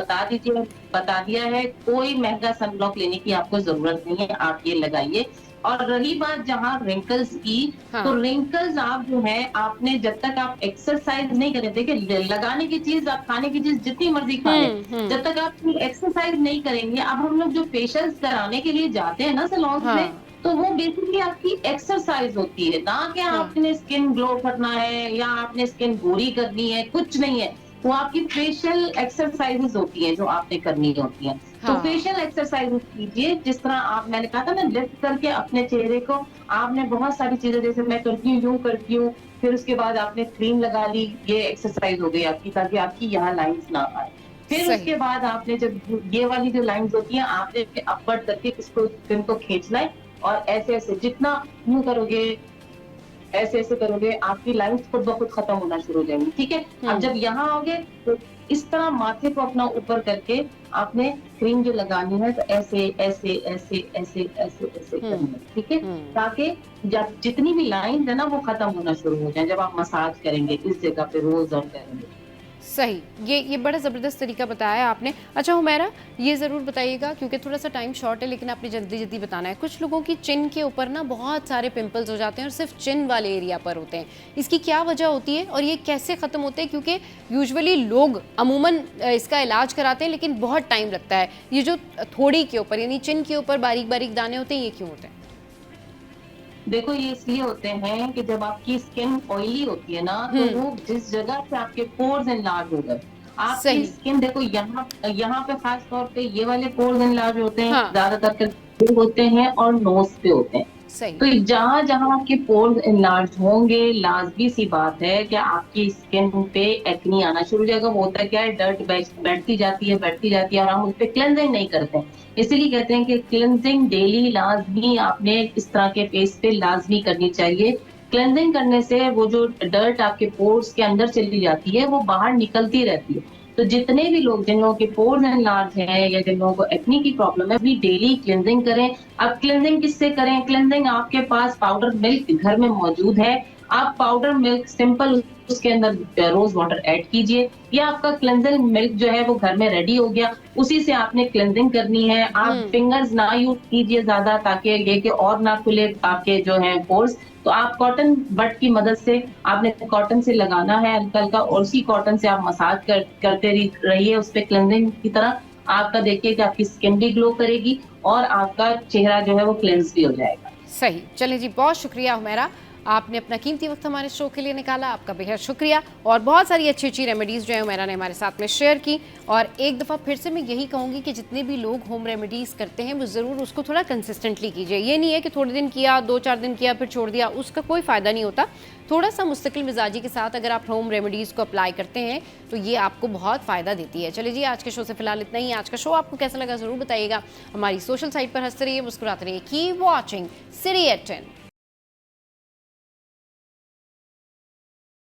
बता दिया है। कोई महंगा सन ब्लॉक लेने की आपको जरूरत नहीं है, आप ये लगाइए। और रही बात जहाँ रिंकल्स की, तो रिंकल्स आप जो है, आपने जब तक आप एक्सरसाइज नहीं करें, देखिए लगाने की चीज, आप खाने की चीज जितनी मर्जी खा लें, जब तक आप एक्सरसाइज नहीं करेंगे। अब हम लोग जो फेशियल्स कराने के लिए जाते हैं ना सैलून में, तो वो बेसिकली आपकी एक्सरसाइज होती है, ना कि आपने स्किन ग्लो करना है या आपने स्किन गोरी करनी है, कुछ नहीं है। वो आपकी फेशियल एक्सरसाइजेस होती हैं जो आपने करनी होती हैं। तो फेशियल एक्सरसाइजेस कीजिए, जिस तरह आप, मैंने कहा था ना, लिफ्ट करके अपने चेहरे को आपने बहुत सारी चीजें, जैसे मैं करती हूँ, यूं करती हूँ, फिर उसके बाद आपने क्रीम लगा ली, ये एक्सरसाइज हो गई आपकी, ताकि आपकी यहाँ लाइंस ना आए। फिर उसके बाद आपने जब ये वाली जो लाइंस होती हैं, आपने अपवर्ड करके इसको, स्किन को खींचना है और ऐसे ऐसे जितना यूं करोगे, ऐसे ऐसे करोगे, आपकी लाइंस खुद ब खुद खत्म होना शुरू हो जाएंगी, ठीक है। अब जब यहाँ आओगे तो इस तरह माथे को अपना ऊपर करके आपने क्रीम जो लगानी है, तो ऐसे ऐसे ऐसे ऐसे ऐसे ऐसे करनी है, ठीक है, ताकि जब जितनी भी लाइन है ना वो खत्म होना शुरू हो जाए जब आप मसाज करेंगे इस जगह पे रोज ऑन करेंगे। सही, ये बड़ा ज़बरदस्त तरीका बताया आपने। अच्छा हुमैरा, ये ज़रूर बताइएगा, क्योंकि थोड़ा सा टाइम शॉर्ट है, लेकिन आपने जल्दी बताना है। कुछ लोगों की चिन के ऊपर ना बहुत सारे पिंपल्स हो जाते हैं और सिर्फ चिन वाले एरिया पर होते हैं। इसकी क्या वजह होती है और ये कैसे ख़त्म होते हैं? क्योंकि यूजुअली लोग अमूमन इसका इलाज कराते हैं, लेकिन बहुत टाइम लगता है। ये जो थोड़ी के ऊपर, यानी चिन के ऊपर बारीक बारीक दाने होते हैं, ये क्यों होते हैं? देखो, ये इसलिए होते हैं कि जब आपकी स्किन ऑयली होती है ना, तो वो जिस जगह से आपके पोर्स एनलार्ज हो गए, आपकी सही। स्किन देखो यहाँ यहाँ पे खास तौर पे ये वाले पोर्स एनलार्ज होते हैं, हाँ। ज्यादातर के होते हैं और नोज पे होते हैं। सही। तो जहां जहां आपके पोर्स एनलार्ज होंगे, लाजमी सी बात है कि आपकी स्किन पे एक्नी आना शुरू हो जाएगा। वो होता है क्या है, डर्ट बैठती जाती है और हम उस पर क्लेंजिंग नहीं करते हैं। इसीलिए कहते हैं कि क्लेंजिंग डेली लाजमी आपने इस तरह के फेस पे लाजमी करनी चाहिए। क्लेंजिंग करने से वो जो डर्ट आपके पोर्स के अंदर चली जाती है वो बाहर निकलती रहती है। तो जितने भी लोग, जिन लोगों के पोर्स एनलार्ज है या जिन लोगों को एक्नी की प्रॉब्लम है, भी डेली क्लेंजिंग करें। अब क्लेंजिंग किससे करें? क्लेंजिंग आपके पास पाउडर मिल्क घर में मौजूद है, आप पाउडर मिल्क सिंपल उसके अंदर रोज वाटर ऐड कीजिए, या आपका क्लेंजिंग मिल्क जो है वो घर में रेडी हो गया, उसी से आपने क्लेंजिंग करनी है। आप फिंगर्स ना यूज कीजिए ज्यादा, ताकि ये कि और ना खुले आपके जो है पोर्स। तो आप कॉटन बड की मदद से आपने कॉटन से लगाना है हल्का हल्का, और उसी कॉटन से आप मसाज करते रहिए उस पे क्लेंजिंग की तरह। आपका देखिए कि आपकी स्किन भी ग्लो करेगी और आपका चेहरा जो है वो क्लेंस भी हो जाएगा। सही। चलिए जी, बहुत शुक्रिया हुमैरा, आपने अपना कीमती वक्त हमारे शो के लिए निकाला, आपका बेहद शुक्रिया। और बहुत सारी अच्छी अच्छी रेमेडीज़ जो है हुमैरा ने हमारे साथ में शेयर की। और एक दफ़ा फिर से मैं यही कहूँगी कि जितने भी लोग होम रेमेडीज़ करते हैं वो ज़रूर उसको थोड़ा कंसिस्टेंटली कीजिए। ये नहीं है कि थोड़े दिन किया, 2-4 दिन किया फिर छोड़ दिया, उसका कोई फ़ायदा नहीं होता। थोड़ा सा मुस्तकिल मिजाजी के साथ अगर आप होम रेमेडीज़ को अप्लाई करते हैं तो ये आपको बहुत फ़ायदा देती है। चलिए जी, आज के शो से फिलहाल इतना ही। आज का शो आपको कैसा लगा ज़रूर बताइएगा। हमारी सोशल साइट पर हंसते रहिए, मुस्कुराते रहिए। Keep watching City at 10।